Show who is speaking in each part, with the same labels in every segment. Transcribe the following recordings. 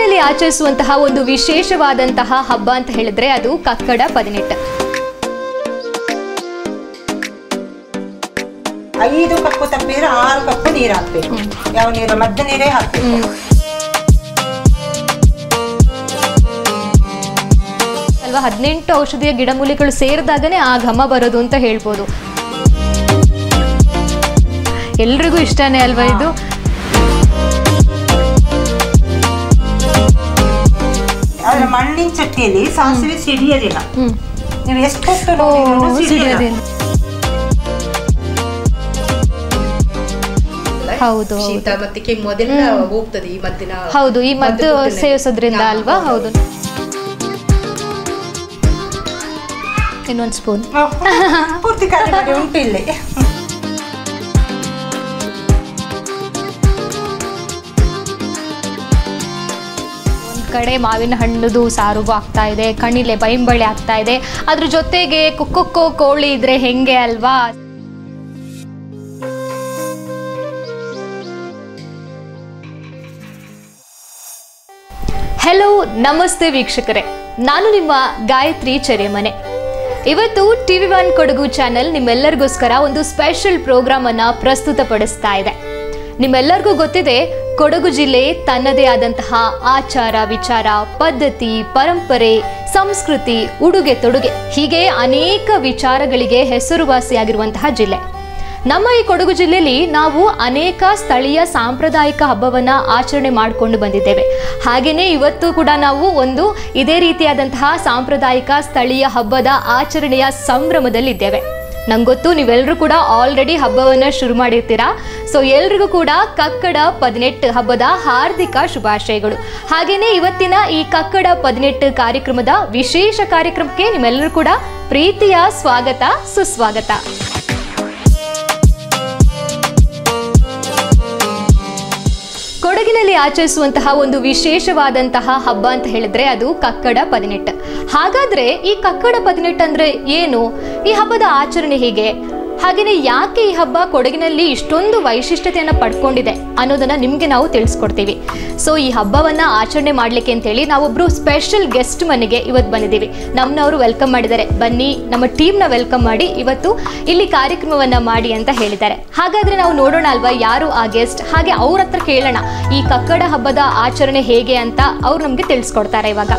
Speaker 1: ಕೊಡಗಿನಲ್ಲಿ ಆಚರಿಸುವಂತಹ ಒಂದು ವಿಶೇಷವಾದಂತಹ ಹಬ್ಬ ಅಂತ ಹೇಳಿದ್ರೆ ಅದು ಕಕ್ಕಡ 18.
Speaker 2: 5 ಕಪ್ಪು ತಪ್ಪಿದ್ರೆ 6 ಕಪ್ಪು ನೀರು ಹಾಕ್ಬೇಕು. ಯಾವ ನೀರು? ಮಧ್ಯ ನೀರೇ ಹಾಕ್ಬೇಕು.
Speaker 1: ಅಲ್ವಾ, 18 ಔಷಧೀಯ ಗಿಡಮೂಲಿಕೆಗಳು ಸೇರಿದಾಗನೇ ಆ ಘಮ ಬರೋದು ಅಂತ ಹೇಳ್ಬೋದು. ಎಲ್ರಿಗೂ ಇಷ್ಟನೇ ಅಲ್ವಾ ಇದು?
Speaker 2: ಆದ್ರೆ ಮಣ್ಣಿನ ಚಟ್ಟಿಯಲ್ಲಿ ಸಾಸಿವೆ ಸಿಡಿಯೋದಿಲ್ಲ. ನೀವು ಎಷ್ಟು ಸಿಡಿಯೋದಿಲ್ಲ.
Speaker 1: ಹೌದು,
Speaker 3: ಶೀತ ಮತ್ತೆ ಕೆಮ್ಮು ಅದೆಲ್ಲ ಹೋಗ್ತದೆ ಈ ಮದ್ದಿನ.
Speaker 1: ಹೌದು, ಈ ಮದ್ದು ಸೇವಿಸೋದ್ರಿಂದ ಅಲ್ವಾ? ಹೌದು. ಇನ್ನೊಂದು ಸ್ಪೂನ್
Speaker 2: ಪೂರ್ತಿ ಖಾಲಿ ಮಾಡಿ ಉಂಟು ಇಲ್ಲಿ.
Speaker 1: ಕಡೆ ಮಾವಿನ ಹಣ್ಣುದು ಸಾರು ಆಗ್ತಾ ಇದೆ, ಕಣಿಲೆ ಬೈಂಬಳೆ ಆಗ್ತಾ ಇದೆ, ಅದ್ರ ಜೊತೆಗೆ ಕುಕ್ಕುಕ್ಕೋ ಕೋಳಿ ಇದ್ರೆ ಹೆಂಗೆ ಅಲ್ವಾ? ಹೆಲೋ, ನಮಸ್ತೆ ವೀಕ್ಷಕರೇ, ನಾನು ನಿಮ್ಮ ಗಾಯತ್ರಿ ಚೆರೆಮನೆ. ಇವತ್ತು TV1 ಕೊಡಗು ಚಾನೆಲ್ ನಿಮ್ಮೆಲ್ಲರಿಗೋಸ್ಕರ ಒಂದು ಸ್ಪೆಷಲ್ ಪ್ರೋಗ್ರಾಮ್ ಅನ್ನ ಪ್ರಸ್ತುತಪಡಿಸ್ತಾ ಇದೆ. ನಿಮ್ಮೆಲ್ಲರಿಗೂ ಗೊತ್ತಿದೆ, ಕೊಡಗು ಜಿಲ್ಲೆ ತನ್ನದೇ ಆದಂತಹ ಆಚಾರ ವಿಚಾರ, ಪದ್ಧತಿ, ಪರಂಪರೆ, ಸಂಸ್ಕೃತಿ, ಉಡುಗೆ ತೊಡುಗೆ ಹೀಗೆ ಅನೇಕ ವಿಚಾರಗಳಿಗೆ ಹೆಸರುವಾಸಿಯಾಗಿರುವಂತಹ ಜಿಲ್ಲೆ. ನಮ್ಮ ಈ ಕೊಡಗು ಜಿಲ್ಲೆಯಲ್ಲಿ ನಾವು ಅನೇಕ ಸ್ಥಳೀಯ ಸಾಂಪ್ರದಾಯಿಕ ಹಬ್ಬವನ್ನ ಆಚರಣೆ ಮಾಡಿಕೊಂಡು ಬಂದಿದ್ದೇವೆ. ಹಾಗೆಯೇ ಇವತ್ತು ಕೂಡ ನಾವು ಒಂದು ಇದೇ ರೀತಿಯಾದಂತಹ ಸಾಂಪ್ರದಾಯಿಕ ಸ್ಥಳೀಯ ಹಬ್ಬದ ಆಚರಣೆಯ ಸಂಭ್ರಮದಲ್ಲಿದ್ದೇವೆ. ನಂಗೆ ಗೊತ್ತು, ನೀವೆಲ್ಲರೂ ಕೂಡ ಆಲ್ರೆಡಿ ಹಬ್ಬವನ್ನು ಶುರು ಮಾಡಿರ್ತೀರಾ. ಸೊ ಎಲ್ರಿಗೂ ಕೂಡ ಕಕ್ಕಡ 18 ಹಬ್ಬದ ಹಾರ್ದಿಕ ಶುಭಾಶಯಗಳು. ಹಾಗೆಯೇ ಇವತ್ತಿನ ಈ ಕಕ್ಕಡ 18 ಕಾರ್ಯಕ್ರಮದ ವಿಶೇಷ ಕಾರ್ಯಕ್ರಮಕ್ಕೆ ನಿಮ್ಮೆಲ್ಲರೂ ಕೂಡ ಪ್ರೀತಿಯ ಸ್ವಾಗತ, ಸುಸ್ವಾಗತ. ಕೊಡಗಿನಲ್ಲಿ ಆಚರಿಸುವಂತಹ ಒಂದು ವಿಶೇಷವಾದಂತಹ ಹಬ್ಬ ಅಂತ ಹೇಳಿದ್ರೆ ಅದು ಕಕ್ಕಡ 18. ಹಾಗಾದ್ರೆ ಈ ಕಕ್ಕಡ 18 ಅಂದ್ರೆ ಏನು? ಈ ಹಬ್ಬದ ಆಚರಣೆ ಹೇಗೆ? ಹಾಗೆಯೇ ಯಾಕೆ ಈ ಹಬ್ಬ ಕೊಡಗಿನಲ್ಲಿ ಇಷ್ಟೊಂದು ವೈಶಿಷ್ಟ್ಯತೆಯನ್ನು ಪಡ್ಕೊಂಡಿದೆ ಅನ್ನೋದನ್ನ ನಿಮ್ಗೆ ನಾವು ತಿಳಿಸ್ಕೊಡ್ತೀವಿ. ಸೊ ಈ ಹಬ್ಬವನ್ನ ಆಚರಣೆ ಮಾಡ್ಲಿಕ್ಕೆ ಅಂತೇಳಿ ನಾವೊಬ್ರು ಸ್ಪೆಷಲ್ ಗೆಸ್ಟ್ ಮನೆಗೆ ಇವತ್ತು ಬಂದಿದ್ದೀವಿ. ನಮ್ಮನವರು ವೆಲ್ಕಮ್ ಮಾಡಿದ್ದಾರೆ. ಬನ್ನಿ, ನಮ್ಮ ಟೀಮ್ನ ವೆಲ್ಕಮ್ ಮಾಡಿ ಇವತ್ತು ಇಲ್ಲಿ ಕಾರ್ಯಕ್ರಮವನ್ನ ಮಾಡಿ ಅಂತ ಹೇಳಿದ್ದಾರೆ. ಹಾಗಾದ್ರೆ ನಾವು ನೋಡೋಣ ಅಲ್ವಾ ಯಾರು ಆ ಗೆಸ್ಟ್, ಹಾಗೆ ಅವ್ರ ಹತ್ರ ಕೇಳೋಣ ಈ ಕಕ್ಕಡ ಹಬ್ಬದ ಆಚರಣೆ ಹೇಗೆ ಅಂತ. ಅವ್ರು ನಮ್ಗೆ ತಿಳಿಸ್ಕೊಡ್ತಾರೆ ಇವಾಗ.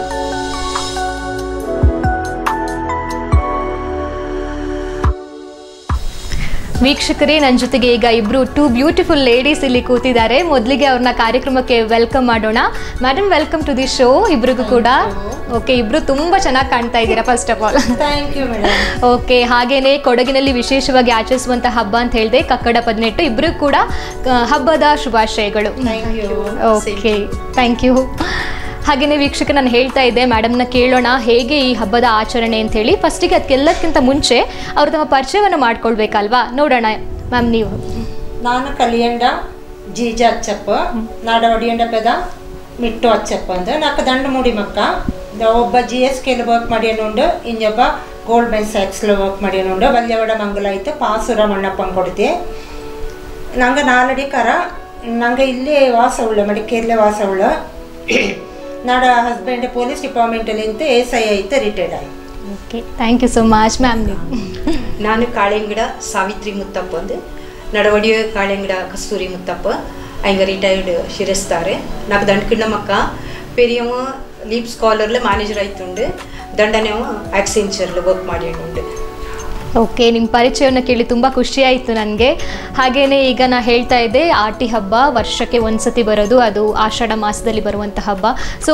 Speaker 1: ವೀಕ್ಷಕರೇ, ನನ್ನ ಜೊತೆಗೆ ಈಗ ಇಬ್ರು 2 ಬ್ಯೂಟಿಫುಲ್ ಲೇಡೀಸ್ ಇಲ್ಲಿ ಕೂತಿದ್ದಾರೆ. ಮೊದಲಿಗೆ ಅವ್ರನ್ನ ಕಾರ್ಯಕ್ರಮಕ್ಕೆ ವೆಲ್ಕಮ್ ಮಾಡೋಣ. Madam, welcome to the show ಇಬ್ರಿಗೂ ಕೂಡ. ಓಕೆ, ಇಬ್ರು ತುಂಬಾ ಚೆನ್ನಾಗಿ ಕಾಣ್ತಾ ಇದ್ದೀರಾ first of all.
Speaker 2: Thank you madam.
Speaker 1: Okay, ಹಾಗೇನೆ ಕೊಡಗಿನಲ್ಲಿ ವಿಶೇಷವಾಗಿ ಆಚರಿಸುವಂತಹ ಹಬ್ಬ ಅಂತ ಹೇಳಿದೆ ಕಕ್ಕಡ 18. ಇಬ್ರು ಕೂಡ ಹಬ್ಬದ ಶುಭಾಶಯಗಳು. Okay, thank you. ಹಾಗೆಯೇ ವೀಕ್ಷಕ, ನಾನು ಹೇಳ್ತಾ ಇದ್ದೆ, ಮೇಡಮ್ನ ಕೇಳೋಣ ಹೇಗೆ ಈ ಹಬ್ಬದ ಆಚರಣೆ ಅಂತ ಹೇಳಿ. ಫಸ್ಟಿಗೆ ಅದಕ್ಕೆಲ್ಲಕ್ಕಿಂತ ಮುಂಚೆ ಅವರು ತಮ್ಮ ಪರಿಚಯವನ್ನು ಮಾಡ್ಕೊಳ್ಬೇಕಲ್ವಾ? ನೋಡೋಣ ಮ್ಯಾಮ್, ನೀವು.
Speaker 2: ನಾನು ಕಲಿಯಂಡ ಜೀಜ ಅಚ್ಚಪ್ಪ, ನಾಡ ಒಡಿಯಂಡ ಪೆದ ಮಿಟ್ಟು ಅಚ್ಚಪ್ಪ ಅಂದ್ರೆ ನಾಲ್ಕು ದಂಡು ಮೂಡಿ ಮಕ್ಕ. ಒಬ್ಬ GSKL ವರ್ಕ್ ಮಾಡಿಯನುಂಡು, ಇಂಜೊಬ್ಬ ಗೋಲ್ಡ್ಮೆನ್ ಸ್ಯಾಕ್ಸ್లో ವರ್ಕ್ ಮಾಡಿಯನುಂಡು. ಬಲ್ಯವಡ ಮಂಗಲ ಐತೆ ಪಾಸುರ ಮಣ್ಣಪ್ಪನ ಕೊಡ್ತೆ. ನಂಗೆ ನಾಲ್ಕಡಿ ಕರ, ನಂಗೆ ಇಲ್ಲೇ ವಾಸ ಉಳ್ಳ, ಮಡಿಕೇರಿಲೇ ವಾಸ ಉಳ್ಳ. ನಾಡ ಹಸ್ಬೆಂಡ್ ಪೊಲೀಸ್ ಡಿಪಾರ್ಟ್ಮೆಂಟಲ್ಲಿ ಇಂತ SI ಐತೆ, ರಿಟೈರ್ಡ್ ಆಯ್ತು.
Speaker 1: Okay, thank you so much ma'am.
Speaker 3: ನಾನು ಕಾಳೆಂಗಡ ಸಾವಿತ್ರಿ ಮುತ್ತಪ್ಪ ಅಂದು, ನಡವಡಿಯ ಕಾಳೆಂಗಡ ಕಸ್ತೂರಿ ಮುತ್ತಪ್ಪ ಹಂಗ ರಿಟೈರ್ಡ್ ಶಿರಸ್ತಾರೆ. నాకు దండకిండ మక్క పెరియమ లీప్ స్కాలర్లో మేనేజర్ అవుతుండే, దండనేమో యాక్సెంచర్లో వర్క్ ಮಾಡಿಕೊಂಡು.
Speaker 1: ಓಕೆ, ನಿಮ್ಮ ಪರಿಚಯವನ್ನು ಕೇಳಿ ತುಂಬ ಖುಷಿ ಆಯಿತು ನನಗೆ. ಹಾಗೆಯೇ ಈಗ ನಾ ಹೇಳ್ತಾ ಇದ್ದೆ, ಆಟಿ ಹಬ್ಬ ವರ್ಷಕ್ಕೆ ಒಂದ್ಸತಿ ಬರೋದು, ಅದು ಆಷಾಢ ಮಾಸದಲ್ಲಿ ಬರುವಂಥ ಹಬ್ಬ. ಸೊ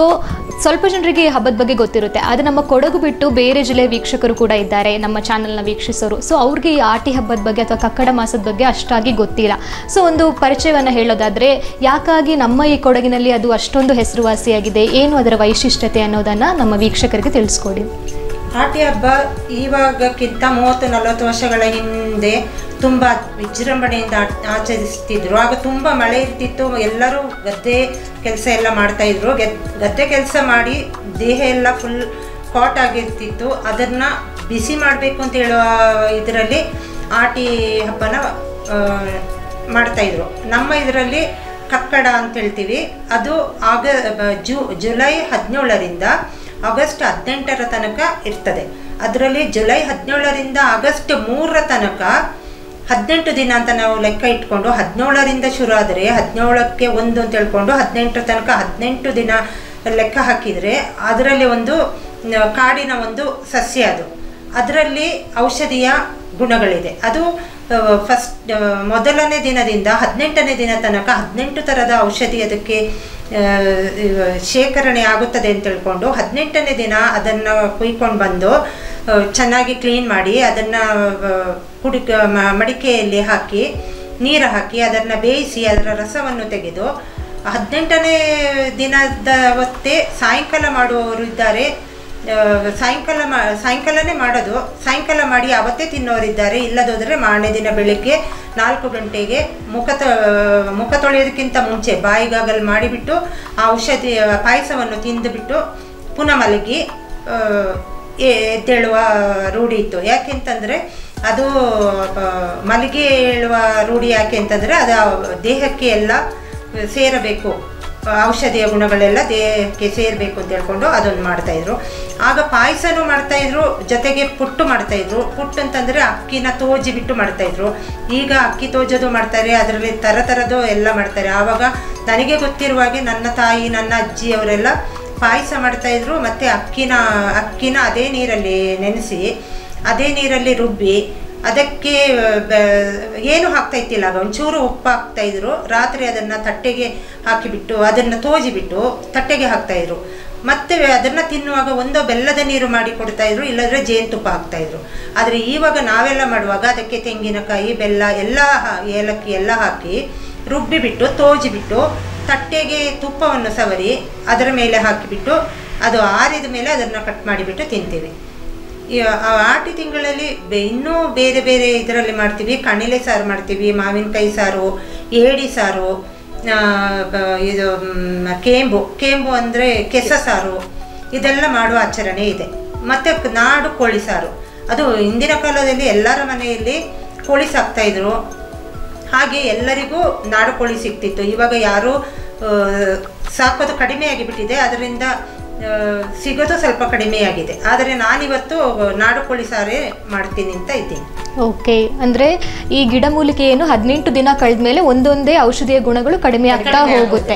Speaker 1: ಸ್ವಲ್ಪ ಜನರಿಗೆ ಈ ಹಬ್ಬದ ಬಗ್ಗೆ ಗೊತ್ತಿರುತ್ತೆ, ಆದರೆ ನಮ್ಮ ಕೊಡಗು ಬಿಟ್ಟು ಬೇರೆ ಜಿಲ್ಲೆ ವೀಕ್ಷಕರು ಕೂಡ ಇದ್ದಾರೆ ನಮ್ಮ ಚಾನಲ್ನ ವೀಕ್ಷಿಸೋರು. ಸೊ ಅವ್ರಿಗೆ ಈ ಆಟಿ ಹಬ್ಬದ ಬಗ್ಗೆ ಅಥವಾ ಕಕ್ಕಡ ಮಾಸದ ಬಗ್ಗೆ ಅಷ್ಟಾಗಿ ಗೊತ್ತಿಲ್ಲ. ಸೊ ಒಂದು ಪರಿಚಯವನ್ನು ಹೇಳೋದಾದರೆ, ಯಾಕಾಗಿ ನಮ್ಮ ಈ ಕೊಡಗಿನಲ್ಲಿ ಅದು ಅಷ್ಟೊಂದು ಹೆಸರುವಾಸಿಯಾಗಿದೆ, ಏನು ಅದರ ವೈಶಿಷ್ಟ್ಯತೆ ಅನ್ನೋದನ್ನು ನಮ್ಮ ವೀಕ್ಷಕರಿಗೆ ತಿಳಿಸ್ಕೊಡಿ.
Speaker 2: ಆಟಿ ಹಬ್ಬ ಇವಾಗಕ್ಕಿಂತ 30-40 ವರ್ಷಗಳ ಹಿಂದೆ ತುಂಬ ವಿಜೃಂಭಣೆಯಿಂದ ಆಚರಿಸ್ತಿದ್ರು. ಆಗ ತುಂಬ ಮಳೆ ಇರ್ತಿತ್ತು, ಎಲ್ಲರೂ ಗದ್ದೆ ಕೆಲಸ ಎಲ್ಲ ಮಾಡ್ತಾಯಿದ್ರು. ಗದ್ದೆ ಕೆಲಸ ಮಾಡಿ ದೇಹ ಎಲ್ಲ ಫುಲ್ ಹಾಟ್ ಆಗಿರ್ತಿತ್ತು. ಅದನ್ನು ಬಿಸಿ ಮಾಡಬೇಕು ಅಂತ ಹೇಳುವ ಇದರಲ್ಲಿ ಆಟಿ ಹಬ್ಬನ ಮಾಡ್ತಾಯಿದ್ರು. ನಮ್ಮ ಇದರಲ್ಲಿ ಕಕ್ಕಡ ಅಂತ ಹೇಳ್ತೀವಿ. ಅದು ಜುಲೈ 17ರಿಂದ ಆಗಸ್ಟ್ 18ರ ತನಕ ಇರ್ತದೆ. ಅದರಲ್ಲಿ ಜುಲೈ 17ರಿಂದ ಆಗಸ್ಟ್ 3ರ ತನಕ 18 ದಿನ ಅಂತ ನಾವು ಲೆಕ್ಕ ಇಟ್ಕೊಂಡು 17ರಿಂದ ಶುರು ಆದರೆ 17ಕ್ಕೆ 1 ಅಂತ ಹೇಳ್ಕೊಂಡು 18ರ ತನಕ 18 ದಿನ ಲೆಕ್ಕ ಹಾಕಿದರೆ ಅದರಲ್ಲಿ ಒಂದು ಕಾಡಿನ ಒಂದು ಸಸ್ಯ ಅದು. ಅದರಲ್ಲಿ ಔಷಧೀಯ ಗುಣಗಳಿದೆ. ಅದು ಮೊದಲನೇ ದಿನದಿಂದ 18ನೇ ದಿನ ತನಕ 18 ಥರದ ಔಷಧಿ ಅದಕ್ಕೆ ಶೇಖರಣೆ ಆಗುತ್ತದೆ ಅಂತ ಹೇಳ್ಕೊಂಡು 18ನೇ ದಿನ ಅದನ್ನು ಕುಯ್ಕೊಂಡು ಬಂದು ಚೆನ್ನಾಗಿ ಕ್ಲೀನ್ ಮಾಡಿ ಅದನ್ನು ಮಡಿಕೆಯಲ್ಲಿ ಹಾಕಿ ನೀರು ಹಾಕಿ ಅದನ್ನು ಬೇಯಿಸಿ ಅದರ ರಸವನ್ನು ತೆಗೆದು 18ನೇ ದಿನದ ಹೊತ್ತೇ ಸಾಯಂಕಾಲ ಮಾಡುವವರು ಇದ್ದಾರೆ. ಸಾಯಂಕಾಲನೇ ಮಾಡೋದು, ಸಾಯಂಕಾಲ ಮಾಡಿ ಅವತ್ತೇ ತಿನ್ನೋರಿದ್ದಾರೆ. ಇಲ್ಲದೋದ್ರೆ ಮಾರನೇ ದಿನ ಬೆಳಿಗ್ಗೆ 4 ಗಂಟೆಗೆ ಮುಖ ತೊಳೆಯೋದಕ್ಕಿಂತ ಮುಂಚೆ ಬಾಯಿಗಾಗಲ್ ಮಾಡಿಬಿಟ್ಟು ಆ ಔಷಧಿ ಪಾಯಸವನ್ನು ತಿಂದುಬಿಟ್ಟು ಪುನಃ ಮಲಗಿ ಎದ್ದೇಳುವ ರೂಢಿ ಇತ್ತು. ಯಾಕೆಂತಂದರೆ ಅದು ಮಲಗಿ ಏಳುವ ರೂಢಿ ಯಾಕೆ ಅಂತಂದರೆ ಅದು ದೇಹಕ್ಕೆ ಎಲ್ಲ ಸೇರಬೇಕು, ಔಷಧಿಯ ಗುಣಗಳೆಲ್ಲ ದೇಹಕ್ಕೆ ಸೇರಬೇಕು ಅಂತ ಹೇಳ್ಕೊಂಡು ಅದೊಂದು ಮಾಡ್ತಾಯಿದ್ರು. ಆಗ ಪಾಯಸನೂ ಮಾಡ್ತಾಯಿದ್ರು, ಜೊತೆಗೆ ಪುಟ್ಟು ಮಾಡ್ತಾಯಿದ್ರು. ಪುಟ್ಟು ಅಂತಂದರೆ ಅಕ್ಕಿನ ತೋಜಿ ಬಿಟ್ಟು ಮಾಡ್ತಾಯಿದ್ರು. ಈಗ ಅಕ್ಕಿ ತೋಜೋದು ಮಾಡ್ತಾರೆ, ಅದರಲ್ಲಿ ಥರದ್ದು ಎಲ್ಲ ಮಾಡ್ತಾರೆ. ಆವಾಗ ನನಗೆ ಗೊತ್ತಿರುವಾಗೆ ನನ್ನ ತಾಯಿ ನನ್ನ ಅಜ್ಜಿ ಅವರೆಲ್ಲ ಪಾಯಸ ಮಾಡ್ತಾಯಿದ್ರು. ಮತ್ತು ಅಕ್ಕಿನ ಅದೇ ನೀರಲ್ಲಿ ನೆನೆಸಿ ಅದೇ ನೀರಲ್ಲಿ ರುಬ್ಬಿ ಅದಕ್ಕೆ ಏನು ಹಾಕ್ತಾಯಿತ್ತಿಲ್ಲ, ಆಗ ಒಂಚೂರು ಉಪ್ಪು ಹಾಕ್ತಾಯಿದ್ರು. ರಾತ್ರಿ ಅದನ್ನು ತಟ್ಟೆಗೆ ಹಾಕಿಬಿಟ್ಟು ಅದನ್ನು ತೋಜಿಬಿಟ್ಟು ತಟ್ಟೆಗೆ ಹಾಕ್ತಾಯಿದ್ರು. ಮತ್ತು ಅದನ್ನು ತಿನ್ನುವಾಗ ಒಂದೋ ಬೆಲ್ಲದ ನೀರು ಮಾಡಿ ಕೊಡ್ತಾಯಿದ್ರು, ಇಲ್ಲದ್ರೆ ಜೇನುತುಪ್ಪ ಹಾಕ್ತಾಯಿದ್ರು. ಆದರೆ ಇವಾಗ ನಾವೆಲ್ಲ ಮಾಡುವಾಗ ಅದಕ್ಕೆ ತೆಂಗಿನಕಾಯಿ ಬೆಲ್ಲ ಎಲ್ಲ ಏಲಕ್ಕಿ ಎಲ್ಲ ಹಾಕಿ ರುಬ್ಬಿಬಿಟ್ಟು ತೋಜಿಬಿಟ್ಟು ತಟ್ಟೆಗೆ ತುಪ್ಪವನ್ನು ಸವರಿ ಅದರ ಮೇಲೆ ಹಾಕಿಬಿಟ್ಟು ಅದು ಆರಿದ ಮೇಲೆ ಅದನ್ನು ಕಟ್ ಮಾಡಿಬಿಟ್ಟು ತಿಂತೀವಿ. ಆಟಿ ತಿಂಗಳಲ್ಲಿ ಇನ್ನೂ ಬೇರೆ ಬೇರೆ ಇದರಲ್ಲಿ ಮಾಡ್ತೀವಿ. ಕಣಿಲೆ ಸಾರು ಮಾಡ್ತೀವಿ, ಮಾವಿನಕಾಯಿ ಸಾರು, ಏಡಿ ಸಾರು, ಇದು ಕೇಂಬು ಅಂದರೆ ಕೆಸ ಸಾರು, ಇದೆಲ್ಲ ಮಾಡುವ ಆಚರಣೆ ಇದೆ. ಮತ್ತು ನಾಡು ಕೋಳಿ ಸಾರು, ಅದು ಹಿಂದಿನ ಕಾಲದಲ್ಲಿ ಎಲ್ಲರ ಮನೆಯಲ್ಲಿ ಕೋಳಿ ಸಾಕ್ತಾಯಿದ್ರು. ಹಾಗೆ ಎಲ್ಲರಿಗೂ ನಾಡು ಕೋಳಿ ಸಿಗ್ತಿತ್ತು. ಇವಾಗ ಯಾರೂ ಸಾಕೋದು ಕಡಿಮೆ ಆಗಿಬಿಟ್ಟಿದೆ, ಅದರಿಂದ ಸಿಗೋದು ಸ್ವಲ್ಪ ಕಡಿಮೆಯಾಗಿದೆ. ಆದರೆ ನಾನಿವತ್ತು ನಾಡು ಕೋಳಿ ಸಾರೇ ಮಾಡ್ತೀನಿ ಅಂತ ಇದ್ದೀನಿ.
Speaker 1: ಓಕೆ, ಅಂದರೆ ಈ ಗಿಡಮೂಲಿಕೆಯನ್ನು 18 ದಿನ ಕಳೆದ ಮೇಲೆ ಒಂದೊಂದೇ ಔಷಧಿಯ ಗುಣಗಳು ಕಡಿಮೆ ಆಗ್ತಾ ಹೋಗುತ್ತೆ.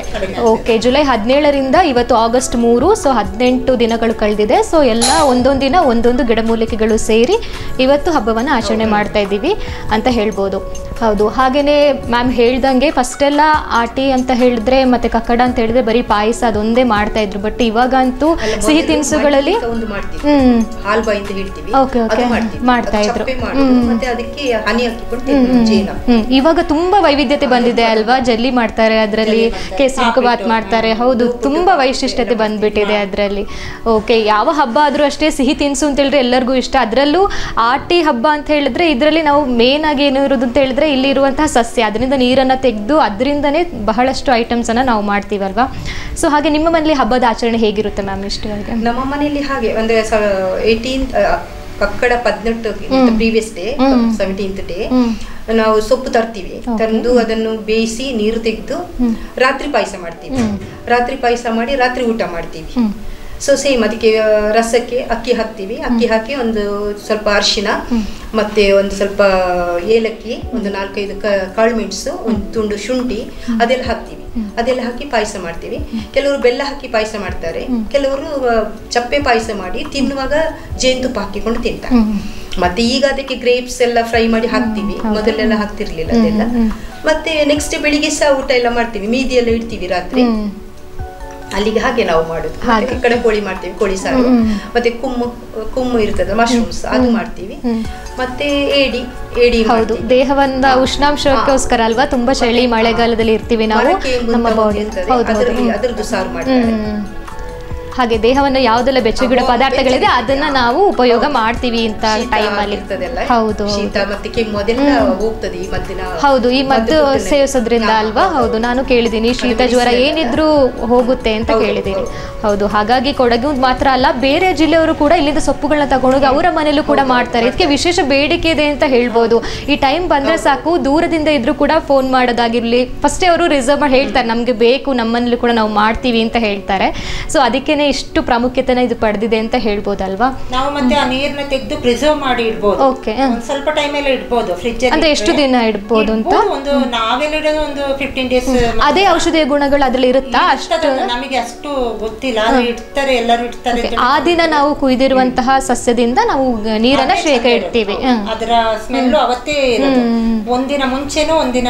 Speaker 1: ಓಕೆ, ಜುಲೈ 17ರಿಂದ ಇವತ್ತು ಆಗಸ್ಟ್ 3, ಸೊ 18 ದಿನಗಳು ಕಳೆದಿದೆ. ಸೊ ಎಲ್ಲ ಒಂದೊಂದು ದಿನ ಒಂದೊಂದು ಗಿಡಮೂಲಿಕೆಗಳು ಸೇರಿ ಇವತ್ತು ಹಬ್ಬವನ್ನು ಆಚರಣೆ ಮಾಡ್ತಾ ಇದ್ದೀವಿ ಅಂತ ಹೇಳ್ಬೋದು. ಹೌದು, ಹಾಗೆಯೇ ಮ್ಯಾಮ್ ಹೇಳ್ದಂಗೆ ಫಸ್ಟೆಲ್ಲ ಆಟಿ ಅಂತ ಹೇಳಿದ್ರೆ ಮತ್ತು ಕಕ್ಕಡ ಅಂತ ಹೇಳಿದ್ರೆ ಬರೀ ಪಾಯಸ ಅದೊಂದೇ ಮಾಡ್ತಾ ಇದ್ರು. ಬಟ್ ಇವಾಗಂತೂ ಸಿಹಿ ತಿನಿಸುಗಳಲ್ಲಿ ಮಾಡ್ತಾ ಇದ್ರು. ಇವಾಗ ತುಂಬಾ ವೈವಿಧ್ಯತೆ ಬಂದಿದೆ ಅಲ್ವಾ? ಜಲ್ಲಿ ಮಾಡ್ತಾರೆ, ಅದರಲ್ಲಿ ಕೇಸರಿ ಬಾತ್ ಮಾಡ್ತಾರೆ. ಹೌದು, ತುಂಬಾ ವೈಶಿಷ್ಟ್ಯತೆ ಬಂದ್ಬಿಟ್ಟಿದೆ ಅದರಲ್ಲಿ. ಓಕೆ, ಯಾವ ಹಬ್ಬ ಆದ್ರೂ ಅಷ್ಟೇ ಸಿಹಿ ತಿನಿಸು ಅಂತ ಹೇಳಿದ್ರೆ ಎಲ್ಲರಿಗೂ ಇಷ್ಟ. ಅದರಲ್ಲೂ ಆಟಿ ಹಬ್ಬ ಅಂತ ಹೇಳಿದ್ರೆ ಇದರಲ್ಲಿ ನಾವು ಮೇನ್ ಆಗಿ ಏನು ಇರೋದು ಅಂತ ಹೇಳಿದ್ರೆ ಇಲ್ಲಿ ಇರುವಂತಹ ಸಸ್ಯ, ಅದರಿಂದ ನೀರನ್ನು ತೆಗೆದು ಅದರಿಂದನೇ ಬಹಳಷ್ಟು ಐಟಮ್ಸ್ ಅನ್ನ ನಾವು ಮಾಡ್ತೀವಲ್ವಾ? ಸೊ ಹಾಗೆ ನಿಮ್ಮ ಮನೇಲಿ ಹಬ್ಬದ ಆಚರಣೆ ಹೇಗಿರುತ್ತೆ ಮ್ಯಾಮ್? ಇಷ್ಟು
Speaker 3: ನಮ್ಮ ಮನೆಯಲ್ಲಿ ಹಾಗೆ ಅಂದ್ರೆ 18th ಕಕ್ಕಡ 18 previous day 17th day ನಾವು ಸೊಪ್ಪು ತರ್ತೀವಿ. ತಂದು ಅದನ್ನು ಬೇಯಿಸಿ ನೀರು ತೆಗೆದು ರಾತ್ರಿ ಪಾಯಸ ಮಾಡ್ತೀವಿ. ರಾತ್ರಿ ಪಾಯಸ ಮಾಡಿ ರಾತ್ರಿ ಊಟ ಮಾಡ್ತೀವಿ. ಸೊ ಸೇಮ್ ಅದಕ್ಕೆ ರಸಕ್ಕೆ ಅಕ್ಕಿ ಹಾಕ್ತೀವಿ. ಅಕ್ಕಿ ಹಾಕಿ ಒಂದು ಸ್ವಲ್ಪ ಅರಿಶಿನ ಮತ್ತೆ ಒಂದು ಸ್ವಲ್ಪ ಏಲಕ್ಕಿ, ಒಂದು 4-5 ಕಾಳು ಮೆಣಸು, ಒಂದು ತುಂಡು ಶುಂಠಿ ಅದೆಲ್ಲ ಹಾಕ್ತೀವಿ. ಅದೆಲ್ಲ ಹಾಕಿ ಪಾಯಸ ಮಾಡ್ತೀವಿ. ಕೆಲವರು ಬೆಲ್ಲ ಹಾಕಿ ಪಾಯಸ ಮಾಡ್ತಾರೆ, ಕೆಲವರು ಚಪ್ಪೆ ಪಾಯಸ ಮಾಡಿ ತಿನ್ನುವಾಗ ಜೇನುತುಪ್ಪ ಹಾಕಿಕೊಂಡು ತಿಂತಾರೆ. ಮತ್ತೆ ಈಗ ಅದಕ್ಕೆ ಗ್ರೇಪ್ಸ್ ಎಲ್ಲ ಫ್ರೈ ಮಾಡಿ ಹಾಕ್ತೀವಿ, ಮೊದಲೆಲ್ಲ ಹಾಕ್ತಿರ್ಲಿಲ್ಲ ಅದೆಲ್ಲ. ಮತ್ತೆ ನೆಕ್ಸ್ಟ್ ಬೆಳಿಗ್ಗೆ ಸಹ ಊಟ ಎಲ್ಲ ಮಾಡ್ತೀವಿ, ಮೀದಿ ಎಲ್ಲ ಇಡ್ತೀವಿ ರಾತ್ರಿ. ಅಲ್ಲಿಗೆ ಹಾಗೆ ನಾವು ಮಾಡುದು. ಕಡೆ ಕೋಳಿ ಮಾಡ್ತೀವಿ, ಕೋಳಿ ಸಾರು. ಮತ್ತೆ ಕುಮ್ಮು ಇರ್ತದೆ, ಮಶ್ರೂಮ್ಸ್ ಅದು ಮಾಡ್ತೀವಿ. ಮತ್ತೆ ಏಡಿ
Speaker 1: ಹೌದು, ದೇಹವನ್ನ ಉಷ್ಣಾಂಶಕ್ಕೋಸ್ಕರ ಅಲ್ವಾ, ತುಂಬಾ ಚಳಿ ಮಳೆಗಾಲದಲ್ಲಿ ಇರ್ತೀವಿ ನಾವು, ನಮ್ಮ ಬಾಡಿ
Speaker 3: ಅದರದ್ದು ಸಾರು ಮಾಡ್ತಾರೆ.
Speaker 1: ಹಾಗೆ ದೇಹವನ್ನು ಯಾವುದೆಲ್ಲ ಬೆಚ್ಚಗಿಡೋ ಪದಾರ್ಥಗಳಿದೆ ಅದನ್ನ ನಾವು ಉಪಯೋಗ ಮಾಡ್ತೀವಿ ಇಂತ ಟೈಮ್ ಅಲ್ಲಿ. ಹೌದು
Speaker 3: ಶೀತ ಮತ್ತೆ ಕೆಮ್ಮು ಅದೆಲ್ಲ ಹೋಗ್ತದೆ ಈ ಮದ್ದಿನ.
Speaker 1: ಹೌದು, ಈ ಮದ್ದು ಸೇವಿಸೋದ್ರಿಂದ ಅಲ್ವಾ? ಹೌದು, ನಾನು ಕೇಳಿದ್ದೀನಿ ಶೀತ ಜ್ವರ ಏನಿದ್ರು ಹೋಗುತ್ತೆ ಅಂತ ಕೇಳಿದ್ದೀನಿ. ಹೌದು, ಹಾಗಾಗಿ ಕೊಡಗು ಮಾತ್ರ ಅಲ್ಲ, ಬೇರೆ ಜಿಲ್ಲೆಯವರು ಕೂಡ ಇಲ್ಲಿಂದ ಸೊಪ್ಪುಗಳನ್ನ ತಗೊಂಡೋಗಿ ಅವರ ಮನೇಲೂ ಕೂಡ ಮಾಡ್ತಾರೆ. ಇದಕ್ಕೆ ವಿಶೇಷ ಬೇಡಿಕೆ ಇದೆ ಅಂತ ಹೇಳ್ಬೋದು. ಈ ಟೈಮ್ ಬಂದ್ರೆ ಸಾಕು, ದೂರದಿಂದ ಇದ್ರೂ ಕೂಡ ಫೋನ್ ಮಾಡೋದಾಗಿರ್ಲಿ, ಫಸ್ಟೇ ಅವರು ರಿಸರ್ವ್ ಮಾಡಿ ಹೇಳ್ತಾರೆ ನಮ್ಗೆ ಬೇಕು, ನಮ್ಮನೇಲಿ ಕೂಡ ನಾವು ಮಾಡ್ತೀವಿ ಅಂತ ಹೇಳ್ತಾರೆ. ಸೊ ಅದಕ್ಕೇನೆ ಇಷ್ಟು ಪ್ರಾಮುಖ್ಯತೆನ ಇದು ಪಡೆದಿದೆ ಅಂತ ಹೇಳ್ಬೋದಲ್ವಾ?
Speaker 2: ನಾವು ಮತ್ತೆ ಆ ನೀರ್ನ ತೆಗೆದು ಪ್ರಿಸರ್ವ್ ಮಾಡಿ ಇಡ್ಬೋದು.
Speaker 1: ಓಕೆ,
Speaker 2: ಸ್ವಲ್ಪ ಟೈಮ್ ಎಲ್ಲ ಇಡ್ಬೋದು ಫ್ರಿಡ್ಜ್
Speaker 1: ಅಂದ್ರೆ ಎಷ್ಟು ದಿನ ಇಡ್ಬೋದು ಅಂತ?
Speaker 2: ಒಂದು ನಾವೆಲ್ಲ ಇಡೋದು ಒಂದು 15 days.
Speaker 1: ಅದೇ ಔಷಧಿಯ ಗುಣಗಳು ಅದ್ರಲ್ಲಿ ಇರುತ್ತಾ? ಅಷ್ಟು
Speaker 2: ನಮಗೆ ಅಷ್ಟು ಗೊತ್ತಿಲ್ಲ, ಇಡ್ತಾರೆ, ಎಲ್ಲರೂ ಇಡ್ತಾರೆ.
Speaker 1: ಆ ದಿನ ನಾವು ಕುಯ್ದಿರುವಂತಹ ಸಸ್ಯದಿಂದ ನಾವು ನೀರನ್ನ ಶೇಖರ ಇಡ್ತೀವಿ.
Speaker 2: ಅದರ ಸ್ಮೆಲ್ಲು ಅವತ್ತೇ ಇರೋದು. ಒಂದಿನ ಮುಂಚೆನೂ ಒಂದಿನ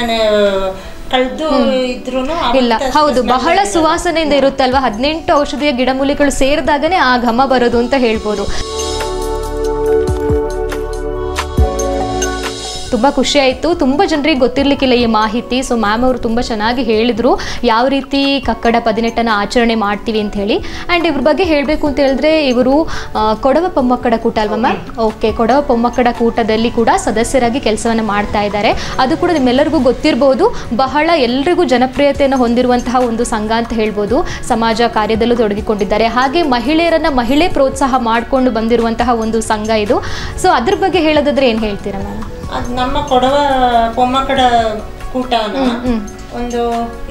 Speaker 2: ಕಳೆದು ಇದ್ರೂ
Speaker 1: ಇಲ್ಲ. ಹೌದು, ಬಹಳ ಸುವಾಸನೆಯಿಂದ ಇರುತ್ತಲ್ವಾ? 18 ಔಷಧಿಯ ಗಿಡಮೂಲಿಕೆಗಳು ಸೇರಿದಾಗನೇ ಆ ಘಮ ಬರೋದು ಅಂತ ಹೇಳ್ಬೋದು. ತುಂಬ ಖುಷಿ ಆಯಿತು. ತುಂಬ ಜನರಿಗೆ ಗೊತ್ತಿರಲಿಕ್ಕಿಲ್ಲ ಈ ಮಾಹಿತಿ. ಸೊ ಮ್ಯಾಮ್ ಅವರು ತುಂಬ ಚೆನ್ನಾಗಿ ಹೇಳಿದರು ಯಾವ ರೀತಿ ಕಕ್ಕಡ 18 ಆಚರಣೆ ಮಾಡ್ತೀವಿ ಅಂತ ಹೇಳಿ. ಆ್ಯಂಡ್ ಇವ್ರ ಬಗ್ಗೆ ಹೇಳಬೇಕು ಅಂತ ಹೇಳಿದ್ರೆ, ಇವರು ಕೊಡವ ಪೊಮ್ಮಕ್ಕಡ ಕೂಟ ಅಲ್ವಾ ಮ್ಯಾಮ್? ಓಕೆ, ಕೊಡವ ಪೊಮ್ಮಕ್ಕಡ ಕೂಟದಲ್ಲಿ ಕೂಡ ಸದಸ್ಯರಾಗಿ ಕೆಲಸವನ್ನು ಮಾಡ್ತಾ ಇದ್ದಾರೆ. ಅದು ಕೂಡ ನಿಮ್ಮೆಲ್ಲರಿಗೂ ಗೊತ್ತಿರ್ಬೋದು, ಬಹಳ ಎಲ್ರಿಗೂ ಜನಪ್ರಿಯತೆಯನ್ನು ಹೊಂದಿರುವಂತಹ ಒಂದು ಸಂಘ ಅಂತ ಹೇಳ್ಬೋದು. ಸಮಾಜ ಕಾರ್ಯದಲ್ಲೂ ತೊಡಗಿಕೊಂಡಿದ್ದಾರೆ. ಹಾಗೆ ಮಹಿಳೆ ಪ್ರೋತ್ಸಾಹ ಮಾಡಿಕೊಂಡು ಬಂದಿರುವಂತಹ ಒಂದು ಸಂಘ ಇದು. ಸೊ ಅದ್ರ ಬಗ್ಗೆ ಹೇಳೋದಾದ್ರೆ ಏನು ಹೇಳ್ತೀರಾ ಮ್ಯಾಮ್?
Speaker 2: ಅದು ನಮ್ಮ ಕೊಡವ ಪೊಮ್ಮಕ್ಕಡ ಕೂಟನ ಒಂದು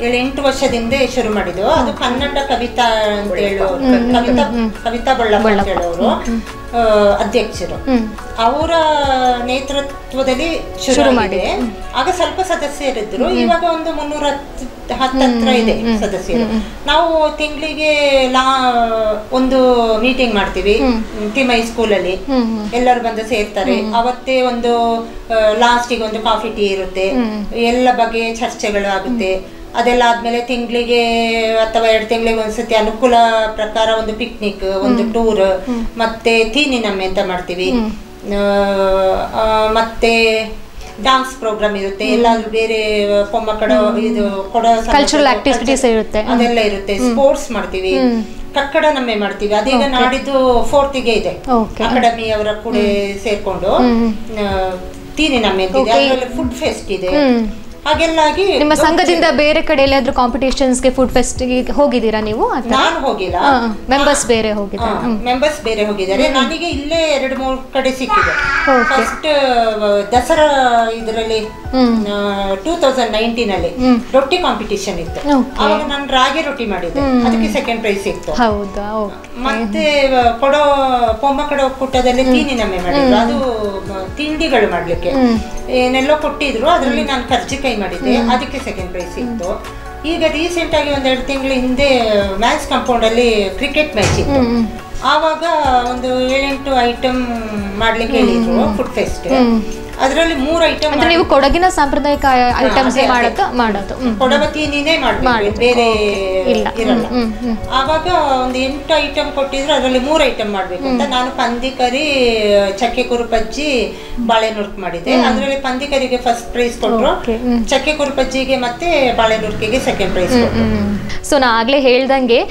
Speaker 2: 7-8 ವರ್ಷದಿಂದ ಶುರು ಮಾಡಿದ್ದು. ಅದು ಕನ್ನಡ ಕವಿತಾ ಅಂತ ಹೇಳೋರು, ಕವಿತಾ ಬಳ್ಳಪ್ಪ ಅಂತ ಹೇಳೋರು ಅಧ್ಯಕ್ಷರು. ಅವರ ನೇತೃತ್ವದಲ್ಲಿ ಶುರು ಮಾಡಿದೆ. ಆಗ ಸ್ವಲ್ಪ ಸದಸ್ಯರಿದ್ರು, ಇವಾಗ ಒಂದು 310 ಹತ್ರ ಇದೆ ಸದಸ್ಯರು. ನಾವು ತಿಂಗಳಿಗೆ ಒಂದು ಮೀಟಿಂಗ್ ಮಾಡ್ತೀವಿ ತಿಮ್ಮೈ ಸ್ಕೂಲಲ್ಲಿ, ಎಲ್ಲರೂ ಬಂದು ಸೇರ್ತಾರೆ. ಅವತ್ತೇ ಒಂದು ಲಾಸ್ಟಿಗೆ ಒಂದು ಕಾಫಿ ಟೀ ಇರುತ್ತೆ, ಎಲ್ಲ ಬಗೆಯ ಚರ್ಚೆಗಳು ಆಗುತ್ತೆ. ಅದೆಲ್ಲ ಆದ್ಮೇಲೆ ತಿಂಗಳಿಗೆ ಅಥವಾ 2 ತಿಂಗಳಿಗೆ ಒಂದ್ಸತಿ ಅನುಕೂಲ ಪ್ರಕಾರ ಒಂದು ಪಿಕ್ನಿಕ್, ಒಂದು ಟೂರ್, ಮತ್ತೆ ತೀನಿ ನಮ್ಮೆ ಅಂತ ಮಾಡ್ತೀವಿ. ಮತ್ತೆ ಡಾನ್ಸ್ ಪ್ರೋಗ್ರಾಮ್ ಇರುತ್ತೆ, ಎಲ್ಲಾದ್ರೂ ಬೇರೆ ಪೊಮ್ಮಕ್ಕಡ ಇದು ಕೊಡ
Speaker 1: ಕಲ್ಚರಲ್ ಆಕ್ಟಿವಿಟೀಸ್ ಇರುತ್ತೆ,
Speaker 2: ಅದೆಲ್ಲ ಇರುತ್ತೆ. ಸ್ಪೋರ್ಟ್ಸ್ ಮಾಡ್ತೀವಿ, ಕಕ್ಕಡ ನಮ್ಮೆ ಮಾಡ್ತೀವಿ. ಅದೀಗ ನಾಡಿದ್ದು 4th ಇದೆ. ಅಕಾಡೆಮಿ ಅವರ ಕೂಡ ಸೇರ್ಕೊಂಡು ತೀನಿ ನಮ್ಮೆ ಅಂತಿದೆ, ಅದರಲ್ಲಿ ಫುಡ್ ಫೆಸ್ಟ್ ಇದೆ. ಹಾಗೆಲ್ಲಾಗಿ
Speaker 1: ನಿಮ್ಮ ಸಂಘದಿಂದ ಬೇರೆ ಕಡೆ ಎಲ್ಲಾದ್ರೂ ಕಾಂಪಿಟೇಷನ್ಸ್ಗೆ, ಫುಡ್ ಫೆಸ್ಟ್ಗೆ ಹೋಗಿದ್ದೀರಾ ನೀವು?
Speaker 2: ನಾನು ಹೋಗಿಲ್ಲ,
Speaker 1: ಮೆಂಬರ್ಸ್ ಬೇರೆ ಹೋಗಿದ್ದಾರೆ.
Speaker 2: ಮೆಂಬರ್ಸ್ ಬೇರೆ ಹೋಗಿದ್ದಾರೆ. ನನಗೆ ಇಲ್ಲೇ 2-3 ಕಡೆ ಸಿಕ್ಕಿದೆ. ಫಸ್ಟ್ ದಸರಾ ಇದರಲ್ಲಿ 2019 ಅಲ್ಲಿ ರೊಟ್ಟಿ ಕಾಂಪಿಟೇಷನ್ ಇತ್ತು. ಅವಾಗ ನಾನು ರಾಗಿ ರೊಟ್ಟಿ ಮಾಡಿದ್ದೆ, ಅದಕ್ಕೆ 2nd ಪ್ರೈಸ್ ಸಿಕ್ತು. ಮತ್ತೆ ಪೊಮ್ಮಕ್ಕಡ ಒಕ್ಕೂಟದಲ್ಲಿ ತೀನಿ ನಮ್ಮೆ ಮಾಡಿದ್ರು, ಅದು ತಿಂಡಿಗಳು ಮಾಡ್ಲಿಕ್ಕೆ ಏನೆಲ್ಲೋ ಕೊಟ್ಟಿದ್ರು. ಅದರಲ್ಲಿ ನಾನು ಕರ್ಜಿಕಾಯಿ ಮಾಡಿದ್ದೆ, ಅದಕ್ಕೆ 2nd ಪ್ರೈಸ್ ಸಿಕ್ತು. ಈಗ ರೀಸೆಂಟ್ ಆಗಿ 1-2 ತಿಂಗಳ ಹಿಂದೆ ಮ್ಯಾಚ್ ಕಾಂಪೌಂಡ್ ಅಲ್ಲಿ ಕ್ರಿಕೆಟ್ ಮ್ಯಾಚ್ ಇತ್ತು. ಆವಾಗ ಒಂದು 7-8 ಐಟಮ್ ಮಾಡ್ಲಿಕ್ಕೆ ಹೇಳಿದ್ರು ಫುಡ್ ಫೆಸ್ಟ್. ಅದರಲ್ಲಿ 3 ಐಟಮ್.
Speaker 1: ನೀವು ಕೊಡಗಿನ ಸಾಂಪ್ರದಾಯಿಕ ಐಟಮ್ಸ್ ಮಾಡೋದು
Speaker 2: ಕೊಡವ ತೀನಿನೇ ಮಾಡ್ಬೇಕು, ಬೇರೆ ಇರಲ್ಲ. ಆವಾಗ ಒಂದು 8 ಐಟಮ್ ಕೊಟ್ಟಿದ್ರು, ಅದರಲ್ಲಿ 3 ಐಟಮ್ ಮಾಡ್ಬೇಕು ಅಂತ ನಾನು ಪಂದಿ ಕರಿ, ಚಕ್ಕೆ ಕುರುಪಜ್ಜಿ, ಬಾಳೆನುರ್ಕ್ ಮಾಡಿದ್ದೆ. ಅದರಲ್ಲಿ ಪಂದಿ ಕರಿಗೆ ಫಸ್ಟ್ ಪ್ರೈಸ್ ಕೊಟ್ರು, ಚಕ್ಕೆ ಕುರುಪಜ್ಜಿಗೆ ಮತ್ತೆ ಬಾಳೆನುರ್ಕಿಗೆ 2nd ಪ್ರೈಸ್ ಕೊಟ್ರು.
Speaker 1: ಸೊ ನಾ ಆಗ್ಲೇ ಹೇಳ್ದಂಗೆ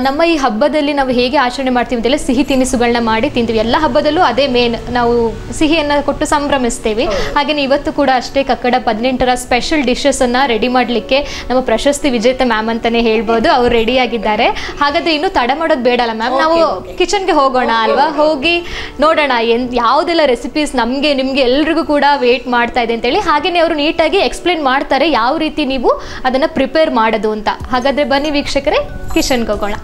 Speaker 1: ನಮ್ಮ ಈ ಹಬ್ಬದಲ್ಲಿ ನಾವು ಹೇಗೆ ಆಚರಣೆ ಮಾಡ್ತೀವಿ ಅಂತೆಲ್ಲ ಸಿಹಿ ತಿನಿಸುಗಳನ್ನ ಮಾಡಿ ತಿಂತೀವಿ. ಎಲ್ಲ ಹಬ್ಬದಲ್ಲೂ ಅದೇ ಮೇನ್, ನಾವು ಸಿಹಿಯನ್ನ ಕೊಟ್ಟು ಸಂಭ್ರಮಿಸ್ತೇವೆ. ಹಾಗೆ ಇವತ್ತು ಕೂಡ ಅಷ್ಟೇ ಕಕ್ಕಡ 18ರ ಸ್ಪೆಷಲ್ ಡಿಶಸ್ ಅನ್ನ ರೆಡಿ ಮಾಡ್ಲಿಕ್ಕೆ ನಮ್ಮ ಪ್ರಶಸ್ತಿ ವಿಜೇತ ಮ್ಯಾಮ್ ಅಂತಾನೆ ಹೇಳ್ಬೋದು, ಅವ್ರು ರೆಡಿ ಆಗಿದ್ದಾರೆ. ಹಾಗಾದ್ರೆ ಇನ್ನು ತಡ ಮಾಡೋದು ಬೇಡಲ್ಲ ಮ್ಯಾಮ್, ನಾವು ಕಿಚನ್ಗೆ ಹೋಗೋಣ ಅಲ್ವಾ? ಹೋಗಿ ನೋಡೋಣ ಯಾವುದೆಲ್ಲ ರೆಸಿಪೀಸ್ ನಮಗೆ ನಿಮ್ಗೆ ಎಲ್ರಿಗೂ ಕೂಡ ವೇಟ್ ಮಾಡ್ತಾ ಇದೆ ಅಂತೇಳಿ. ಹಾಗೇನೆ ಅವರು ನೀಟಾಗಿ ಎಕ್ಸ್ಪ್ಲೇನ್ ಮಾಡ್ತಾರೆ ಯಾವ ರೀತಿ ನೀವು ಅದನ್ನ ಪ್ರಿಪೇರ್ ಮಾಡೋದು ಅಂತ. ಹಾಗಾದ್ರೆ ಬನ್ನಿ ವೀಕ್ಷಕರೇ, ಕಿಚನ್ಗೆ ಹೋಗೋಣ.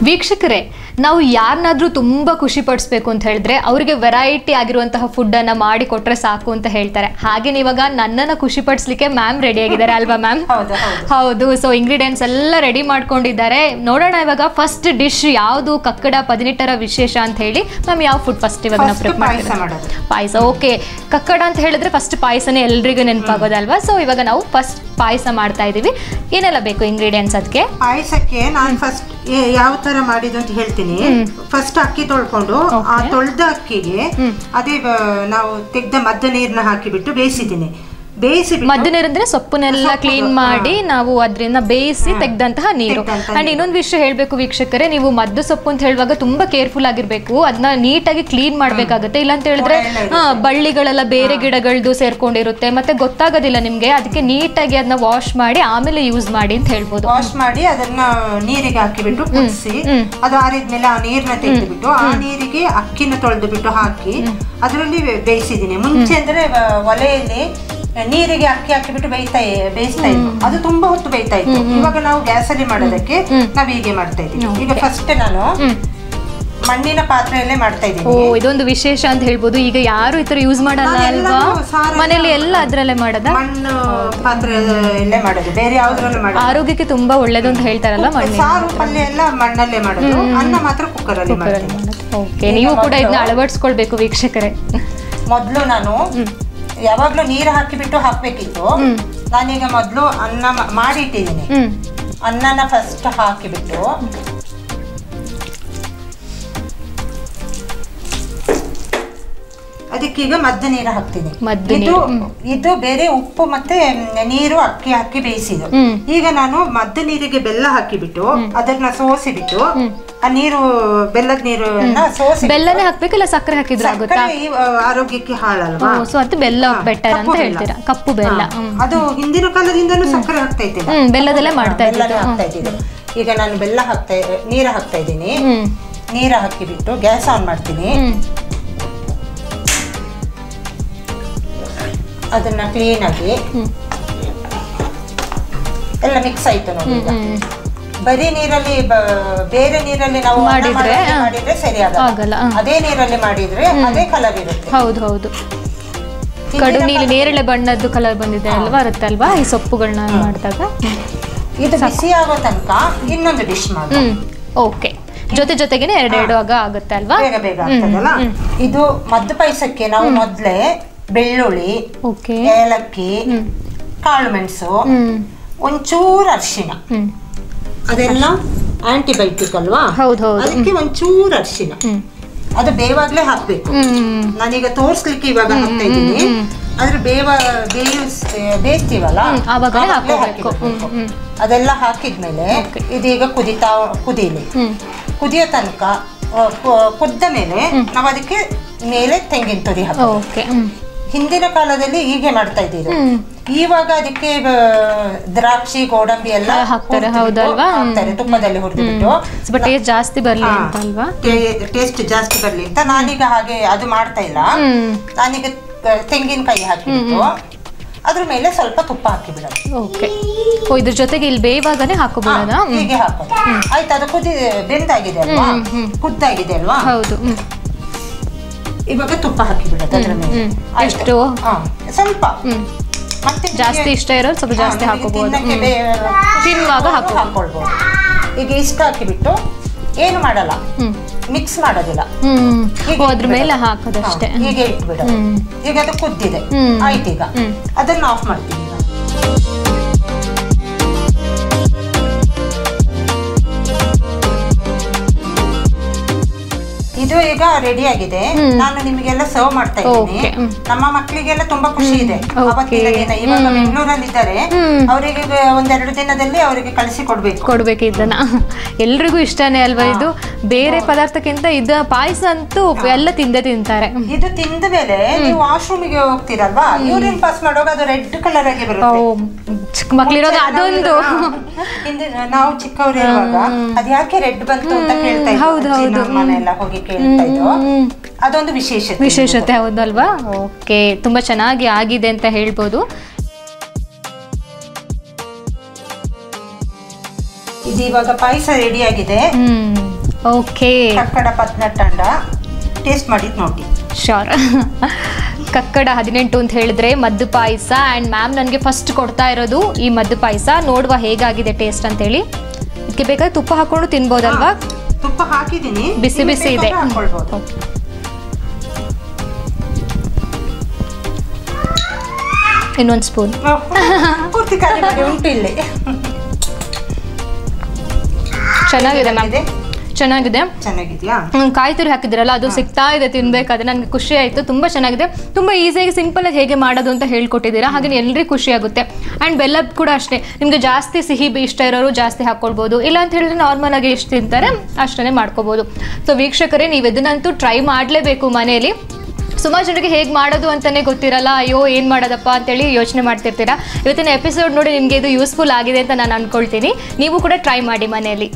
Speaker 1: ವೀಕ್ಷಕರೇ, ನಾವು ಯಾರನ್ನಾದ್ರೂ ತುಂಬಾ ಖುಷಿ ಪಡಿಸ್ಬೇಕು ಅಂತ ಹೇಳಿದ್ರೆ ಅವರಿಗೆ ವೆರೈಟಿ ಆಗಿರುವಂತಹ ಫುಡ್ ಅನ್ನ ಮಾಡಿ ಕೊಟ್ರೆ ಸಾಕು ಅಂತ ಹೇಳ್ತಾರೆ. ಹಾಗೆ ಇವಾಗ ನನ್ನನ್ನ ಖುಷಿ ಪಡಿಸ್ಲಿಕ್ಕೆ ಮ್ಯಾಮ್ ರೆಡಿ ಆಗಿದ್ದಾರೆ ಅಲ್ವಾ ಮ್ಯಾಮ್? ಹೌದು. ಸೊ ಇಂಗ್ರೀಡಿಯೆಂಟ್ಸ್ ಎಲ್ಲ ರೆಡಿ ಮಾಡ್ಕೊಂಡಿದ್ದಾರೆ. ನೋಡೋಣ ಇವಾಗ ಫಸ್ಟ್ ಡಿಶ್ ಯಾವುದು ಕಕ್ಕಡ 18ರ ವಿಶೇಷ ಅಂತ ಹೇಳಿ. ಮ್ಯಾಮ್ ಯಾವ ಫುಡ್ ಫಸ್ಟ್ ಇವಾಗ ನಾವು ಪ್ರಿಪೇರ್ ಮಾಡ್ತೀವಿ? ಪಾಯಸ. ಓಕೆ, ಕಕ್ಕಡ ಅಂತ ಹೇಳಿದ್ರೆ ಫಸ್ಟ್ ಪಾಯಸನೇ ಎಲ್ರಿಗೂ ನೆನಪಾಗೋದಲ್ವಾ? ಸೊ ಇವಾಗ ನಾವು ಫಸ್ಟ್ ಪಾಯಸ ಮಾಡ್ತಾ ಇದೀವಿ. ಏನೆಲ್ಲ ಬೇಕು ಇಂಗ್ರೀಡಿಯೆಂಟ್ಸ್ ಅದಕ್ಕೆ?
Speaker 2: ಪಾಯಸಕ್ಕೆ ನಾನು ಫಸ್ಟ್ ಯಾವ ತರ ಮಾಡಿದ್ದು ಅಂತ ಹೇಳ್ತೀನಿ. ಫಸ್ಟ್ ಅಕ್ಕಿ ತೊಳ್ಕೊಂಡು ಆ ತೊಳೆದ ಅಕ್ಕಿಗೆ ಅದೇ ನಾವು ತೆಗ್ದ ಮದ್ದ ನೀರನ್ನ ಹಾಕಿಬಿಟ್ಟು ಬೇಯಿಸಿದ್ದೀನಿ.
Speaker 1: ಮದ್ದು ನೀರು ಅಂದ್ರೆ ಸೊಪ್ಪನ್ನೆಲ್ಲ ಕ್ಲೀನ್ ಮಾಡಿ ನಾವು ಅದರಿಂದ ಬೇಯಿಸಿ ತೆಗ್ದಂತಹ ನೀರು. ಅಂಡ್ ಇನ್ನೊಂದು ವಿಷಯ ಹೇಳ್ಬೇಕು ವೀಕ್ಷಕರೇ, ನೀವು ಮದ್ದು ಸೊಪ್ಪು ಅಂತ ಹೇಳುವಾಗ ತುಂಬಾ ಕೇರ್ಫುಲ್ ಆಗಿರ್ಬೇಕು. ಅದನ್ನ ನೀಟಾಗಿ ಕ್ಲೀನ್ ಮಾಡ್ಬೇಕಾಗುತ್ತೆ. ಇಲ್ಲ ಅಂತ ಹೇಳಿದ್ರೆ ಬಳ್ಳಿಗಳೆಲ್ಲ ಬೇರೆ ಗಿಡಗಳದ್ದು ಸೇರ್ಕೊಂಡಿರುತ್ತೆ, ಮತ್ತೆ ಗೊತ್ತಾಗೋದಿಲ್ಲ ನಿಮ್ಗೆ. ಅದಕ್ಕೆ ನೀಟಾಗಿ ಅದನ್ನ ವಾಶ್ ಮಾಡಿ ಆಮೇಲೆ ಯೂಸ್ ಮಾಡಿ ಅಂತ ಹೇಳ್ಬೋದು.
Speaker 2: ವಾಶ್ ಮಾಡಿ ಅದನ್ನ ನೀರಿಗೆ ಹಾಕಿಬಿಟ್ಟು ಕುದಿಸಿ ಅದು ಆರಿದ್ಮೇಲೆ ಆ ನೀರನ್ನ ತೆಗೆದುಬಿಟ್ಟು ಆ ನೀರಿಗೆ ಅಕ್ಕಿನ ತೊಳೆದು ಬಿಟ್ಟು ಹಾಕಿ ಅದರಲ್ಲಿ ಬೇಯಿಸಿದ್ದೀನಿ. ಮುಂಚೆ ಅಂದ್ರೆ ಒಲೆಯಲ್ಲಿ ನೀರಿಗೆ ಅಕ್ಕಿ ಹಾಕಿಬಿಟ್ಟು ಬೇಯಿಸ್ತಾ ಇದ್ವಿ. ಅದು ತುಂಬಾ ಹೊತ್ತು ಬೇಯ್ತಾ ಇತ್ತು. ಇವಾಗ ನಾವು ಗ್ಯಾಸ್ ಅಲ್ಲಿ ಮಾಡೋದಕ್ಕೆ ನಾವ್ ಹೀಗೆ ಮಾಡ್ತಾ ಇದ್ದೀವಿ. ಈಗ ಫಸ್ಟ್ ನಾನು ಮಣ್ಣಿನ ಪಾತ್ರೆಯಲ್ಲೇ ಮಾಡ್ತಾ ಇದ್ದೀನಿ.
Speaker 1: ಇದೊಂದು ವಿಶೇಷ ಅಂತ ಹೇಳ್ಬೋದು. ಈಗ ಯಾರು ಈ ತರ ಯೂಸ್ ಮಾಡಲ್ಲ ಅಲ್ವಾ? ಮನೇಲಿ ಎಲ್ಲ ಅದ್ರಲ್ಲೇ ಮಾಡೋದ?
Speaker 2: ಮಣ್ಣು ಪಾತ್ರೆಯಲ್ಲೇ ಮಾಡೋದು, ಬೇರೆ ಯಾವ್ದ್ರಲ್ಲೂ ಮಾಡೋದು.
Speaker 1: ಆರೋಗ್ಯಕ್ಕೆ ತುಂಬಾ ಒಳ್ಳೇದು ಅಂತ ಹೇಳ್ತಾರಲ್ಲ.
Speaker 2: ಸಾರು ಪಲ್ಯ ಎಲ್ಲ ಮಣ್ಣಲ್ಲೇ ಮಾಡೋದು, ಅನ್ನ ಮಾತ್ರ ಕುಕ್ಕರ್ ಅಲ್ಲಿ ಮಾಡೋದು.
Speaker 1: ಓಕೆ, ನೀವು ಕೂಡ ಇದನ್ನ ಅಳವಡಿಸ್ಕೊಳ್ಬೇಕು ವೀಕ್ಷಕರೇ.
Speaker 2: ಮೊದ್ಲು ನಾನು ಯಾವಾಗ್ಲೂ ನೀರು ಹಾಕಿಬಿಟ್ಟು ಹಾಕ್ಬೇಕಿತ್ತು. ನಾನೀಗ ಮೊದ್ಲು ಅನ್ನ ಮಾಡಿ ಇಟ್ಟಿದ್ದೀನಿ. ಅನ್ನನ ಫಸ್ಟ್ ಹಾಕಿಬಿಟ್ಟು ಅದಕ್ಕೀಗ ಮದ್ದು ನೀರು ಹಾಕ್ತೀನಿ. ಇದು ಬೇರೆ ಉಪ್ಪು ಮತ್ತೆ ನೀರು ಅಕ್ಕಿ ಹಾಕಿ ಬೇಯಿಸಿದ್ದು. ಈಗ ನಾನು ಮದ್ದು ನೀರಿಗೆ ಬೆಲ್ಲ ಹಾಕಿಬಿಟ್ಟು ಅದನ್ನ ಸೋಸಿಬಿಟ್ಟು ಆ ನೀರು ಬೆಲ್ಲದ ನೀರನ್ನ ಸೋಸಿ.
Speaker 1: ಬೆಲ್ಲನೇ ಹಾಕ್ಬೇಕಲ್ಲ, ಸಕ್ಕರೆ ಹಾಕಿದ್ರೆ ಆಗುತ್ತಾ?
Speaker 2: ಆರೋಗ್ಯಕ್ಕೆ ಹಾಳಲ್ವಾ?
Speaker 1: ಸೊ ಅದು ಬೆಲ್ಲ ಬೆಟರ್ ಅಂತ ಹೇಳ್ತೀರಾ? ಕಪ್ಪು ಬೆಲ್ಲ.
Speaker 2: ಅದು ಹಿಂದಿನ ಕಾಲದಿಂದಲೂ ಸಕ್ಕರೆ ಹಾಕ್ತಾ ಇದ್ದಿಲ್ಲ,
Speaker 1: ಬೆಲ್ಲದಲ್ಲೇ ಮಾಡ್ತಾ
Speaker 2: ಇದ್ದಿದ್ದು. ಈಗ ನಾನು ಬೆಲ್ಲ ನೀರು ಹಾಕ್ತಾ ಇದ್ದೀನಿ. ನೀರು ಹಾಕಿಬಿಟ್ಟು ಗ್ಯಾಸ್ ಆನ್ ಮಾಡ್ತೀನಿ. ಅದನ್ನ ಕ್ಲೀನ್ ಆಗಿ ಎಲ್ಲ ಮಿಕ್ಸ್ ಆಯ್ತು ನೋಡಿ. ಬರೀ ನೀರಲ್ಲಿ ಬೇರೆ ನೀರಲ್ಲಿ ನಾವು ಮಾಡಿದ್ರೆ ಸರಿ ಆಗಲ್ಲ. ಅದೇ ನೀರಲ್ಲಿ ಮಾಡಿದ್ರೆ ಅದೇ ಕಲರ್ ಇರುತ್ತೆ.
Speaker 1: ಹೌದು, ಕಡು ನೀಲಿ ನೇರಳೆ ಬಣ್ಣದ್ದು ಕಲರ್ ಬಂದಿದೆ ಅಲ್ವಾ, ಬರುತ್ತಲ್ವಾ ಈ ಸೊಪ್ಪುಗಳನ್ನ ಮಾಡಿದಾಗ.
Speaker 2: ಇದು ಬಿಸಿ ಆಗೋ ತನಕ ಇನ್ನೊಂದು ಡಿಶ್ ಮಾಡಿ.
Speaker 1: ಓಕೆ, ಜೊತೆಗೇನೆ ಎರಡೆರಡು ಆಗುತ್ತೆ ಅಲ್ವಾ?
Speaker 2: ಬೇಗ ಆಗ್ತದಲ್ಲ. ಇದು ಮದ್ದು ಪಾಯಸಕ್ಕೆ ನಾವು ಮೊದ್ಲೇ ಬೆಳ್ಳುಳ್ಳಿ, ಏಲಕ್ಕಿ, ಕಾಳು ಮೆಣಸು, ಒಂಚೂರು ಅರಿಶಿಣ, ಅದೆಲ್ಲ ಆಂಟಿಬಯೋಟಿಕ್ ಅಲ್ವಾ, ಅದಕ್ಕೆ ಒಂಚೂರು ಅರಿಶಿಣ ಅದು ಬೇವಾಗ್ಲೇ ಹಾಕ್ಬೇಕು. ನಾನೀಗ ತೋರ್ಸ್ಲಿಕ್ಕೆ ಇವಾಗ ಹಾಕ್ತಾ ಇದ್ದೀನಿ. ಆದ್ರೆ ಬೇಯಿಸ್ತೀವಲ್ಲ ಅದೆಲ್ಲ ಹಾಕಿದ್ಮೇಲೆ ಇದೀಗ ಕುದೀಲಿ. ಕುದಿಯೋ ತನಕ ಕುದ್ದ ಮೇಲೆ ನಾವು ಅದಕ್ಕೆ ಮೇಲೆ ತೆಂಗಿನ ತುರಿ ಹಾಕಿ. ಹಿಂದಿನ ಕಾಲದಲ್ಲಿ ಹೀಗೆ ಮಾಡ್ತಾ ಇದ್ದೀವಿ. ಇವಾಗ ಅದಕ್ಕೆ ದ್ರಾಕ್ಷಿ, ಗೋಡಂಬಿ ಎಲ್ಲ ಹಾಕ್ತಾರೆ ತುಪ್ಪದಲ್ಲಿ ಹುರಿದ್ಬಿಟ್ಟು
Speaker 1: ಟೇಸ್ಟ್ ಜಾಸ್ತಿ ಬರ್ಲಿ ಅಂತ ಅಲ್ವಾ?
Speaker 2: ಟೇಸ್ಟ್ ಜಾಸ್ತಿ ಬರ್ಲಿ ಅಂತ ನಾನೀಗ ಹಾಗೆ ಅದು ಮಾಡ್ತಾ ಇಲ್ಲ. ನಾನೀಗ ತೆಂಗಿನಕಾಯಿ ಹಾಕಿಬಿಟ್ಟು ಅದ್ರ ಮೇಲೆ ಸ್ವಲ್ಪ ತುಪ್ಪ ಹಾಕಿಬಿಡೋದು.
Speaker 1: ಓಕೆ, ಇದ್ರ ಜೊತೆಗೆ ಇಲ್ಲಿ ಬೇಯಿವಾಗನೇ ಹಾಕೋಬಿಡೋದಾ?
Speaker 2: ಹೀಗೆ ಹಾಕೋದು. ಆಯ್ತು, ಅದು ಬೆಂದಾಗಿದೆ ಅಲ್ವಾ, ಕುದ್ದಾಗಿದೆ ಅಲ್ವಾ?
Speaker 1: ಹೌದು.
Speaker 2: ಇವಾಗ ತುಪ್ಪ ಹಾಕಿಬಿಡೋದು ಅದ್ರ ಮೇಲೆ.
Speaker 1: ಎಷ್ಟು?
Speaker 2: ಸ್ವಲ್ಪ,
Speaker 1: ಮತ್ತೆ ಜಾಸ್ತಿ ಇಷ್ಟ ಇರೋದು ಸ್ವಲ್ಪ ಜಾಸ್ತಿ ಹಾಕೋಬಹುದು, ತಿನ್ನುವಾಗ ಹಾಕೊಳ್ಬಹುದು.
Speaker 2: ಈಗ ಇಷ್ಟ ಹಾಕಿಬಿಟ್ಟು ಏನು ಮಾಡಲ್ಲ, ಮಿಕ್ಸ್ ಮಾಡೋದಿಲ್ಲ,
Speaker 1: ಅದ್ರ ಮೇಲೆ ಹಾಕೋದಷ್ಟೇ.
Speaker 2: ಹೀಗೆ ಇಟ್ಬಿಡೋದು. ಈಗ ಅದು ಕುದ್ದಿದೆ, ಆಯ್ತು. ಈಗ ಅದನ್ನ ಆಫ್ ಮಾಡ್ತೀನಿ. ಇದು ಈಗ ರೆಡಿ ಆಗಿದೆ. ನಾನು ನಿಮಗೆಲ್ಲ ಸರ್ವ್ ಮಾಡ್ತಾ ಇದ್ದೀನಿ. ನಮ್ಮ ಮಕ್ಕಳಿಗೆಲ್ಲ ತುಂಬಾ ಖುಷಿ ಇದೆ. ಅವತ್ತಿನ ದಿನ ಇವಾಗ ಬೆಂಗಳೂರಲ್ಲಿ ಇದ್ದಾರೆ, ಅವರಿಗೆ ಒಂದೆರಡು ದಿನದಲ್ಲಿ ಅವರಿಗೆ ಕಳಿಸಿ ಕೊಡ್ಬೇಕು
Speaker 1: ಇದನ್ನ. ಎಲ್ರಿಗೂ ಇಷ್ಟನೇ ಅಲ್ವಾ ಇದು? ಬೇರೆ ಪದಾರ್ಥಕ್ಕಿಂತ ಇದು ಪಾಯಸ ಅಂತೂ ಎಲ್ಲ ತಿಂತಾರೆ.
Speaker 2: ಇದು ತಿಂದ ಮೇಲೆ ನೀವು ವಾಶ್ರೂಮಿಗೆ ಹೋಗ್ತೀರಲ್ವಾ, ಯೂರಿನ್ ಪಾಸ್ ಮಾಡುವಾಗ ಅದು ರೆಡ್ ಕಲರ್ ಆಗಿ ಬರುತ್ತೆ.
Speaker 1: ಚಿಕ್ಕ ಮಕ್ಳಿರೋದು ಅದೊಂದು.
Speaker 2: ನಾವು ಚಿಕ್ಕವರಿರುವಾಗ ಅದ್ ಯಾಕೆ ರೆಡ್ ಬಂತು ಅಂತ ಕೇಳ್ತಾ ಇದ್ವಿ, ಮನೆಯೆಲ್ಲ ಹೋಗಿ ಕೇಳ್ತಾ ಇದ್ವು. ಅದೊಂದು
Speaker 1: ವಿಶೇಷತೆ ಹೌದಲ್ವಾ? ಓಕೆ, ತುಂಬಾ ಚೆನ್ನಾಗಿ ಆಗಿದೆ ಅಂತ ಹೇಳ್ಬೋದು.
Speaker 2: ಇದು ಇವಾಗ ಪಾಯಸ ರೆಡಿ ಆಗಿದೆ.
Speaker 1: ಓಕೆ,
Speaker 2: ಕಕ್ಕಡ ಪದ್ನೆಟ್ಟಂಡ ಟೇಸ್ಟ್ ಮಾಡಿದ್ದು ನೋಡಿ.
Speaker 1: ಶೋರ್. ಕಕ್ಕಡ 18 ಅಂತ ಹೇಳಿದ್ರೆ ಮದ್ದು ಪಾಯಸ. ಆ್ಯಂಡ್ ಮ್ಯಾಮ್ ನನಗೆ ಫಸ್ಟ್ ಕೊಡ್ತಾ ಇರೋದು ಈ ಮದ್ದು ಪಾಯಸ. ನೋಡುವ ಹೇಗಾಗಿದೆ ಟೇಸ್ಟ್ ಅಂತೇಳಿ. ಇದಕ್ಕೆ ಬೇಕಾದ್ರೆ ತುಪ್ಪ ಹಾಕೊಂಡು ತಿನ್ಬೋದಲ್ವಾ?
Speaker 2: ತುಪ್ಪ ಹಾಕಿದ್ದೀನಿ,
Speaker 1: ಬಿಸಿ ಬಿಸಿ ಇದೆ. ಇನ್ನೊಂದು ಸ್ಪೂನ್
Speaker 2: ಪೂರ್ತಿ ಖಾಲಿ ಮಾಡಿ ಉಂಟು ಇಲ್ಲಿ.
Speaker 1: ಚೆನ್ನಾಗಿದೆ ಮ್ಯಾಮ್, ಚೆನ್ನಾಗಿದೆ.
Speaker 2: ಚೆನ್ನಾಗಿದೆಯಾ?
Speaker 1: ಕಾಯಿ ತುರಿ ಹಾಕಿದ್ರಲ್ಲ ಅದು ಸಿಗ್ತಾ ಇದೆ ತಿನ್ಬೇಕಾದ್ರೆ. ನನಗೆ ಖುಷಿ ಆಯಿತು, ತುಂಬ ಚೆನ್ನಾಗಿದೆ. ತುಂಬ ಈಸಿಯಾಗಿ ಸಿಂಪಲಾಗಿ ಹೇಗೆ ಮಾಡೋದು ಅಂತ ಹೇಳ್ಕೊಟ್ಟಿದ್ದೀರಾ. ಹಾಗೆ ಎಲ್ರಿಗೂ ಖುಷಿ ಆಗುತ್ತೆ. ಆ್ಯಂಡ್ ಬೆಲ್ಲ ಕೂಡ ಅಷ್ಟೇ, ನಿಮಗೆ ಜಾಸ್ತಿ ಸಿಹಿ ಇಷ್ಟ ಇರೋರು ಜಾಸ್ತಿ ಹಾಕ್ಕೊಳ್ಬೋದು, ಇಲ್ಲ ಅಂತ ಹೇಳಿದ್ರೆ ನಾರ್ಮಲ್ ಆಗಿ ಎಷ್ಟು ತಿಂತಾರೆ ಅಷ್ಟೇ ಮಾಡ್ಕೋಬೋದು. ಸೊ ವೀಕ್ಷಕರೇ, ನೀವು ಇದನ್ನಂತೂ ಟ್ರೈ ಮಾಡಲೇಬೇಕು ಮನೆಯಲ್ಲಿ. ಸುಮಾರು ಜನರಿಗೆ ಹೇಗೆ ಮಾಡೋದು ಅಂತಲೇ ಗೊತ್ತಿರಲ್ಲ, ಅಯ್ಯೋ ಏನು ಮಾಡೋದಪ್ಪ ಅಂತೇಳಿ ಯೋಚನೆ ಮಾಡ್ತಿರ್ತೀರಾ. ಇವತ್ತಿನ ಎಪಿಸೋಡ್ ನೋಡಿ ನಿಮಗೆ ಇದು ಯೂಸ್ಫುಲ್ ಆಗಿದೆ ಅಂತ ನಾನು ಅಂದ್ಕೊಳ್ತೀನಿ. ನೀವು ಕೂಡ ಟ್ರೈ ಮಾಡಿ ಮನೆಯಲ್ಲಿ.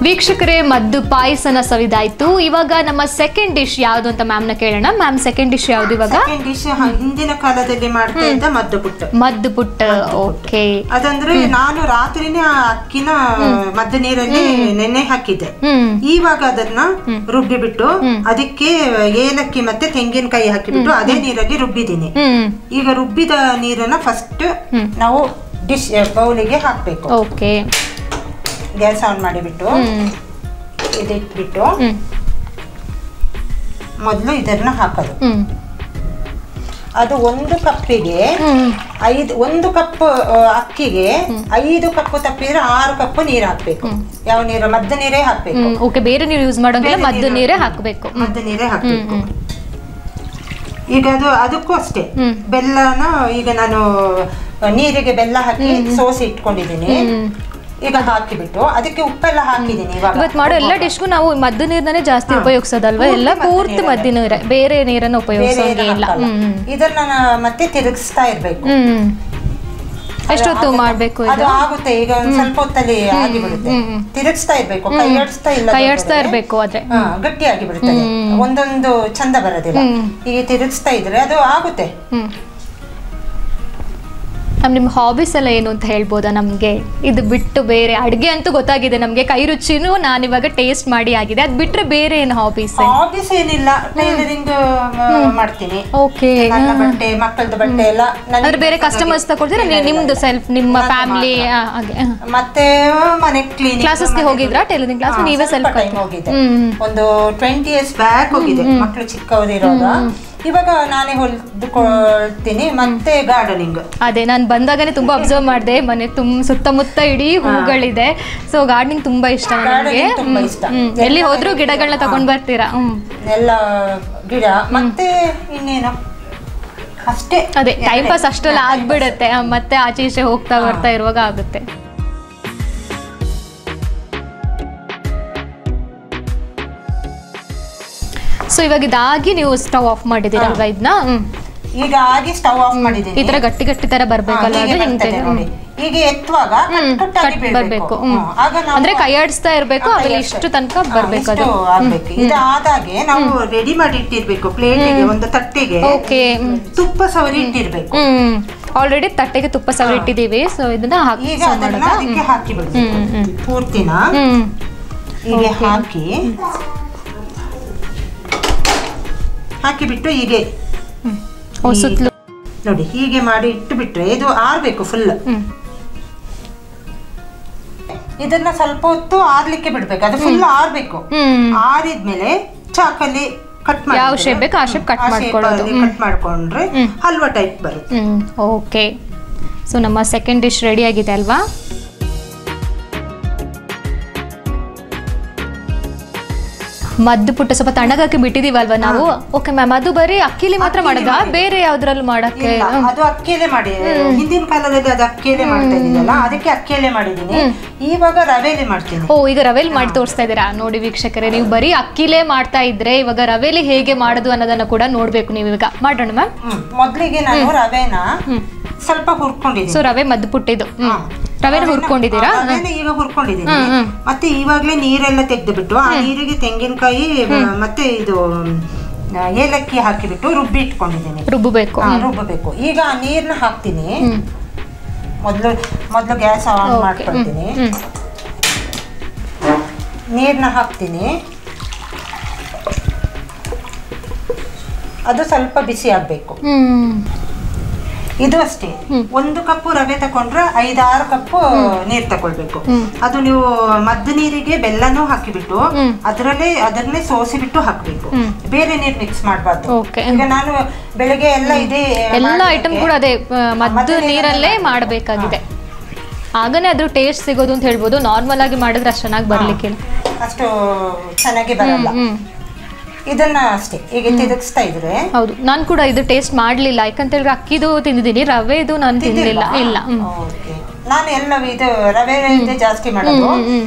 Speaker 1: ವೀಕ್ಷಕರೇ, ಮದ್ದು ಪಾಯಸನ ಸವಿದಾಯ್ತು. ಇವಾಗ ನಮ್ಮ ಸೆಕೆಂಡ್ ಡಿಶ್ ಯಾವುದು ಅಂತ ಮ್ಯಾಮ್ನ ಕೇಳೋಣ. ಮ್ಯಾಮ್, ಸೆಕೆಂಡ್ ಡಿಶ್ ಯಾವುದು ಇವಾಗ?
Speaker 2: ಸೆಕೆಂಡ್ ಡಿಶ್ ಹಿಂದಿನ ಕಾಲದಲ್ಲಿ ಮಾಡ್ತಾ ಇದ್ದ ಮದ್ದು ಪುಟ್ಟು.
Speaker 1: ಮದ್ದು ಪುಟ್ಟು, ಓಕೆ.
Speaker 2: ಅದಂದ್ರೆ ನಾನು ರಾತ್ರಿನೇ ಅಕ್ಕಿನ ಮದ್ದು ನೀರಲ್ಲಿ ನೆನೆ ಹಾಕಿದ್ದೆ. ಇವಾಗ ಅದನ್ನ ರುಬ್ಬಿ ಬಿಟ್ಟು ಅದಕ್ಕೆ ಏಲಕ್ಕಿ ಮತ್ತೆ ತೆಂಗಿನಕಾಯಿ ಹಾಕಿಬಿಟ್ಟು ಅದೇ ನೀರಲ್ಲಿ ರುಬ್ಬಿದ್ದೀನಿ. ಈಗ ರುಬ್ಬಿದ ನೀರನ್ನ ಫಸ್ಟ್ ನಾವು ಡಿಶ್ ಬೌಲಿಗೆ ಹಾಕ್ಬೇಕು.
Speaker 1: ಓಕೆ.
Speaker 2: ಗ್ಯಾಸ್ ಆನ್ ಮಾಡಿಬಿಟ್ಟು ಇದಿಟ್ಬಿಟ್ಟು ಮೊದಲು ಇದನ್ನ ಹಾಕೋದು. ಅದು 1 ಕಪ್ಪಿಗೆ 1 ಕಪ್ ಅಕ್ಕಿಗೆ 5 ಕಪ್ ತಪ್ಪಿದ್ರೆ 6 ಕಪ್ ನೀರು ಹಾಕ್ಬೇಕು. ಯಾವ ನೀರು? ಮದ್ದು ನೀರೇ ಹಾಕ್ಬೇಕು.
Speaker 1: ಓಕೆ, ಬೇರೆ ನೀರು ಯೂಸ್ ಮಾಡೋದಿಲ್ಲ, ಮದ್ದು ನೀರೇ ಹಾಕ್ಬೇಕು.
Speaker 2: ಮದ್ದು ನೀರೇ ಹಾಕ್ಬೇಕು. ಈಗ ಅದಕ್ಕೂ ಅಷ್ಟೇ, ಬೆಲ್ಲನ ಈಗ ನಾನು ನೀರಿಗೆ ಬೆಲ್ಲ ಹಾಕಿ ಸೋಸಿ ಇಟ್ಕೊಂಡಿದ್ದೀನಿ. ಈಗ ಹಾಕಿಬಿಟ್ಟು ಅದಕ್ಕೆ ಉಪ್ಪೆಲ್ಲ ಹಾಕಿದ್ದೀನಿ.
Speaker 1: ಇವತ್ತು ಮಾಡೋ ಎಲ್ಲ ಡಿಶ್ಗೂ ನಾವು ಮದ್ದು ನೀರನ್ನೇ ಜಾಸ್ತಿ ಉಪಯೋಗಿಸೋದಲ್ವಾ? ಎಲ್ಲ ಪೂರ್ತಿ ಮದ್ದು ನೀರೇ, ಬೇರೆ ನೀರನ್ನು ಉಪಯೋಗಿಸೋಂಗಿಲ್ಲ.
Speaker 2: ಇದನ್ನ ಮತ್ತೆ ತಿರುಗಿಸ್ತಾ ಇರ್ಬೇಕು.
Speaker 1: ಎಷ್ಟೊತ್ತು ಮಾಡ್ಬೇಕು?
Speaker 2: ಅದು ಆಗುತ್ತೆ, ಈಗ ಒಂದ್ ಸ್ವಲ್ಪ ಹೊತ್ತಲ್ಲಿ ಆಗಿಬಿಡುತ್ತೆ. ತಿರುಗಿಸ್ತಾ ಇರ್ಬೇಕು,
Speaker 1: ಕೈಯಾಡಿಸ್ತಾ ಇರ್ಬೇಕು. ಆದ್ರೆ
Speaker 2: ಗಟ್ಟಿ ಆಗಿಬಿಡುತ್ತದೆ, ಒಂದೊಂದು ಚಂದ ಬರೋದಿಲ್ಲ. ಈಗ ತಿರುಗಿಸ್ತಾ ಇದ್ರೆ ಅದು ಆಗುತ್ತೆ. ನಿಮ್ಮ ಹಾಬೀಸ್ ಎಲ್ಲ ಏನು ಅಂತ ಹೇಳ್ಬೋದಾ ನಮಗೆ? ಇದು ಬಿಟ್ಟು ಬೇರೆ ಅಡುಗೆ ಅಂತೂ ಗೊತ್ತಾಗಿದೆ ನಮಗೆ, ಕೈ ರುಚಿನೂ ನಾನು ಇವಾಗ ಟೇಸ್ಟ್ ಮಾಡಿ ಆಗಿದೆ. ಅದು ಬಿಟ್ಟರೆ ಬೇರೆ ಏನು ಹಾಬೀಸ್? ಹಾಬೀಸ್ ಏನಿಲ್ಲ, ಟೈಲರಿಂಗ್ ಮಾಡ್ತೀನಿ.
Speaker 1: ಓಕೆ.
Speaker 2: ನನ್ನ ಬಟ್ಟೆ, ಮಕ್ಕಳದ ಬಟ್ಟೆ ಎಲ್ಲ
Speaker 1: ಅಂದ್ರೆ ಬೇರೆ ಕಸ್ಟಮರ್ಸ್ ತಗೊಳ್ತೀರಾ? ನಿಮ್ದು ಸೆಲ್ಫ್, ನಿಮ್ಮ ಫ್ಯಾಮಿಲಿ ಹಾಗೆ?
Speaker 2: ಮತ್ತೆ ಮನೆ ಕ್ಲೀನಿಂಗ್
Speaker 1: ಕ್ಲಾಸಸ್ಗೆ ಹೋಗಿದ್ರಾ? ಟೈಲರಿಂಗ್ ಕ್ಲಾಸ್ ನೀವೇ ಸೆಲ್ಫ್
Speaker 2: ಹೋಗಿದ್ದೆ. ಒಂದು 20 years ಬ್ಯಾಕ್ ಹೋಗಿದೆ, ಮಕ್ಕಳು ಚಿಕ್ಕವರಿರುವಾಗ. ಇವಾಗ ನಾನೇ ಹೊಲ್ದುಕೊಳ್ತೀನಿ. ಮತ್ತೆ ಗಾರ್ಡನಿಂಗ್,
Speaker 1: ಅದೇ ನಾನು ಬಂದಾಗನೇ ತುಂಬಾ ಅಬ್ಸರ್ವ್ ಮಾಡಿದೆ. ಮನೆ ಸುತ್ತಮುತ್ತ ಇಡೀ ಹೂಗಳಿದೆ. ಸೊ ಗಾರ್ಡನಿಂಗ್ ತುಂಬಾ ಇಷ್ಟ ನನಗೆ. ಎಲ್ಲಿ ಹೋದ್ರು ಗಿಡಗಳನ್ನ ತಗೊಂಡ್ ಬರ್ತೀರಾ?
Speaker 2: ಎಲ್ಲ ಗಿಡ. ಮತ್ತೆ ಇನ್ನೇನು ಅಷ್ಟೇ,
Speaker 1: ಅದೇ ಟೈಮ್ ಪಾಸ್ ಅಷ್ಟೆಲ್ಲ ಆಗ್ಬಿಡುತ್ತೆ. ಮತ್ತೆ ಆಚೆ ಈಚೆ ಹೋಗ್ತಾ ಬರ್ತಾ ಇರುವಾಗ ಆಗುತ್ತೆ. ಸೊ ಇವಾಗ ಇದಾಗಿ ನೀವು ಸ್ಟವ್ ಆಫ್ ಮಾಡಿದ್ದೀರಲ್ವಾ ಇದನ್ನ?
Speaker 2: ಈಗ ಆಗಿ ಸ್ಟವ್ ಆಫ್ ಮಾಡಿದ್ದೀನಿ.
Speaker 1: ಈ ತರ ಗಟ್ಟಿ ಗಟ್ಟಿ ತರ ಬರ್ಬೇಕಲ್ಲ ಅದು?
Speaker 2: ಈಗ ಎತ್ತುವಾಗ
Speaker 1: ಬರ್ಬೇಕು. ಅಂದ್ರೆ ಕೈ ಆಡಿಸ್ತಾ ಇರ್ಬೇಕು, ಆಮೇಲೆ ಇಷ್ಟು ತನಕ ಬರ್ಬೇಕು. ಅದು
Speaker 2: ಇದು ಆದಾಗೆ ನಾವು ರೆಡಿ ಮಾಡಿ ಇಟ್ಟಿರ್ಬೇಕು. ಪ್ಲೇಟಿಗೆ, ಒಂದು ತಟ್ಟೆಗೆ ತುಪ್ಪ ಸವರಿ ಇಟ್ಟಿರ್ಬೇಕು.
Speaker 1: ಆಲ್ರೆಡಿ ತಟ್ಟೆಗೆ ತುಪ್ಪ ಸವರಿ ಇಟ್ಟಿದೀವಿ. ಸೊ ಇದನ್ನ
Speaker 2: ಈಗ ಅದಕ್ಕೆ ಹಾಕಿ ಬಿಡ್ಬೇಕು ಪೂರ್ತಿನ. ಹೀಗೆ ಹಾಕಿಬಿಟ್ಟು ಹೀಗೆ
Speaker 1: ಸುತ್ತಲೂ
Speaker 2: ನೋಡಿ ಹೀಗೆ ಮಾಡಿ ಇಟ್ಟು ಬಿಟ್ರೆ ಇದು ಆರ್ಬೇಕು ಫುಲ್. ಇದನ್ನ ಸ್ವಲ್ಪ ಹೊತ್ತು ಆರ್ಲಿಕ್ಕೆ ಬಿಡ್ಬೇಕು, ಅದು ಫುಲ್ ಆರ್ಬೇಕು. ಆರಿದ್ಮೇಲೆ ಚಾಕಲ್ಲಿ ಕಟ್ ಮಾಡಿ,
Speaker 1: ಯಾವ ಶೇಪ್ ಬೇಕು ಆ ಶೇಪ್ ಕಟ್ ಮಾಡ್ಕೊಳ್ಳೋದು.
Speaker 2: ಕಟ್ ಮಾಡ್ಕೊಂಡ್ರೆ ಹಲ್ವಾ ಟೈಪ್ ಬರುತ್ತೆ.
Speaker 1: ಓಕೆ. ಸೊ ನಮ್ಮ ಸೆಕೆಂಡ್ ಡಿಶ್ ರೆಡಿ ಆಗಿದೆ ಅಲ್ವಾ? ಮದ್ದು ಪುಟ್ಟ ಸ್ವಲ್ಪ ತಣ್ಣಗಾಕಿ ಬಿಟ್ಟಿದೀವಲ್ವಾ ನಾವು? ಓಕೆ ಮ್ಯಾಮ್, ಅದು ಬರೀ ಅಕ್ಕಿಲಿ ಮಾತ್ರ ಮಾಡೋದಾ? ಬೇರೆ ಯಾವ್ದ್ರಲ್ಲಿ ಮಾಡಕ್ಕೆ?
Speaker 2: ಅದು ಅಕ್ಕಿಯಲ್ಲೇ ಮಾಡಿ, ಹಿಂದಿನ ಕಾಲದಲ್ಲಿ ಅದು ಅಕ್ಕಿಯಲ್ಲೇ ಮಾಡ್ತಾ ಇದ್ದೀನಲ್ಲ, ಅದಕ್ಕೆ ಅಕ್ಕಿಯಲ್ಲೇ ಮಾಡಿದ್ದೀನಿ. ಇವಾಗ ರವೆಲಿ ಮಾಡ್ತೀನಿ.
Speaker 1: ಓ, ಈಗ ರವೆಲಿ ಮಾಡಿ ತೋರಿಸ್ತಾ ಇದ್ದೀರಾ? ನೋಡಿ ವೀಕ್ಷಕರೇ, ನೀವು ಬರೀ ಅಕ್ಕಿಲೇ ಮಾಡ್ತಾ ಇದ್ರೆ ಇವಾಗ ರವೆಲಿ ಹೇಗೆ ಮಾಡೋದು ಅನ್ನೋದನ್ನ ಕೂಡ ನೋಡ್ಬೇಕು ನೀವು. ಈಗ ಮಾಡೋಣ ಮ್ಯಾಮ್.
Speaker 2: ಮೊದ್ಲಿಗೆ ನಾನು ರವೆನ ಸ್ವಲ್ಪ ಹುರ್ಕೊಂಡಿದ್ದೀನಿ.
Speaker 1: ಸೊ ರವೆ ಮದ್ದು ಪುಟ್ಟಿದ್ದು ರವೆನ ಹುರ್ಕೊಂಡಿದ್ದೀರಾ?
Speaker 2: ಈಗ ಹುರ್ಕೊಂಡಿದ್ದೀನಿ. ಮತ್ತೆ ಇವಾಗ್ಲೇ ನೀರೆಲ್ಲ ತೆಗೆದು ಬಿಟ್ಟು ಆ ನೀರಿಗೆ ತೆಂಗಿನಕಾಯಿ ಮತ್ತೆ ಇದು ಏಲಕ್ಕಿ ಹಾಕಿಬಿಟ್ಟು ರುಬ್ಬಿ ಇಟ್ಕೊಂಡಿದ್ದೀನಿ.
Speaker 1: ರುಬ್ಬಬೇಕು.
Speaker 2: ಈಗ ಆ ನೀರ್ನ ಹಾಕ್ತೀನಿ. ಮೊದಲು ಗ್ಯಾಸ್ ಆನ್ ಮಾಡ್ಕೊಳ್ತೀನಿ. ನೀರನ್ನ ಹಾಕ್ತೀನಿ. ಅದು ಸ್ವಲ್ಪ ಬಿಸಿ ಆಗಬೇಕು. ಇದು ಅಷ್ಟೇ, 1 ಕಪ್ ರವೆ ತಗೊಂಡ್ರೆ 5-6 ಕಪ್ ನೀರು ತಗೊಳ್ಬೇಕು. ಅದು ನೀವು ಮದ್ದು ನೀರಿಗೆ ಬೆಲ್ಲನೂ ಹಾಕಿಬಿಟ್ಟು ಅದರಲ್ಲೇ ಸೋಸಿಬಿಟ್ಟು ಹಾಕ್ಬೇಕು. ಬೇರೆ ನೀರು ಮಿಕ್ಸ್ ಮಾಡಬಾರ್ದು. ಈಗ ನಾನು ಬೆಳಗ್ಗೆ ಎಲ್ಲ
Speaker 1: ಐಟಮ್ ಕೂಡ ಅದೇ ಮದ್ದು ನೀರಲ್ಲೇ ಮಾಡಬೇಕಾಗಿದೆ. ಆಗನೇ ಅದ್ರ ಟೇಸ್ಟ್ ಸಿಗೋದು ಅಂತ ಹೇಳ್ಬೋದು. ನಾರ್ಮಲ್ ಆಗಿ ಮಾಡಿದ್ರೆ ಅಷ್ಟು ಚೆನ್ನಾಗಿ ಬರ್ಲಿಕ್ಕಿಲ್ಲ,
Speaker 2: ಅಷ್ಟು ಚೆನ್ನಾಗಿ ಬರಲ್ಲ. ಇದನ್ನ ಅಷ್ಟೇ ಈಗ ತಿರುಗಿಸ್ತಾ ಇದ್ರೆ.
Speaker 1: ಹೌದು, ನಾನು ಕೂಡ ಇದು ಟೇಸ್ಟ್ ಮಾಡ್ಲಿಲ್ಲ, ಯಾಕಂತ ಹೇಳಿದ್ರೆ ಅಕ್ಕಿದು ತಿಂದಿದ್ದೀನಿ, ರವೆದು ನಾನು ತಿಂದಿಲ್ಲ. ಇಲ್ಲ,
Speaker 2: ನಾನು ಎಲ್ಲ ಇದು ರವೆ ಜಾಸ್ತಿ ಮಾಡೋದು,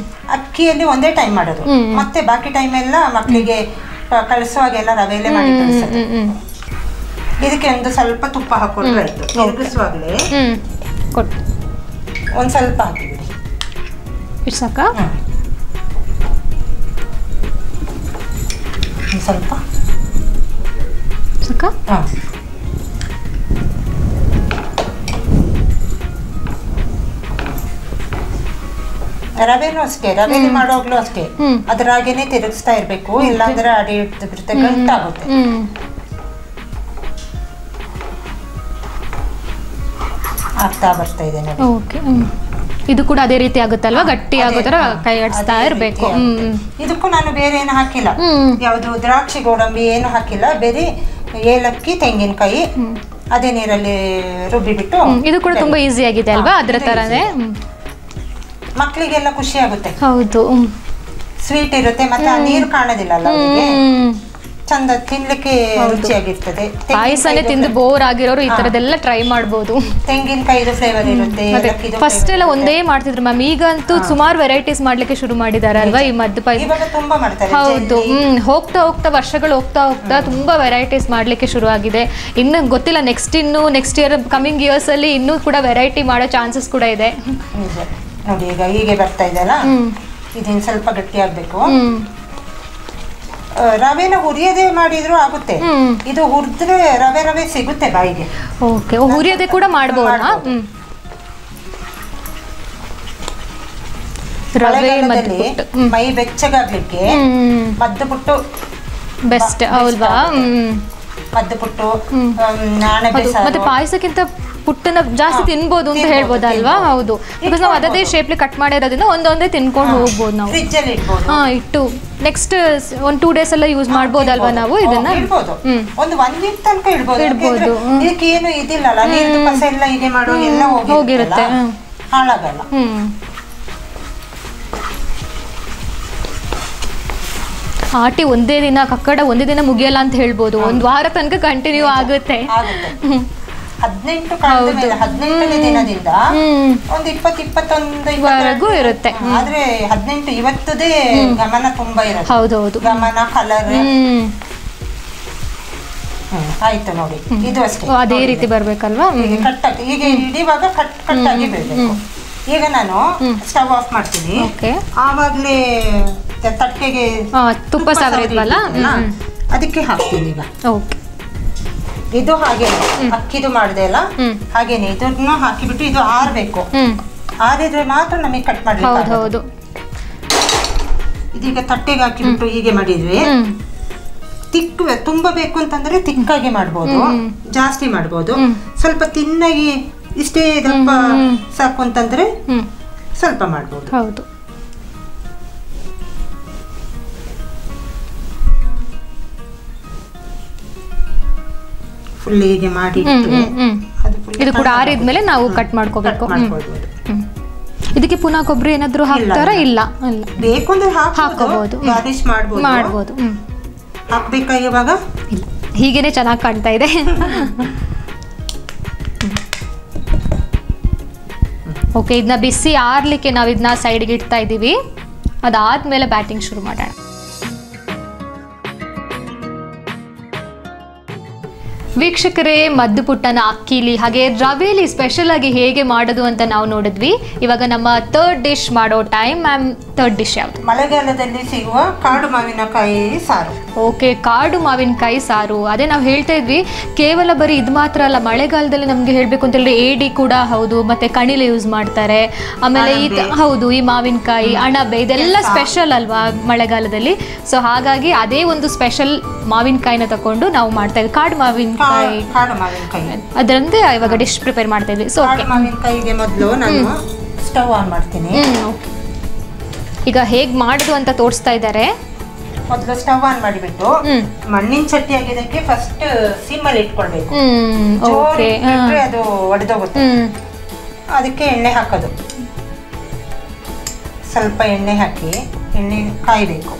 Speaker 2: ಅಕ್ಕಿಯಲ್ಲಿ ಒಂದೇ ಟೈಮ್ ಮಾಡೋದು, ಮತ್ತೆ ಬಾಕಿ ಟೈಮ್ ಎಲ್ಲ ಮಕ್ಕಳಿಗೆ ಕಳಿಸುವಾಗೆಲ್ಲ ರವೆಯಲ್ಲೇ ಮಾಡಿ ಕಳಿಸೋದು. ಇದಕ್ಕೆ ಒಂದು ಸ್ವಲ್ಪ ತುಪ್ಪ ಹಾಕೊಂಡ್ರೆ ಆಯ್ತು. ತಿರುಗಿಸುವಾಗಲೇ ಒಂದು ಸ್ವಲ್ಪ ಹಾಕಿಬಿಡಿ.
Speaker 1: ಇಷ್ಟು ಸಾಕ?
Speaker 2: ಸ್ವಲ್ಪ
Speaker 1: ಸಾಕ?
Speaker 2: ರವೆನೂ ಅಷ್ಟೇ, ರವೆಲಿ ಮಾಡೋಗ್ಲೂ ಅಷ್ಟೇ ಅದ್ರಾಗೇನೆ ತಿರುಗಿಸ್ತಾ ಇರ್ಬೇಕು, ಇಲ್ಲಾಂದ್ರೆ ಅಡಿ ಬಿಡುತ್ತೆ, ಗಂಟಾಗುತ್ತೆ. ಆಗ್ತಾ ಬರ್ತಾ ಇದೆ ನೋಡಿ.
Speaker 1: ಓಕೆ, ಇದು ಕೂಡ ಅದೇ ರೀತಿ ಆಗುತ್ತಲ್ವಾ, ಗಟ್ಟಿ ಆಗೋ ತರ ಕೈ ಆಡಿಸ್ತಾ ಇರ್ಬೇಕು.
Speaker 2: ಇದಕ್ಕೂ ನಾನು ಬೇರೆ ಏನು ಹಾಕಿಲ್ಲ, ಯಾವುದು ದ್ರಾಕ್ಷಿ ಗೋಡಂಬಿ ಏನು ಹಾಕಿಲ್ಲ, ಬೇರೆ ಏಲಕ್ಕಿ ತೆಂಗಿನಕಾಯಿ ಅದೇ ನೀರಲ್ಲಿ ರುಬ್ಬಿಬಿಟ್ಟು.
Speaker 1: ಇದು ಕೂಡ ತುಂಬಾ ಈಸಿ ಆಗಿದೆ ಅಲ್ವಾ, ಅದ್ರ ತರನೇ.
Speaker 2: ಮಕ್ಕಳಿಗೆಲ್ಲ ಖುಷಿ ಆಗುತ್ತೆ.
Speaker 1: ಹೌದು,
Speaker 2: ಸ್ವೀಟ್ ಇರುತ್ತೆ, ಮತ್ತೆ ಆ ನೀರು ಕಾಣೋದಿಲ್ಲ ಅಲ್ಲ, ಚಂದ ತಿನ್ಲಿಕ್ಕೆ ರುಚಿಯಾಗಿರ್ತದೆ.
Speaker 1: ಪಾಯಸನೇ ತಿಂದು ಬೋರ್ ಆಗಿರೋರು ಈ ತರದೆಲ್ಲ ಟ್ರೈ ಮಾಡಬಹುದು.
Speaker 2: ತೆಂಗಿನಕಾಯಿದು ಫ್ಲೇವರ್ ಇರುತ್ತೆ.
Speaker 1: ಫಸ್ಟ್ ಎಲ್ಲ ಒಂದೇ ಮಾಡ್ತಿದ್ರು ಮ್ಯಾಮ್, ಈಗಂತೂ ಸುಮಾರು ವೆರೈಟೀಸ್ ಮಾಡ್ಲಿಕ್ಕೆ ಶುರು ಮಾಡಿದ್ದಾರೆ ಅಲ್ವಾ ಈ ಮದ್ದು ಪಾಯಸ.
Speaker 2: ಇವಾಗ ತುಂಬಾ ಮಾಡ್ತಾರೆ.
Speaker 1: ಹೌದು, ಹೋಗ್ತಾ ಹೋಗ್ತಾ ವರ್ಷಗಳು ಹೋಗ್ತಾ ತುಂಬಾ ವೆರೈಟೀಸ್ ಮಾಡ್ಲಿಕ್ಕೆ ಶುರು ಆಗಿದೆ. ಇನ್ನು ಗೊತ್ತಿಲ್ಲ, ನೆಕ್ಸ್ಟ್ ಇಯರ್ ಕಮಿಂಗ್ ಇಯರ್ಸ್ ಅಲ್ಲಿ ಇನ್ನೂ ಕೂಡ ವೆರೈಟಿ ಮಾಡೋ ಚಾನ್ಸಸ್ ಕೂಡ ಇದೆ.
Speaker 2: ನೋಡಿ ಈಗ ಹೀಗೆ ಬರ್ತಾ ಇದೆ ಅಲ್ಲ, ಇದನ್ನ ಸ್ವಲ್ಪ ಗಟ್ಟಿ ಆಗ್ಬೇಕು. ರವೆನ ಹುರಿಯದೆ ಮಾಡಿದ್ರು ಆಗುತ್ತೆ, ಇದು ಹುರಿದ್ರೆ ರವೆ ಸಿಗುತ್ತೆ ಬಾಯಿಗೆ.
Speaker 1: ಓಕೆ, ಹುರಿಯದೆ ಕೂಡ ಮಾಡಬಹುದಾ? ರವೆ
Speaker 2: ಮೈ ಬೆಚ್ಚಗಾಗ್ಲಿಕ್ಕೆ ಮದ್ದು ಪುಟ್ಟು
Speaker 1: ಬೆಸ್ಟ್ ಅಲ್ವಾ?
Speaker 2: ಮದ್ದು ಪುಟ್ಟು, ನಾಣೆ ಬೆಸ.
Speaker 1: ಮತ್ತೆ ಪಾಯಸಕ್ಕಿಂತ ಪುಟ್ಟನ ಜಾಸ್ತಿ ತಿನ್ಬೋದು ಅಂತ ಹೇಳ್ಬೋದಲ್ವಾ? ಹೌದು, ಬಿಕಾಸ್ ನಾವು ಅದೇ ಶೇಪ್ಲಿ ಕಟ್ ಮಾಡಿರೋದ್ರಿಂದ ಒಂದೊಂದೇ ತಿನ್ಕೊಂಡು ಹೋಗ್ಬೋದು ನಾವು.
Speaker 2: ಫ್ರಿಜ್ಜಲ್ಲಿ ಇಡ್ಬೋದು.
Speaker 1: ಇಟ್ಟು ನೆಕ್ಸ್ಟ್ 1-2 days ಎಲ್ಲ ಯೂಸ್ ಮಾಡ್ಬೋದಲ್ವಾ ನಾವು ಇದನ್ನ?
Speaker 2: ಒಂದು 1 week ತನಕ ಇಡ್ಬೋದು. ಇದಕ್ಕೆ ಏನು ಇದಿಲ್ಲಲ್ಲ, ನೀರು ಕಸ ಎಲ್ಲ ಹೀಗೆ ಮಾಡೋ ಎಲ್ಲ ಹೋಗಿರುತ್ತೆ, ಹಾಳಾಗಲ್ಲ.
Speaker 1: ಆಟಿ ಒಂದೇ ದಿನ, ಕಕ್ಕಡ ಒಂದೇ ದಿನ ಮುಗಿಯಲ್ಲ ಅಂತ ಹೇಳ್ಬೋದು, 1 ವಾರ ತನಕ ಕಂಟಿನ್ಯೂ ಆಗುತ್ತೆ.
Speaker 2: 18ನೇ ದಿನದಿಂದ ಒಂದು 20-21
Speaker 1: ಇರುತ್ತೆ.
Speaker 2: ಆದ್ರೆ 18 ಇವತ್ತದೇ ಗಮನ ತುಂಬಾ ಇರುತ್ತೆ.
Speaker 1: ಹೌದೌದು,
Speaker 2: ಗಮನ, ಕಲರ್. ಆಯ್ತು ನೋಡಿ, ಇದು ಅಷ್ಟೇ
Speaker 1: ಅದೇ ರೀತಿ ಬರ್ಬೇಕಲ್ವಾ?
Speaker 2: ಕಟ್ಟಾಗಿ ಈಗ ಇಡಿವಾಗ ಕಟ್ಟಾಗಿ ಬೀಳ್ಬೇಕು. ಈಗ ನಾನು ಸ್ಟವ್ ಆಫ್ ಮಾಡ್ತೀನಿ. ಆವಾಗ್ಲೇ ತಟ್ಟೆಗೆ
Speaker 1: ತುಪ್ಪ ಸಾವಿರಲ್ವಲ್ಲ,
Speaker 2: ಅದಕ್ಕೆ ಹಾಕ್ತೀನಿ. ಈಗ
Speaker 1: ಓಕೆ,
Speaker 2: ಇದು ಹಾಗೆ ಅಕ್ಕಿದು ಮಾಡಿದೆ ಅಲ್ಲ, ಹಾಗೇನೆ ಇದನ್ನು ಹಾಕಿಬಿಟ್ಟು ಇದು ಆರ್ಬೇಕು. ಆರಿದ್ರೆ ಮಾತ್ರ ನಮಗೆ ಕಟ್ ಮಾಡ್ಲಿಕ್ಕೆ.
Speaker 1: ಹೌದು,
Speaker 2: ಇದೀಗ ತಟ್ಟೆಗೆ ಹಾಕಿಬಿಟ್ಟು ಹೀಗೆ ಮಾಡಿದ್ವಿ. ತುಂಬ ಬೇಕು ಅಂತಂದ್ರೆ ತಿಕ್ಕಾಗಿ ಮಾಡ್ಬೋದು, ಜಾಸ್ತಿ ಮಾಡ್ಬೋದು. ಸ್ವಲ್ಪ ತಿನ್ನಾಗಿ ಇಷ್ಟೇ ದಪ್ಪ ಸಾಕು ಅಂತಂದ್ರೆ ಸ್ವಲ್ಪ ಮಾಡ್ಬೋದು.
Speaker 1: ಹೌದು,
Speaker 2: ಫುಲ್ ಹೀಗೆ ಮಾಡಿ
Speaker 1: ಇದು ಕೂಡ ಆರಿದ್ಮೇಲೆ ನಾವು ಕಟ್ ಮಾಡ್ಕೋಬೇಕು. ಇದಕ್ಕೆ ಪುನಃ ಕೊಬ್ಬರಿ ಏನಾದ್ರು ಹಾಕ್ತಾರ? ಇಲ್ಲ,
Speaker 2: ಬೇಕು ಅಂದ್ರೆ
Speaker 1: ಹಾಕೋಬಹುದು,
Speaker 2: ಗಾರ್ನಿಶ್ ಮಾಡ್ಬೋದು. ಹಾಕ್ಬೇಕಾ ಇವಾಗ?
Speaker 1: ಇಲ್ಲ, ಹೀಗೇನೆ ಚೆನ್ನಾಗಿ ಕಾಣ್ತಾ ಇದೆ. ಓಕೆ, ಇದನ್ನ ಬಿಸಿ ಆರ್ಲಿಕ್ಕೆ ನಾವು ಇದನ್ನ ಸೈಡ್ಗೆ ಇಡ್ತಾ ಇದ್ದೀವಿ. ಅದಾದ್ಮೇಲೆ ಬ್ಯಾಟಿಂಗ್ ಶುರು ಮಾಡೋಣ. ವೀಕ್ಷಕರೇ, ಮದ್ದು ಪುಟ್ಟನ ಅಕ್ಕಿಲಿ ಹಾಗೆ ರವೆಲಿ ಸ್ಪೆಷಲ್ ಆಗಿ ಹೇಗೆ ಮಾಡೋದು ಅಂತ ನಾವು ನೋಡಿದ್ವಿ. ಇವಾಗ ನಮ್ಮ ಥರ್ಡ್ ಡಿಶ್ ಮಾಡೋ ಟೈಮ್. ಮ್ಯಾಮ್, ಥರ್ಡ್ ಡಿಶ್ ಯಾವುದು?
Speaker 2: ಮಳೆಗಾಲದಲ್ಲಿ ಸಿಗುವ ಕಾಡು ಮಾವಿನಕಾಯಿ ಸಾರು.
Speaker 1: ಓಕೆ, ಕಾಡು ಮಾವಿನಕಾಯಿ ಸಾರು. ಅದೇ ನಾವು ಹೇಳ್ತಾ ಇದ್ವಿ, ಕೇವಲ ಬರೀ ಇದು ಮಾತ್ರ ಅಲ್ಲ, ಮಳೆಗಾಲದಲ್ಲಿ ನಮಗೆ ಹೇಳಬೇಕು ಅಂತ ಹೇಳಿದ್ರೆ ಏಡಿ ಕೂಡ ಹೌದು, ಮತ್ತೆ ಕಣಿಲೆ ಯೂಸ್ ಮಾಡ್ತಾರೆ. ಆಮೇಲೆ ಹೌದು, ಈ ಮಾವಿನಕಾಯಿ, ಅಣಬೆ ಇದೆಲ್ಲ ಸ್ಪೆಷಲ್ ಅಲ್ವಾ ಮಳೆಗಾಲದಲ್ಲಿ. ಸೊ ಹಾಗಾಗಿ ಅದೇ ಒಂದು ಸ್ಪೆಷಲ್ ಮಾವಿನಕಾಯಿನ ತಕೊಂಡು ನಾವು ಮಾಡ್ತಾ ಇದ್ವಿ, ಕಾಡು ಮಾವಿನಕಾಯಿ. ಅದರಂತೆ ಇವಾಗ ಡಿಶ್ ಪ್ರಿಪೇರ್ ಮಾಡ್ತಾ ಇದ್ವಿ. ಸೊ
Speaker 2: ಮಾವಿನಕಾಯಿಗೆ ಮೊದಲು ನಾನು ಸ್ಟವ್ ಆನ್ ಮಾಡ್ತೀನಿ.
Speaker 1: ಈಗ ಹೇಗ್ ಮಾಡುದು ಅಂತ ತೋರಿಸ್ತಾ ಇದ್ದಾರೆ.
Speaker 2: ಮೊದಲು ಸ್ಟವ್ ಆನ್ ಮಾಡಿಬಿಟ್ಟು ಮಣ್ಣಿನ ಚಟ್ನಿ ಆಗಿದ್ದಕ್ಕೆ ಫಸ್ಟ್ ಸಿಮ್ಮಲ್ಲಿ ಇಟ್ಕೊಳ್ಬೇಕು. ಅದು ಒಡೆದೋಗುತ್ತೆ. ಅದಕ್ಕೆ ಎಣ್ಣೆ ಹಾಕೋದು. ಸ್ವಲ್ಪ ಎಣ್ಣೆ ಹಾಕಿ ಎಣ್ಣೆ ಕಾಯಬೇಕು.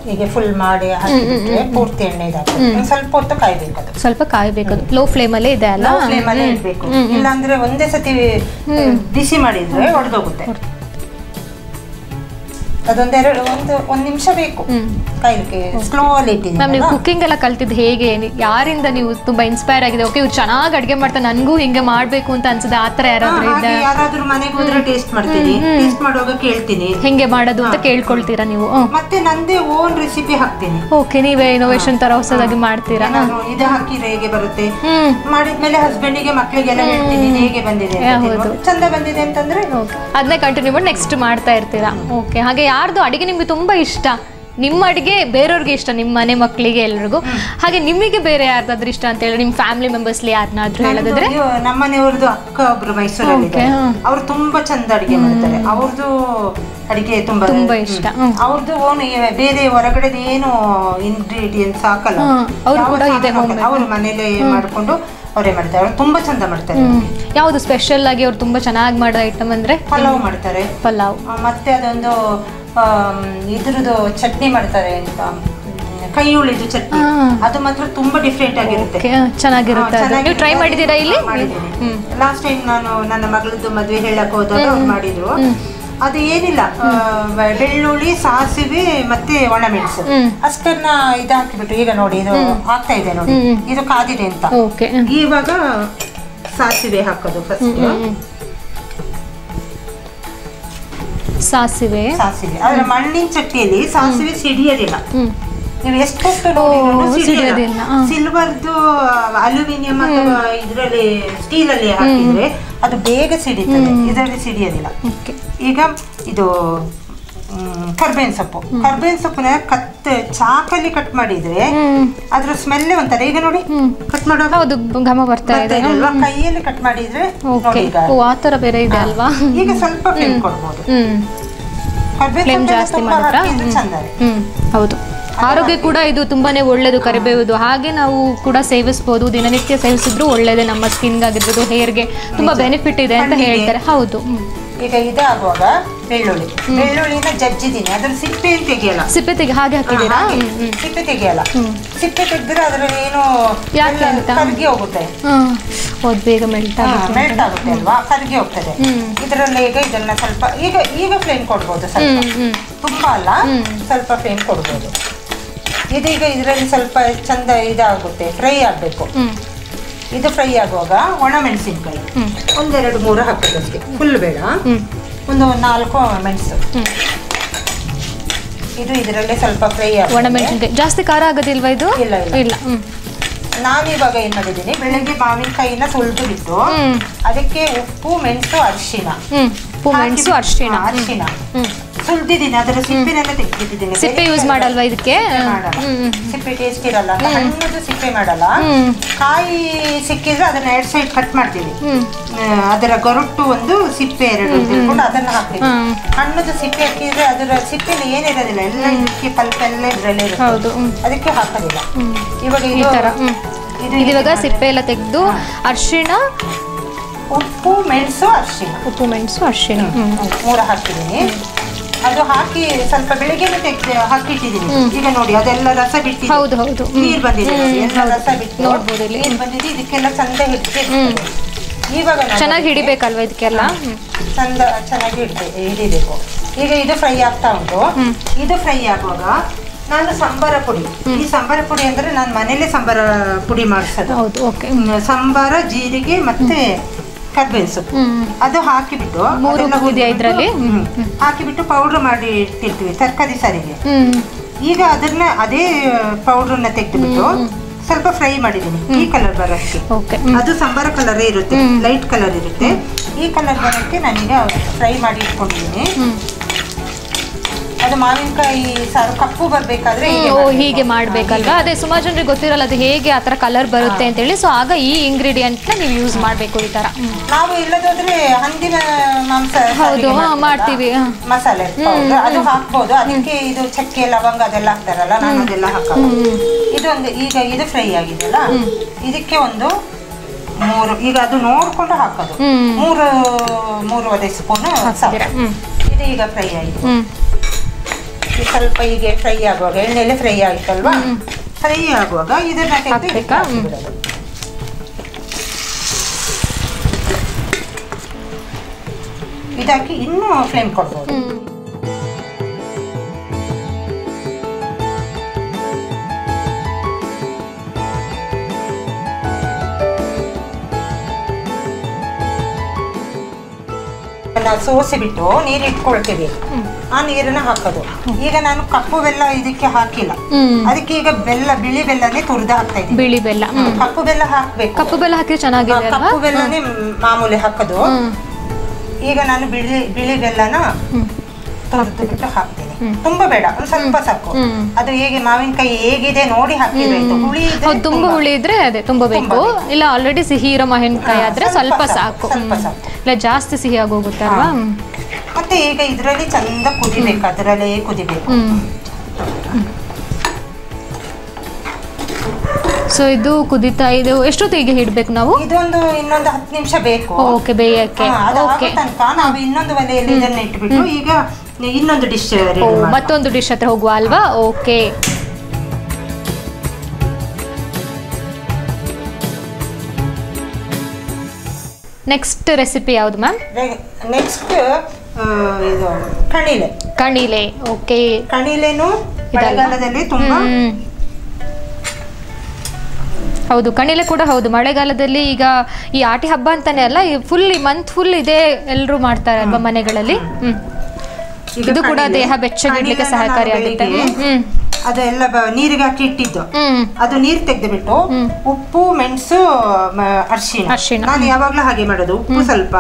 Speaker 2: ಹೀಗೆ ಫುಲ್ ಮಾಡಿ ಹಾಕಿಬಿಟ್ರೆ ಪೂರ್ತಿ ಎಣ್ಣೆ ಇದಾಗುತ್ತೆ. ಸ್ವಲ್ಪ ಹೊತ್ತು ಕಾಯ್ಬೇಕು. ಅದು ಸ್ವಲ್ಪ ಕಾಯ್ಬೇಕು.
Speaker 1: ಲೋ ಫ್ಲೇಮ್ ಅಲ್ಲೇ ಇದೆ ಅಲ್ಲ?
Speaker 2: ಲೋ ಫ್ಲೇಮ್ ಅಲ್ಲೇ ಇಡಬೇಕು. ಇಲ್ಲಾಂದ್ರೆ ಒಂದೇ ಸತಿ ಬಿಸಿ ಮಾಡಿದ್ರೆ ಒಡೆದೋಗುತ್ತೆ. ಒಂದ್ ನಿಮಿಷ ಬೇಕು ಕಾಯ್ಲಿಕ್ಕೆ. ಸ್ಲೋ ಅಲ್ಲಿ ಇಟ್ಟಿದ್ದೀನಿ.
Speaker 1: ಮ್ಯಾಮ್, ನೀವು ಕುಕಿಂಗ್ ಎಲ್ಲ ಕಲ್ತಿದ್ದು ಹೇಗೆ? ಯಾರಿಂದ ನೀವು ತುಂಬಾ ಇನ್ಸ್ಪೈರ್ ಆಗಿದೆ? ಓಕೆ, ಇವ್ರು ಚೆನ್ನಾಗಿ ಅಡ್ಗೆ ಮಾಡ್ತಾರೆ, ನನಗೂ ಹಿಂಗೆ ಮಾಡ್ಬೇಕು ಅಂತ ಅನ್ಸುತ್ತೆ, ಆತರ
Speaker 2: ಯಾರಾದ್ರೂ ಮನೆಗೆ ಹೋದ್ರೆ ಟೇಸ್ಟ್ ಮಾಡ್ತೀನಿ. ಟೇಸ್ಟ್ ಮಾಡುವಾಗ ಕೇಳ್ತೀನಿ
Speaker 1: ಹೆಂಗೆ ಮಾಡೋದು ಅಂತ ಕೇಳ್ಕೊಳ್ತೀರಾ ನೀವು?
Speaker 2: ಮತ್ತೆ ನಂದೇ ಓನ್ ರೆಸಿಪಿ ಹಾಕ್ತೀನಿ.
Speaker 1: ಓಕೆ, ನೀವೇ ಇನೋವೇಷನ್ ತರ ಹೊಸದಾಗಿ ಮಾಡ್ತೀರಾ?
Speaker 2: ಇದು ಹಾಕಿದ್ರೆ ಹೇಗೆ ಬರುತ್ತೆ, ಮಾಡಿದ್ಮೇಲೆ ಹಸ್ಬೆಂಡಿಗೆ ಮಕ್ಳಿಗೆಲ್ಲ ಹೇಳ್ತೀನಿ ಹೇಗೆ ಬಂದಿದೆ, ಚಂದ ಬಂದಿದೆ ಅಂತಂದ್ರೆ
Speaker 1: ಅದನ್ನೇ ಕಂಟಿನ್ಯೂ ಮಾಡಿ ನೆಕ್ಸ್ಟ್ ಮಾಡ್ತಾ ಇರ್ತೀರಾ. ಓಕೆ, ಹಾಗೆ ಯಾರ್ದು ಅಡಿಗೆ ನಿಮ್ಗೆ ತುಂಬಾ ಇಷ್ಟ? ನಿಮ್ಮ ಅಡಿಗೆ ಬೇರೆಯವ್ರಿಗೆ ಇಷ್ಟ, ನಿಮ್ಮ ಮನೆ ಮಕ್ಕಳಿಗೆ ಎಲ್ರಿಗೂ. ಹಾಗೆ ನಿಮಗೆ ಬೇರೆ ಯಾರ್ದಾದ್ರೂ ಇಷ್ಟ ಅಂತ ಹೇಳಿ, ನಿಮ್ಮ ಫ್ಯಾಮಿಲಿ ಮೆಂಬರ್ಸ್ಲಿ ಯಾರನ್ನಾದ್ರೂ ಹೇಳೋದಾದ್ರೆ?
Speaker 2: ನಮ್ಮ ಮನೆಯವ್ರದ್ದು ಅಕ್ಕ ಒಬ್ರು ಮೈಸೂರಲ್ಲಿ, ಅವ್ರು ತುಂಬಾ ಚಂದ ಅಡಿಗೆ ಮಾಡ್ತಾರೆ. ಅವ್ರದ್ದು ಅಡಿಗೆ ತುಂಬಾ ಇಷ್ಟ. ಅವ್ರದ್ದು ಓನ್ ಬೇರೆ ಹೊರಗಡೆ ಏನು ಇಂಗ್ರೀಡಿಯೆಂಟ್ಸ್ ಹಾಕಲ್ಲ. ಅವ್ರು ಮನೇಲೆ ಮಾಡ್ಕೊಂಡು ಅವರೇ ಮಾಡ್ತಾರೆ. ಅವ್ರು ತುಂಬಾ ಚಂದ ಮಾಡ್ತಾರೆ.
Speaker 1: ಯಾವ್ದು ಸ್ಪೆಷಲ್ ಆಗಿ ಅವ್ರು ತುಂಬಾ ಚೆನ್ನಾಗಿ ಮಾಡೋ ಐಟಮ್ ಅಂದ್ರೆ?
Speaker 2: ಪಲಾವ್ ಮಾಡ್ತಾರೆ.
Speaker 1: ಪಲಾವ್
Speaker 2: ಮತ್ತೆ ಅದೊಂದು ಇದ್ರದ್ದು ಚಟ್ನಿ ಮಾಡ್ತಾರೆ ಅಂತ, ಕೈ ಉಳಿದು ಚಟ್ನಿ. ಅದು ಮಾತ್ರ ತುಂಬಾ ಡಿಫ್ರೆಂಟ್ ಆಗಿರುತ್ತೆ,
Speaker 1: ಚೆನ್ನಾಗಿರುತ್ತೆ. ನೀವು ಟ್ರೈ ಮಾಡಿದ್ದೀರಾ ಇಲ್ಲಿ?
Speaker 2: ಲಾಸ್ಟ್ ಟೈಮ್ ನಾನು ನನ್ನ ಮಗಳದ್ದು ಮದ್ವೆ ಹೇಳಕ್ ಹೋದಾಗ ಅವ್ರು ಮಾಡಿದ್ರು. ಅದು ಏನಿಲ್ಲ, ಬೆಳ್ಳುಳ್ಳಿ, ಸಾಸಿವೆ ಮತ್ತೆ ಒಣಮೆಣಸು ಅಷ್ಟನ್ನ ಇದು ಹಾಕಿಬಿಟ್ಟು, ಈಗ ನೋಡಿ ಇದು ಹಾಕ್ತಾ ಇದೆ ನೋಡಿ, ಇದು ಕಾದಿದೆ ಅಂತ. ಇವಾಗ ಸಾಸಿವೆ ಹಾಕೋದು ಫಸ್ಟ್.
Speaker 1: ಸಾಸಿವೆ
Speaker 2: ಆದ್ರೆ ಮಣ್ಣಿನ ಚಟ್ನಿಯಲ್ಲಿ ಸಾಸಿವೆ ಸಿಡಿಯೋದಿಲ್ಲ. ನೀವು ಎಷ್ಟೊತ್ತು ಸಿಡಿಯೋದಿಲ್ಲ. ಸಿಲ್ವರ್ದು, ಅಲ್ಯೂಮಿನಿಯಂ ಅಥವಾ ಇದರಲ್ಲಿ ಸ್ಟೀಲ್ ಅಲ್ಲಿ ಹಾಕಿದ್ರೆ ಅದು ಬೇಗ ಸಿಡಿತದೆ, ಇದರಲ್ಲಿ ಸಿಡಿಯೋದಿಲ್ಲ. ಈಗ ಇದು ಕರ್ಬೇವಿನ ಸೊಪ್ಪನ್ನ ಚಾಕಲ್ಲಿ ಕಟ್ ಮಾಡಿದ್ರೆ ಅದ್ರ ಸ್ಮೆಲ್ ಒಂಥರ. ಈಗ ನೋಡಿ ಕಟ್ ಮಾಡೋದು
Speaker 1: ಘಮ ಬರ್ತಾ ಇದೆ
Speaker 2: ಅಲ್ವಾ, ಕೈಯಲ್ಲಿ ಕಟ್ ಮಾಡಿದ್ರೆ
Speaker 1: ಆತರ ಬೇರೆ ಇದೆ ಅಲ್ವಾ.
Speaker 2: ಈಗ ಸ್ವಲ್ಪ ಫ್ಲೇಮ್ ಕೊಡ್ಬೋದು.
Speaker 1: ಫ್ಲೇಮ್ ಜಾಸ್ತಿ ಮಾಡಿದ್ರೆ
Speaker 2: ಚಂದ.
Speaker 1: ಹೌದು, ಆರೋಗ್ಯ ಕೂಡ ಇದು ತುಂಬಾನೇ ಒಳ್ಳೇದು ಕರಿಬೇವುದು. ಹಾಗೆ ನಾವು ಕೂಡ ಸೇವಿಸಬಹುದು, ದಿನನಿತ್ಯ ಸೇವಿಸಿದ್ರು ಒಳ್ಳೇದೇ. ನಮ್ಮ ಸ್ಕಿನ್ ಆಗಿರ್ಬೋದು, ಹೇರ್ಗೆ ತುಂಬಾ ಬೆನಿಫಿಟ್ ಇದೆ ಅಂತ ಹೇಳ್ತಾರೆ. ಹೌದು.
Speaker 2: ಈಗ ಇದಾಗುವಾಗ ಬೆಳ್ಳುಳ್ಳಿನ ಜಜ್ಜಿದ್ದೀನಿ, ಅದ್ರ ಸಿಪ್ಪೆ ತೆಗಿಯಲ್ಲ.
Speaker 1: ಸಿಪ್ಪೆ ಹಾಗೆ ಹಾಕಿದ್ದೀರಾ?
Speaker 2: ಸಿಪ್ಪೆ ತೆಗಿಯಲ್ಲ. ಸಿಪ್ಪೆ ತೆಗೆದ್ರೆ ಅದ್ರಲ್ಲಿ ಏನು
Speaker 1: ಯಾಕೆ ಅಂತ
Speaker 2: ಕರ್ಗಿ ಹೋಗುತ್ತೆ.
Speaker 1: ಬೇಗ ಮೆಲ್ಟ್
Speaker 2: ಆಗುತ್ತೆ ಅಲ್ವಾ, ಕರ್ಗಿ ಹೋಗ್ತದೆ. ಇದರಲ್ಲಿ ಈಗ ಇದನ್ನ ಸ್ವಲ್ಪ ಈಗ ಫ್ಲೇಮ್ ಕೊಡ್ಬೋದು. ಸ್ವಲ್ಪ ತುಂಬಾ ಅಲ್ಲ, ಸ್ವಲ್ಪ ಫ್ಲೇಮ್ ಕೊಡ್ಬೋದು. ಇದೀಗ ಇದರಲ್ಲಿ ಸ್ವಲ್ಪ ಚಂದ ಇದಾಗುತ್ತೆ, ಫ್ರೈ ಆಗ್ಬೇಕು. ಇದು ಫ್ರೈ ಆಗುವಾಗ ಒಣಮೆಣಸಿನ್ಕಾಯಿ ಒಂದೆರಡು ಮೂರು ಹಾಕೋದಷ್ಟೇ, ಫುಲ್ ಬೇಡ. ಒಂದು 4 ಮೆಣಸು. ಇದು ಇದರಲ್ಲೇ ಸ್ವಲ್ಪ ಫ್ರೈ ಆಗುತ್ತೆ.
Speaker 1: ಒಣಮೆಣಸಿನ್ಕಾಯಿ ಜಾಸ್ತಿ ಖಾರ ಆಗೋದಿಲ್ವಾ ಇದು? ಇಲ್ಲ.
Speaker 2: ನಾನಿವಾಗ ಏನ್ ಮಾಡಿದ್ದೀನಿ, ಬೆಳಗ್ಗೆ ಮಾವಿನಕಾಯಿನ ಸುಲಿದು ಬಿಟ್ಟು ಅದಕ್ಕೆ ಉಪ್ಪು, ಮೆಣಸು, ಅರಿಶಿನ ಸುಲ್ದಿದ್ದೀನಿ. ಅದರ ಸಿಪ್ಪೆನೆಲ್ಲ ತೆಗೆದಿದ್ದೀನಿ.
Speaker 1: ಸಿಪ್ಪೆ ಯೂಸ್ ಮಾಡಲ್ವಾ ಇದಕ್ಕೆ?
Speaker 2: ಸಿಪ್ಪೆ ಟೇಸ್ಟ್ ಇರಲ್ಲ, ಹಣ್ಣದು ಸಿಪ್ಪೆ ಮಾಡಲ್ಲ. ಕಾಯಿ ಸಿಕ್ಕಿದ್ರೆ ಅದನ್ನ 2 ಸೈಡ್ ಕಟ್ ಮಾಡ್ತೀವಿ. ಅದರ ಗೊರಟು ಒಂದು, ಸಿಪ್ಪೆ 2 ತಿಳ್ಕೊಂಡು ಅದನ್ನ ಹಾಕ್ತೀವಿ. ಹಣ್ಣದು ಸಿಪ್ಪೆ ಹಾಕಿದ್ರೆ ಅದರ ಸಿಪ್ಪೆಲಿ ಏನಿರೋದಿಲ್ಲ, ಎಲ್ಲ ಇದಕ್ಕೆ ಪಲ್ಪ್ ಎಲ್ಲ ಇದ್ರಲ್ಲೇ ಇರುತ್ತೆ, ಅದಕ್ಕೆ ಹಾಕೋದಿಲ್ಲ. ಇವಾಗ
Speaker 1: ಇವಾಗ ಸಿಪ್ಪೆ ಎಲ್ಲ ತೆಗೆದು ಅರಿಶಿಣ,
Speaker 2: ಉಪ್ಪು, ಮೆಣಸು, ಅರಿಶಿಣ 3 ಹಾಕಿದ್ದೀನಿ. ಅದು ಹಾಕಿ ಸ್ವಲ್ಪ ಬೆಳಿಗ್ಗೆನೆ ಹಾಕಿಟ್ಟಿದ್ದೀನಿ. ಈಗ ನೋಡಿ ಅದೆಲ್ಲ ರಸ ಬಿಟ್ಟು,
Speaker 1: ಹೌದು
Speaker 2: ನೀರು ಬಂದಿದೆ, ಎಲ್ಲ ರಸ ಬಿಟ್ಟು ನೀರು ಬಂದಿದೆ. ಇದಕ್ಕೆಲ್ಲ ಚಂದ ಹಿಡಿದು ಇವಾಗ
Speaker 1: ಚೆನ್ನಾಗಿ ಹಿಡಿಬೇಕಲ್ವಾ ಇದಕ್ಕೆಲ್ಲ?
Speaker 2: ಚಂದ ಚೆನ್ನಾಗಿ ಹಿಡಿಬೇಕು. ಈಗ ಇದು ಫ್ರೈ ಆಗ್ತಾ ಉಂಟು. ಇದು ಫ್ರೈ ಆಗುವಾಗ ನಾನು ಸಂಬಾರ ಪುಡಿ, ಈ ಸಂಬಾರ ಪುಡಿ ಅಂದ್ರೆ ನಾನು ಮನೇಲೆ ಸಂಬಾರ ಪುಡಿ ಮಾಡಿಸೋದು.
Speaker 1: ಹೌದು, ಓಕೆ.
Speaker 2: ಸಂಬಾರ, ಜೀರಿಗೆ ಮತ್ತೆ ಕರ್ಬೇವಿನ ಸೊಪ್ಪು ಅದು ಹಾಕಿಬಿಟ್ಟು
Speaker 1: ಇದರಲ್ಲಿ
Speaker 2: ಹಾಕಿಬಿಟ್ಟು ಪೌಡರ್ ಮಾಡಿ ಇಟ್ಟಿರ್ತೀವಿ ತರಕಾರಿ ಸಾರಿಗೆ. ಈಗ ಅದನ್ನ ಅದೇ ಪೌಡರ್ನ ತೆಗೆದುಬಿಟ್ಟು ಸ್ವಲ್ಪ ಫ್ರೈ ಮಾಡಿದ್ದೀನಿ ಈ ಕಲರ್ ಬರೋಕ್ಕೆ. ಅದು ಸಂಬಾರ ಕಲರೇ ಇರುತ್ತೆ, ಲೈಟ್ ಕಲರ್ ಇರುತ್ತೆ. ಈ ಕಲರ್ ಬರೋಕ್ಕೆ ನಾನೀಗ ಫ್ರೈ ಮಾಡಿ ಇಟ್ಕೊಂಡಿದ್ದೀನಿ. ಅದು ಮಾವಿನಕಾಯಿ ಸಾರು ಕಪ್ಪು ಬರಬೇಕಾದ್ರೆ
Speaker 1: ಹೀಗೆ ಮಾಡ್ಬೇಕಲ್ವಾ? ಅದೇ ಸುಮಾರು ಜನರಿಗೆ ಗೊತ್ತಿರಲ್ಲ ಅದು ಹೇಗೆ ಆ ಥರ ಕಲರ್ ಬರುತ್ತೆ ಅಂತೇಳಿ. ಸೊ ಆಗ ಈ ಇಂಗ್ರೀಡಿಯೆಂಟ್ನ ನೀವು ಯೂಸ್ ಮಾಡಬೇಕು ಈ ಥರ.
Speaker 2: ನಾವು ಇಲ್ಲದಾದ್ರೆ ಹಂದಿನ ಮಾಂಸ
Speaker 1: ಹೌದು ಮಾಡ್ತೀವಿ,
Speaker 2: ಮಸಾಲೆ ಪೌಡರ್ ಅದು ಹಾಕ್ಬೋದು. ಅದಕ್ಕೆ ಇದು ಚಕ್ಕೆ ಲವಂಗ ಅದೆಲ್ಲ ಹಾಕ್ತಾರಲ್ಲ, ನಾನು ಅದೆಲ್ಲ ಹಾಕೋದು. ಇದೊಂದು ಈಗ ಇದು ಫ್ರೈ ಆಗಿದೆಯಲ್ಲ, ಇದಕ್ಕೆ ಒಂದು 3, ಈಗ ಅದು ನೋಡ್ಕೊಂಡು ಹಾಕೋದು, 3-3.5 ಸ್ಪೂನ್ ಸಾಕು. ಇದು ಈಗ ಫ್ರೈ ಆಗಿದೆ. ಸ್ವಲ್ಪ ಹೀಗೆ ಫ್ರೈ ಆಗುವಾಗ ಎಣ್ಣೆಲೆ ಫ್ರೈ ಆಯ್ತಲ್ವಾ, ಫ್ರೈ ಆಗುವಾಗ ಇದನ್ನ ತೆಗೆದು ಇದಾಕಿ ಇನ್ನೂ ಫ್ಲೇಮ್ ಕೊಡ್ಬೋದು. ನಾವು ಸೋಸಿಬಿಟ್ಟು ನೀರು ಇಟ್ಕೊಳ್ತೀವಿ, ಆ ನೀರನ್ನ ಹಾಕೋದು. ಈಗ ನಾನು ಕಪ್ಪು ಬೆಲ್ಲ ಇದಕ್ಕೆ ಹಾಕಿಲ್ಲ, ಅದಕ್ಕೆ ಈಗ ಬೆಲ್ಲ, ಬಿಳಿ ಬೆಲ್ಲನೇ ತುರಿದು ಹಾಕ್ತಾ ಇದ್ದೀನಿ.
Speaker 1: ಬಿಳಿ ಬೆಲ್ಲ,
Speaker 2: ಕಪ್ಪು ಬೆಲ್ಲ ಹಾಕ್ಬೇಕು.
Speaker 1: ಕಪ್ಪು ಬೆಲ್ಲ ಹಾಕಿ ಚೆನ್ನಾಗಿದೆ.
Speaker 2: ಕಪ್ಪು ಬೆಲ್ಲನೇ ಮಾಮೂಲಿ ಹಾಕೋದು. ಈಗ ನಾನು ಬಿಳಿ ಬೆಲ್ಲನ ತುರಿದು ಬಿಟ್ಟು ಹಾಕ್ತೀನಿ. ತುಂಬಾ ಬೇಡ, ಒಂದು ಸ್ವಲ್ಪ ಸಾಕು. ಅದು ಹೇಗೆ ಮಾವಿನಕಾಯಿ ಹೇಗಿದೆ ನೋಡಿ ಹಾಕಿದ್ರೆ ಹುಳಿ
Speaker 1: ತುಂಬಾ ಹುಳಿ ಇದ್ರೆ ಅದೇ ತುಂಬಾ ಬೇಕು. ಇಲ್ಲ ಆಲ್ರೆಡಿ ಸಿಹಿ ಇರೋ ಮಾವಿನಕಾಯಿ ಆದ್ರೆ ಸ್ವಲ್ಪ ಸಾಕು. ಇಲ್ಲ ಜಾಸ್ತಿ ಸಿಹಿ ಆಗೋಗುತ್ತಲ್ವಾ?
Speaker 2: ಮತ್ತೆ ಈಗ ಇದರಲ್ಲಿ ಚಂದ ಕುದಿಬೇಕು, ಅದರಲ್ಲೇ ಕುದಿಬೇಕು.
Speaker 1: ಸೊ ಇದು ಕುದಿತಾ ಇದೆ. ಎಷ್ಟೊತ್ತಿಗೆ ಇಡ್ಬೇಕು ನಾವು?
Speaker 2: ಇದೊಂದು ಇನ್ನೊಂದು 10 ನಿಮಿಷ ಬೇಕು.
Speaker 1: ಓಕೆ, ಬೇಯಕ್ಕೆ.
Speaker 2: ತನಕ ನಾವು ಇನ್ನೊಂದು ಒಲೆಯಲ್ಲಿ ಇದನ್ನ ಇಟ್ಬಿಟ್ಟು ಈಗ ಇನ್ನೊಂದು ಡಿಶ್,
Speaker 1: ಮತ್ತೊಂದು ಡಿಶ್ ಹತ್ರ ಹೋಗುವ ಅಲ್ವಾ? ಓಕೆ. ನೆಕ್ಸ್ಟ್ ರೆಸಿಪಿ ಯಾವುದು ಮ್ಯಾಮ್?
Speaker 2: ನೆಕ್ಸ್ಟ್ ಇದು ಕಣಿಲೆ.
Speaker 1: ಕಣಿಲೆ, ಓಕೆ.
Speaker 2: ಕಣಿಲೆನು ಮಳೆಗಾಲದಲ್ಲಿ ತುಂಬಾ
Speaker 1: ಹೌದು, ಕಣಿಲೆ ಕೂಡ ಹೌದು. ಮಳೆಗಾಲದಲ್ಲಿ ಈಗ ಈ ಆಟಿ ಹಬ್ಬ ಅಂತಾನೆ ಅಲ್ಲ, ಫುಲ್ ಮಂತ್ ಫುಲ್ ಇದೆ, ಎಲ್ಲರೂ ಮಾಡ್ತಾರೆ ಅಲ್ವಾ ಮನೆಗಳಲ್ಲಿ. ಇದು ಕೂಡ ದೇಹ ಬೆಚ್ಚಗಿಡ್ಲಿಕ್ಕೆ ಸಹಕಾರಿ ಆಗುತ್ತೆ.
Speaker 2: ಅದೆಲ್ಲ ನೀರಿಗೆ ಹಾಕಿ ಇಟ್ಟಿದ್ದು, ಅದು ನೀರು ತೆಗೆದುಬಿಟ್ಟು ಉಪ್ಪು, ಮೆಣಸು, ಅರಿಶಿಣ. ನಾನು ಯಾವಾಗ್ಲೂ ಹಾಗೆ ಮಾಡೋದು. ಉಪ್ಪು ಸ್ವಲ್ಪ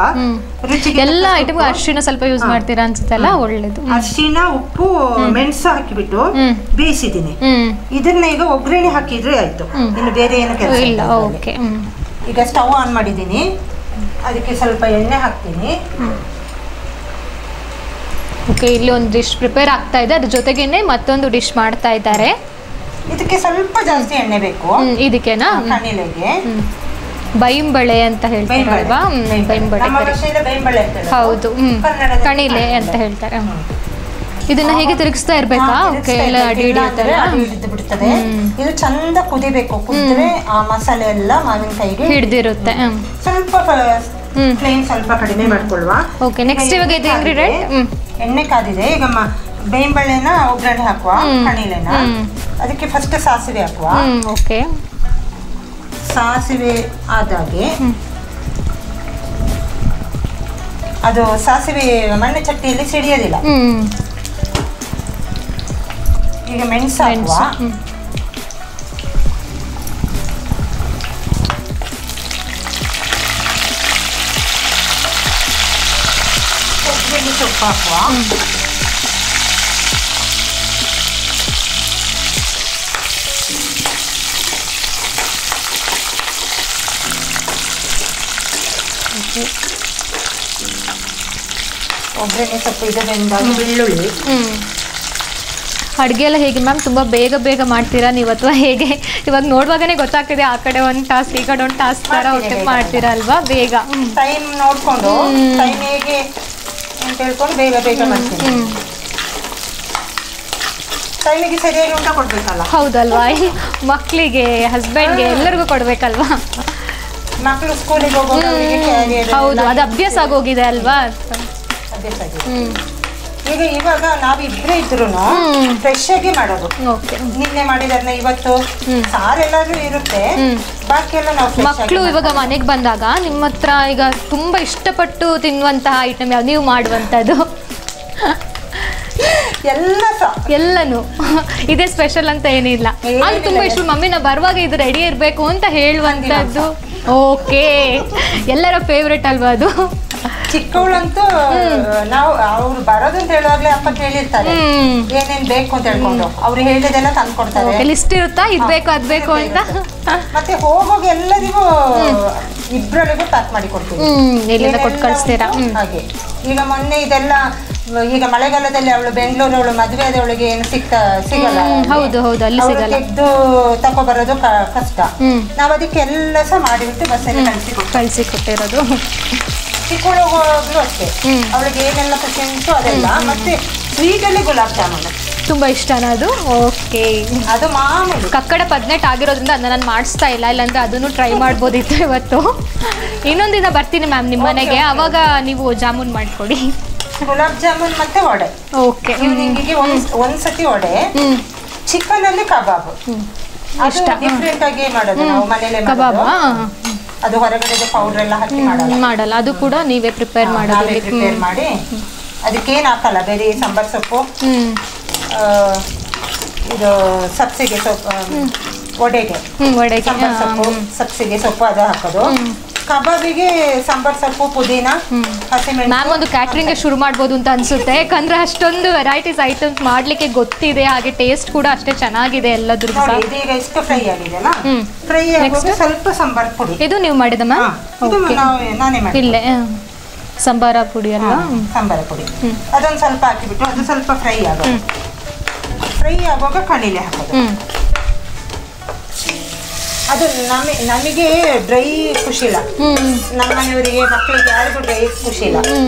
Speaker 2: ರುಚಿಗೆ,
Speaker 1: ಎಲ್ಲ ಐಟಮ್ ಅರಿಶಿಣ ಸ್ವಲ್ಪ ಯೂಸ್ ಮಾಡ್ತೀರಾ ಅನ್ಸುತ್ತಲ್ಲ, ಒಳ್ಳೇದು.
Speaker 2: ಅರಿಶಿಣ, ಉಪ್ಪು, ಮೆಣಸು ಹಾಕಿಬಿಟ್ಟು ಬೇಯಿಸಿದ್ದೀನಿ. ಇದನ್ನ ಈಗ ಒಗ್ಗರಣೆ ಹಾಕಿದ್ರೆ ಆಯ್ತು, ಇನ್ನು ಬೇರೆ ಏನು ಕೆಲಸ ಇಲ್ಲ.
Speaker 1: ಓಕೆ.
Speaker 2: ಈಗ ಸ್ಟವ್ ಆನ್ ಮಾಡಿದ್ದೀನಿ, ಅದಕ್ಕೆ ಸ್ವಲ್ಪ ಎಣ್ಣೆ ಹಾಕ್ತೀನಿ.
Speaker 1: ಓಕೆ, ಇಲ್ಲಿ ಒಂದು ಡಿಶ್ ಪ್ರಿಪೇರ್ ಆಗ್ತಾ ಇದೆ, ಅದ್ರ ಜೊತೆಗೇನೆ ಮತ್ತೊಂದು ಡಿಶ್ ಮಾಡ್ತಾ ಇದ್ದಾರೆ.
Speaker 2: ಇದಕ್ಕೆ ಸ್ವಲ್ಪ ಜಾಸ್ತಿ ಎಣ್ಣೆ ಬೇಕು.
Speaker 1: ಇದಕ್ಕೆನಾ?
Speaker 2: ಕಣಿಲೆಗೆ
Speaker 1: ಬೈಂಬಳೆ ಅಂತ ಹೇಳ್ತಾರಲ್ವಾ? ಬೈಂಬಳೆ, ಹೌದು. ಕಣಿಲೆ ಅಂತ ಹೇಳ್ತಾರೆ. ಇದನ್ನ ಹೇಗೆ ತಿರುಗಿಸ್ತಾ ಇರ್ಬೇಕಾ? ಓಕೆ, ಎಲ್ಲ ಅಡಿ
Speaker 2: ಬಿಡ್ತದೆ. ಇದು ಚಂದ ಕುದಿಬೇಕು. ಕುದಿದ್ರೆ ಆ ಮಸಾಲೆ ಎಲ್ಲ ಮಾವಿನಕಾಯಿಗೆ
Speaker 1: ಹಿಡ್ದಿರುತ್ತೆ.
Speaker 2: ಸ್ವಲ್ಪ ಫ್ಲೇಮ್ ಸ್ವಲ್ಪ ಕಡಿಮೆ ಮಾಡ್ಕೊಳ್ಳುವ.
Speaker 1: ಓಕೆ, ನೆಕ್ಸ್ಟ್ ಇವಾಗ ಇದು ಇಂಗ್ರೀಡಿಯೆಂಟ್.
Speaker 2: ಎಣ್ಣೆ ಕಾದಿದೆ, ಈಗ ಬೇಂಬಳೆನ ಒಗ್ಗರಣೆ ಹಾಕುವ. ಕಣಿಲೆನ ಅದಕ್ಕೆ ಫಸ್ಟ್ ಸಾಸಿವೆ ಹಾಕುವ.
Speaker 1: ಓಕೆ.
Speaker 2: ಸಾಸಿವೆ ಆದಾಗೆ ಅದು ಸಾಸಿವೆ ಮಣ್ಣೆ ಚಟ್ಟಿಯಲ್ಲಿ ಸಿಡಿಯೋದಿಲ್ಲ. ಈಗ ಮೆಣಸು ಹಾಕುವ. ಕೊತ್ತಂಬರಿ ಸೊಪ್ಪು ಹಾಕುವ. ಒಗ್ಗರಣೆ ಸೊಪ್ಪು ಇದು ಬೆಂದಾಗ ಬೆಳ್ಳುಳ್ಳಿ.
Speaker 1: ಅಡುಗೆ ಎಲ್ಲ ಹೇಗೆ ಮ್ಯಾಮ್? ತುಂಬ ಬೇಗ ಬೇಗ ಮಾಡ್ತೀರಾ ನೀವು ಅಥವಾ ಹೇಗೆ? ಇವಾಗ ನೋಡುವಾಗನೇ ಗೊತ್ತಾಗ್ತಿದೆ, ಆ ಕಡೆ ಒಂದು ಟಾಸ್ಕ್ ಈ ಕಡೆ ಒಂದು ಟಾಸ್ಕ್ ಥರ ಒಟ್ಟಿಗೆ ಮಾಡ್ತೀರಾ ಅಲ್ವಾ? ಬೇಗ
Speaker 2: ಟೈಮ್ ನೋಡಿಕೊಂಡು ಟೈಮ್ ಹೇಗೆ ಅಂತ ಹೇಳ್ಕೊಂಡು ಬೇಗ ಬೇಗ ಮಾಡ್ತೀನಿ. ಟೈಮಿಗೆ ಸರಿಯಾಗಿ ಊಟ ಕೊಡ್ಬೇಕಲ್ಲ?
Speaker 1: ಹೌದಲ್ವಾ? ಮಕ್ಕಳಿಗೆ, ಹಸ್ಬೆಂಡ್ಗೆ ಎಲ್ಲರಿಗೂ ಕೊಡ್ಬೇಕಲ್ವಾ?
Speaker 2: ಮಕ್ಕಳು ಸ್ಕೂಲಿಗೆ ಹೋಗುವಾಗ ಅವರಿಗೆ ಕ್ಯಾರಿಯರ್
Speaker 1: ಹೌದು, ಅದು ಅಭ್ಯಾಸ ಆಗೋಗಿದೆ ಅಲ್ವಾ.
Speaker 2: ಅಭ್ಯಾಸ ಆಗಿದೆ. ಈಗ ಇವಾಗ ನಾವಿಬ್ರೇ ಇದ್ರು ಫ್ರೆಶ್ ಆಗಿ ಮಾಡೋದು. ನಿನ್ನೆ ಮಾಡಿದಾರನ್ನ ಇವತ್ತು ಸಾರೆಲ್ಲಾದ್ರೂ ಇರುತ್ತೆ, ಬಾಕಿ ಎಲ್ಲ ನಾವು
Speaker 1: ಮಕ್ಕಳು ಇವಾಗ ಮನೆಗೆ ಬಂದಾಗ ನಿಮ್ಮ ಹತ್ರ ಈಗ ತುಂಬಾ ಇಷ್ಟಪಟ್ಟು ತಿನ್ನುವಂತಹ ಐಟಮ್ ಯಾವ್ದು, ನೀವು ಮಾಡುವಂತದ್ದು? ಎಲ್ಲನು ಇದೇ ಸ್ಪೆಷಲ್ ಅಂತ ಏನಿಲ್ಲ, ಅದು ತುಂಬಾ ಇಷ್ಟ. ಮಮ್ಮಿ ನಾ ಬರುವಾಗ ಇದು ರೆಡಿ ಇರ್ಬೇಕು ಅಂತ ಹೇಳುವಂತದ್ದು. ಓಕೆ, ಎಲ್ಲರ ಫೇವ್ರೆಟ್ ಅಲ್ವಾ ಅದು?
Speaker 2: ಚಿಕ್ಕವಳಂತೂ ನಾವು ಅವ್ರು ಬರೋದು ಅಂತ ಹೇಳುವಾಗ್ಲೇ ಅಪ್ಪ ಹೇಳಿರ್ತಾರೆ ಏನೇನ್ ಬೇಕು ಅಂತ ಹೇಳ್ಕೊಂಡು, ಅವ್ರು ಹೇಳಿದೆಲ್ಲ ತಂದ್ಕೊಡ್ತಾರೆ.
Speaker 1: ಲಿಸ್ಟ್ ಇರುತ್ತಾ, ಇದ್ ಬೇಕು ಅದ್ ಬೇಕು ಅಂತ.
Speaker 2: ಮತ್ತೆ ಹೋಗುವಾಗ ಎಲ್ಲರಿಗೂ ಇಬ್ಬರಿಗೂ ಪ್ಯಾಕ್ ಮಾಡಿ ಕೊಡ್ತೀವಿ,
Speaker 1: ಕೊಟ್ಟು ಕಳಿಸ್ತೀರಾ?
Speaker 2: ಹಾಗೆ ಈಗ ಮೊನ್ನೆ ಇದೆಲ್ಲ ಈಗ ಮಳೆಗಾಲದಲ್ಲಿ ಅವಳು ಬೆಂಗಳೂರವಳು ಮದುವೆ ಆದವಳಿಗೆ ಏನು ಸಿಗಲ್ಲ.
Speaker 1: ಹೌದು ಹೌದು, ಅಲ್ಲಿ ಸಿಗಲ್ಲ.
Speaker 2: ತೆಗೆದು ತಗೊಬರೋದು ಕಷ್ಟ. ನಾವು ಅದಕ್ಕೆ ಎಲ್ಲ ಸಹ ಮಾಡಿಬಿಟ್ಟು ಬಸ್ಸಲ್ಲಿ
Speaker 1: ಕಳಿಸಿ ಕೊಟ್ಟಿರೋದು.
Speaker 2: ಚಿಕ್ಕಳು ಹೋಗುವಾಗ್ಲೂ ಅಷ್ಟೇ, ಅವಳಿಗೆ ಏನೆಲ್ಲ ಖುಷಿ ಉಂಟು ಅದೆಲ್ಲ. ಮತ್ತೆ ಸ್ವೀಟಲ್ಲಿ ಗುಲಾಬ್ ಜಾಮೂನು
Speaker 1: ತುಂಬಾ ಇಷ್ಟನಾ ಅದು? ಓಕೆ,
Speaker 2: ಅದು ಮಾಮೂಲಿ
Speaker 1: ಕಕ್ಕಡ 18 ಆಗಿರೋದ್ರಿಂದ ಅದನ್ನ ನಾನು ಮಾಡಿಸ್ತಾ ಇಲ್ಲ, ಇಲ್ಲಾಂದ್ರೆ ಅದನ್ನು ಟ್ರೈ ಮಾಡ್ಬೋದಿತ್ತು ಇವತ್ತು. ಇನ್ನೊಂದಿನ ಬರ್ತೀನಿ ಮ್ಯಾಮ್ ನಿಮ್ಮ ಮನೆಗೆ, ಅವಾಗ ನೀವು ಜಾಮೂನ್ ಮಾಡಿಕೊಡಿ.
Speaker 2: ಗುಲಾಬ್ ಜಾಮೂನ್ ಮತ್ತೆ ವಡೆ.
Speaker 1: ಓಕೆ,
Speaker 2: ಈವ್ನಿಂಗಿಗೆ ಒಂದ್ಸತಿ ವಡೆ, ಚಿಕನ್ ಅಲ್ಲಿ ಕಬಾಬ್. ಅದು ಡಿಫ್ರೆಂಟ್ ಆಗಿ ಮಾಡೋದು ನಾವು ಮನೇಲೆ
Speaker 1: ಕಬಾಬ್.
Speaker 2: ಅದು ಹೊರಗಡೆ ಪೌಡರ್ ಎಲ್ಲ ಹಾಕಿ
Speaker 1: ಮಾಡಲ್ಲ, ಅದು ಕೂಡ ನೀವೇ ಪ್ರಿಪೇರ್
Speaker 2: ಮಾಡಿ ಅದಕ್ಕೇನು ಹಾಕಲ್ಲ, ಬೇರೆ ಸಾಂಬಾರ್ ಸೊಪ್ಪು, ಇದು ಸಬ್ಸಿಗೆ ಸೊಪ್ಪು, ವಡೆಗೆ ಸಾಂಬಾರ್ ಸೊಪ್ಪು, ಸಬ್ಸಿಗೆ ಸೊಪ್ಪು ಅದು ಹಾಕೋದು. ಕಬಾಬಿಗೆ ಸಾಂಬಾರ್ ಸೊಪ್ಪು, ಪುದೀನ, ಹಸಿಮೆಣಸು.
Speaker 1: ಮ್ಯಾಮ್ ಒಂದು ಕ್ಯಾಟ್ರಿಂಗ್ ಶುರು ಮಾಡ್ಬೋದು ಅಂತ ಅನ್ಸುತ್ತೆ, ಯಾಕಂದ್ರೆ ಅಷ್ಟೊಂದು ವೆರೈಟೀಸ್ ಐಟಮ್ಸ್ ಮಾಡ್ಲಿಕ್ಕೆ ಗೊತ್ತಿದೆ, ಹಾಗೆ ಟೇಸ್ಟ್ ಕೂಡ ಅಷ್ಟೇ ಚೆನ್ನಾಗಿದೆ ಎಲ್ಲದ್ರ.
Speaker 2: ಈಗ ಇಷ್ಟು ಫ್ರೈ ಆಗಿದೆಯಲ್ಲ, ಫ್ರೈ ಆಗುವಾಗ ಸ್ವಲ್ಪ ಸಾಂಬಾರ್ ಪುಡಿ.
Speaker 1: ಇದು ನೀವು ಮಾಡಿದ ಮ್ಯಾಮ್?
Speaker 2: ನಾನೇ ಮಾಡಿ
Speaker 1: ಇಲ್ಲೇ ಸಾಂಬಾರ ಪುಡಿ ಅಲ್ವಾ?
Speaker 2: ಸಾಂಬಾರ ಪುಡಿ ಅದೊಂದು ಸ್ವಲ್ಪ ಹಾಕಿಬಿಟ್ಟು ಅದು ಸ್ವಲ್ಪ ಫ್ರೈ ಆಗೋದು. ಫ್ರೈ ಆಗುವಾಗ ಕಣಿಲೆ ಹಾಕೋದು. ಅದು ನಮಗೆ ಡ್ರೈ ಖುಷಿ ಇಲ್ಲ, ನಮ್ಮ ಮನೆಯವರಿಗೆ ಮಕ್ಕಳಿಗೆ ಯಾರಿಗೂ ಡ್ರೈ ಖುಷಿ ಇಲ್ಲ.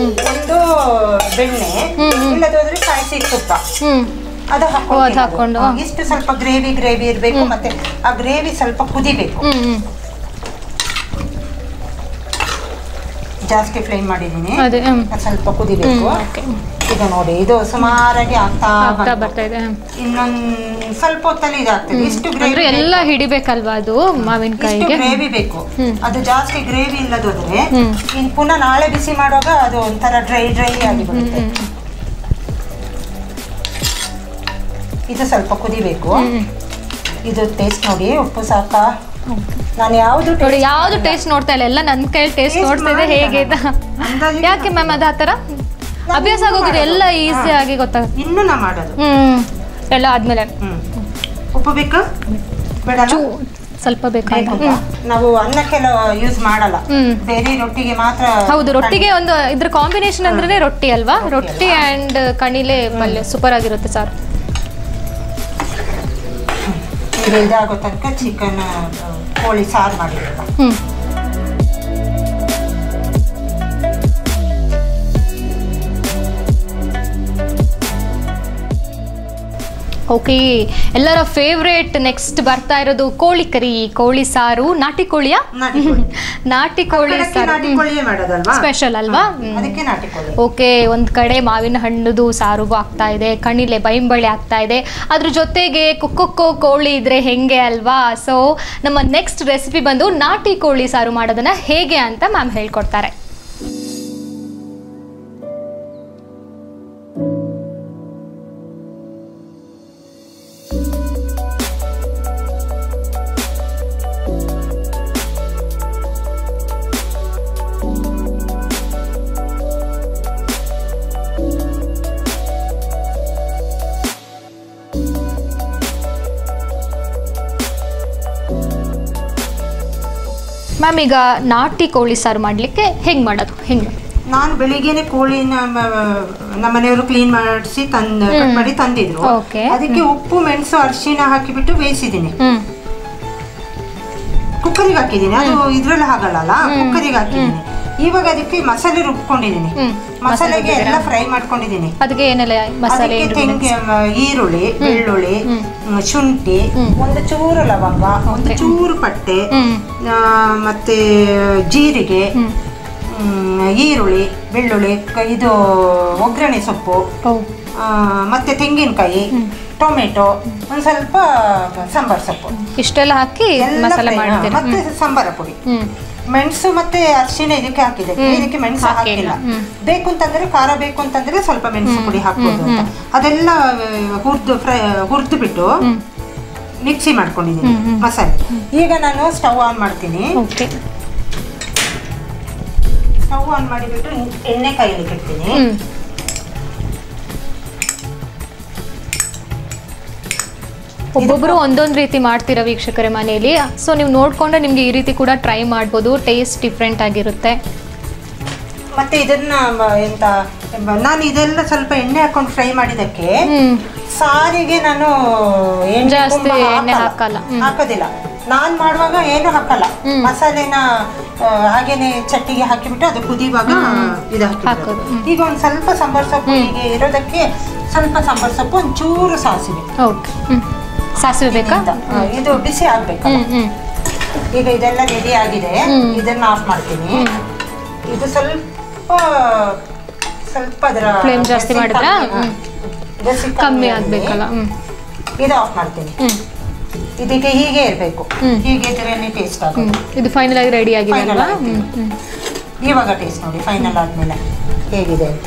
Speaker 2: ಒಂದು ಬೆಣ್ಣೆ ಇಲ್ಲದೋದ್ರೆ ಕಾಯಿಸಿ ತುಪ್ಪ ಅದು ಹಾಕೊಂಡು ಇಷ್ಟು ಸ್ವಲ್ಪ ಗ್ರೇವಿ ಇರಬೇಕು. ಮತ್ತೆ ಆ ಗ್ರೇವಿ ಸ್ವಲ್ಪ ಕುದಿಬೇಕು, ಜಾಸ್ತಿ ಫ್ರೈ ಮಾಡಿದ್ದೀನಿ, ಸ್ವಲ್ಪ ಕುದಿಬೇಕು. ಈಗ ನೋಡಿ ಇದು ಸುಮಾರಾಗಿ ಆಗ್ತಾ
Speaker 1: ಬರ್ತಾ ಇದೆ.
Speaker 2: ಇನ್ನೊಂದು ಸ್ವಲ್ಪ ಹೊತ್ತಲ್ಲಿ ಇದಾಗ್ತದೆ. ಇಷ್ಟು ಗ್ರೇವಿ
Speaker 1: ಎಲ್ಲ ಹಿಡಿಬೇಕಲ್ವಾ ಅದು ಮಾವಿನಕಾಯಿಗೆ?
Speaker 2: ಗ್ರೇವಿ ಬೇಕು. ಅದು ಜಾಸ್ತಿ ಗ್ರೇವಿ ಇಲ್ಲದೋದ್ರೆ ಇನ್ನು ಪುನಃ ನಾಳೆ ಬಿಸಿ ಮಾಡುವಾಗ ಅದು ಒಂಥರ ಡ್ರೈ ಆಗಿಬಿಡುತ್ತೆ. ಇದು ಸ್ವಲ್ಪ ಕುದಿಬೇಕು. ಇದು ಟೇಸ್ಟ್ ನೋಡಿ, ಉಪ್ಪು ಸಾಕಾ? ನಾನು ಯಾವ್ದು
Speaker 1: ಟೇಸ್ಟ್ ನೋಡ್ತಾ ಇಲ್ಲ, ಎಲ್ಲ ನನ್ನ ಕೈಯಲ್ಲಿ ಟೇಸ್ಟ್ ನೋಡ್ತಾ ಇದೆ ಹೇಗೆ. ಯಾಕೆ ಮ್ಯಾಮ್ ಅದು ಆ ಥರ ಅಭ್ಯಾಸ ಆಗೋಗಿದೆ, ಎಲ್ಲ ಈಸಿ ಆಗಿ ಗೊತ್ತಾಗುತ್ತೆ.
Speaker 2: ಇನ್ನು ನಾ ಮಾಡೋದು
Speaker 1: ಎಲ್ಲ ಆದ್ಮೇಲೆ
Speaker 2: ಉಪ್ಪು ಬೇಕಾ ಬೇಡ?
Speaker 1: ಸ್ವಲ್ಪ ಬೇಕಾಯ್ತು.
Speaker 2: ನಾವು ಅನ್ನಕ್ಕೆಲ್ಲ ಯೂಸ್ ಮಾಡಲ್ಲ, ಬೇರೆ ರೊಟ್ಟಿಗೆ ಮಾತ್ರ. ಹೌದು,
Speaker 1: ರೊಟ್ಟಿಗೆ ಒಂದು ಇದ್ರ ಕಾಂಬಿನೇಷನ್ ಅಂದ್ರೆ ರೊಟ್ಟಿ ಅಲ್ವಾ? ರೊಟ್ಟಿ ಅಂಡ್ ಕಣಿಲೆ ಪಲ್ಯ ಸೂಪರ್ ಆಗಿರುತ್ತೆ ಸರ್.
Speaker 2: ಇದಾಗೋ ತನಕ ಚಿಕನ್ ಕೋಳಿ ಸಾರು ಮಾಡಿರಲ್ಲ.
Speaker 1: ಓಕೆ, ಎಲ್ಲರ ಫೇವ್ರೇಟ್ ನೆಕ್ಸ್ಟ್ ಬರ್ತಾ ಇರೋದು ಕೋಳಿ ಕರಿ, ಕೋಳಿ ಸಾರು. ನಾಟಿ ಕೋಳಿಯಾ? ನಾಟಿ ಕೋಳಿ ಸ್ಪೆಷಲ್ ಅಲ್ವಾ? ಓಕೆ, ಒಂದ್ ಕಡೆ ಮಾವಿನ ಹಣ್ಣುದು ಸಾರುಗೂ ಆಗ್ತಾ ಇದೆ, ಕಣಿಲೆ ಬೈಂಬಳೆ ಆಗ್ತಾ ಇದೆ, ಅದ್ರ ಜೊತೆಗೆ ಕುಕ್ಕೊ ಕೋಳಿ ಇದ್ರೆ ಹೆಂಗೆ ಅಲ್ವಾ? ಸೊ ನಮ್ಮ ನೆಕ್ಸ್ಟ್ ರೆಸಿಪಿ ಬಂದು ನಾಟಿ ಕೋಳಿ ಸಾರು ಮಾಡೋದನ್ನ ಹೇಗೆ ಅಂತ ಮ್ಯಾಮ್ ಹೇಳ್ಕೊಡ್ತಾರೆ. ಮ್ಯಾಮ್, ಈಗ ನಾಟಿ ಕೋಳಿ ಸಾರು ಮಾಡಲಿಕ್ಕೆ ಹೆಂಗೆ ಮಾಡೋದು? ಹೆಂಗೆ?
Speaker 2: ನಾನು ಬೆಳಿಗ್ಗೆನೆ ಕೋಳಿನ ನಮ್ಮ ಮನೆಯವರು ಕ್ಲೀನ್ ಮಾಡಿಸಿ ಕಟ್ ಮಾಡಿ ತಂದಿದ್ರು. ಅದಕ್ಕೆ ಉಪ್ಪು, ಮೆಣಸು, ಅರಿಶಿನ ಹಾಕಿಬಿಟ್ಟು ಬೇಯಿಸಿದ್ದೀನಿ. ಕುಕ್ಕರಿಗೆ ಹಾಕಿದ್ದೀನಿ, ಅದು ಇದ್ರಲ್ಲಿ ಹಾಗಲ್ಲ, ಕುಕ್ಕರಿಗೆ ಹಾಕಿದ್ದೀನಿ. ಇವಾಗ ಅದಕ್ಕೆ ಮಸಾಲೆ ರುಬ್ಕೊಂಡಿದ್ದೀನಿ. ಮಸಾಲೆಗೆ ಎಲ್ಲ ಫ್ರೈ ಮಾಡ್ಕೊಂಡಿದ್ದೀನಿ.
Speaker 1: ಅದಕ್ಕೆ ಏನೆಲ್ಲ ಮಸಾಲೆ?
Speaker 2: ಈರುಳ್ಳಿ, ಬೆಳ್ಳುಳ್ಳಿ, ಶುಂಠಿ, ಒಂದು ಚೂರು ಲವಂಗ, ಒಂದು ಚೂರು ಪಟ್ಟೆ, ಮತ್ತೆ ಜೀರಿಗೆ, ಈರುಳ್ಳಿ, ಬೆಳ್ಳುಳ್ಳಿ, ಇದು ಒಗ್ಗರಣೆ ಸೊಪ್ಪು, ಮತ್ತೆ ತೆಂಗಿನಕಾಯಿ, ಟೊಮೆಟೊ, ಒಂದು ಸ್ವಲ್ಪ ಸಾಂಬಾರ್ ಸೊಪ್ಪು,
Speaker 1: ಇಷ್ಟೆಲ್ಲ ಹಾಕಿ ಮಸಾಲೆ ಮಾಡ್ತೀನಿ.
Speaker 2: ಮತ್ತೆ ಸಾಂಬಾರ ಪುಡಿ, ಮೆಣಸು ಮತ್ತೆ ಅರಿಶಿನ ಇದಕ್ಕೆ ಹಾಕಿದೆ. ಇದಕ್ಕೆ ಮೆಣಸು ಹಾಕಿಲ್ಲ. ಬೇಕು ಅಂತಂದ್ರೆ ಖಾರ ಬೇಕು ಅಂತಂದ್ರೆ ಸ್ವಲ್ಪ ಮೆಣಸು ಪುಡಿ ಹಾಕ್ಬೋದು ಅಂತ. ಅದೆಲ್ಲ ಹುರಿದು ಬಿಟ್ಟು ಮಿಕ್ಸಿ ಮಾಡ್ಕೊಂಡಿದ್ದೀನಿ ಮಸಾಲೆ. ಈಗ ನಾನು ಸ್ಟವ್ ಆನ್ ಮಾಡ್ತೀನಿ. ಸ್ಟವ್ ಆನ್ ಮಾಡಿಬಿಟ್ಟು ಎಣ್ಣೆ ಕಾಯಲಿಕ್ಕೆ ಇಡ್ತೀನಿ.
Speaker 1: ಒಬ್ಬೊಬ್ರು ಒಂದೊಂದು ರೀತಿ ಮಾಡ್ತೀರಾ ವೀಕ್ಷಕರೇ ಮನೆಯಲ್ಲಿ. ಸೊ ನೀವು ನೋಡ್ಕೊಂಡ್ರೆ ನಿಮ್ಗೆ ಈ ರೀತಿ ಕೂಡ ಟ್ರೈ ಮಾಡ್ಬೋದು. ಟೇಸ್ಟ್ ಡಿಫ್ರೆಂಟ್ ಆಗಿರುತ್ತೆ.
Speaker 2: ಮತ್ತೆ ಇದನ್ನ ಎಂತ ನಾನು ಇದೆಲ್ಲ ಸ್ವಲ್ಪ ಎಣ್ಣೆ ಹಾಕೊಂಡು ಫ್ರೈ ಮಾಡಿದಕ್ಕೆ ಸಾರಿಗೆ ನಾನು
Speaker 1: ಜಾಸ್ತಿ ಎಣ್ಣೆ
Speaker 2: ಹಾಕೋದಿಲ್ಲ. ನಾನ್ ಮಾಡುವಾಗ ಏನು ಹಾಕಲ್ಲ. ಮಸಾಲೆನ ಹಾಗೇನೆ ಚಟ್ಟಿಗೆ ಹಾಕಿಬಿಟ್ಟು ಅದು ಕುದಿಯುವಾಗ ಇದು ಹಾಕೋದು. ಈಗ ಒಂದ್ ಸ್ವಲ್ಪ ಸಾಂಬಾರ್ ಸೊಪ್ಪು ಹೀಗೆ ಇರೋದಕ್ಕೆ ಸ್ವಲ್ಪ ಸಾಂಬಾರ್ ಸೊಪ್ಪು, ಒಂಚೂರು ಸಾಸಿವೆ.
Speaker 1: ಸಾಸಿವೆ ಬೇಕಾ?
Speaker 2: ಇದು ಬಿಸಿ ಆಗ್ಬೇಕು. ಈಗ ಇದೆಲ್ಲ ರೆಡಿ ಆಗಿದೆ. ಇದನ್ನ ಆಫ್ ಮಾಡ್ತೀನಿ. ಇದು ಸ್ವಲ್ಪ ಅದರ
Speaker 1: ಫ್ಲೇಮ್ ಜಾಸ್ತಿ ಮಾಡಿದ್ರೆ ಕಮ್ಮಿ ಆಗ್ಬೇಕಲ್ಲ.
Speaker 2: ಇದು ಆಫ್ ಮಾಡ್ತೀನಿ. ಇದಕ್ಕೆ ಹೀಗೆ ಇರಬೇಕು. ಹೀಗೆ ಇದ್ರೇನೆ ಟೇಸ್ಟ್ ಆಗುತ್ತೆ.
Speaker 1: ಇದು ಫೈನಲ್ ಆಗಿ ರೆಡಿ ಆಗಿದೆ ಅಲ್ವಾ?
Speaker 2: ಇವಾಗ ಟೇಸ್ಟ್ ನೋಡಿ ಫೈನಲ್ ಆದ್ಮೇಲೆ ಹೇಗಿದೆ ಅಂತ.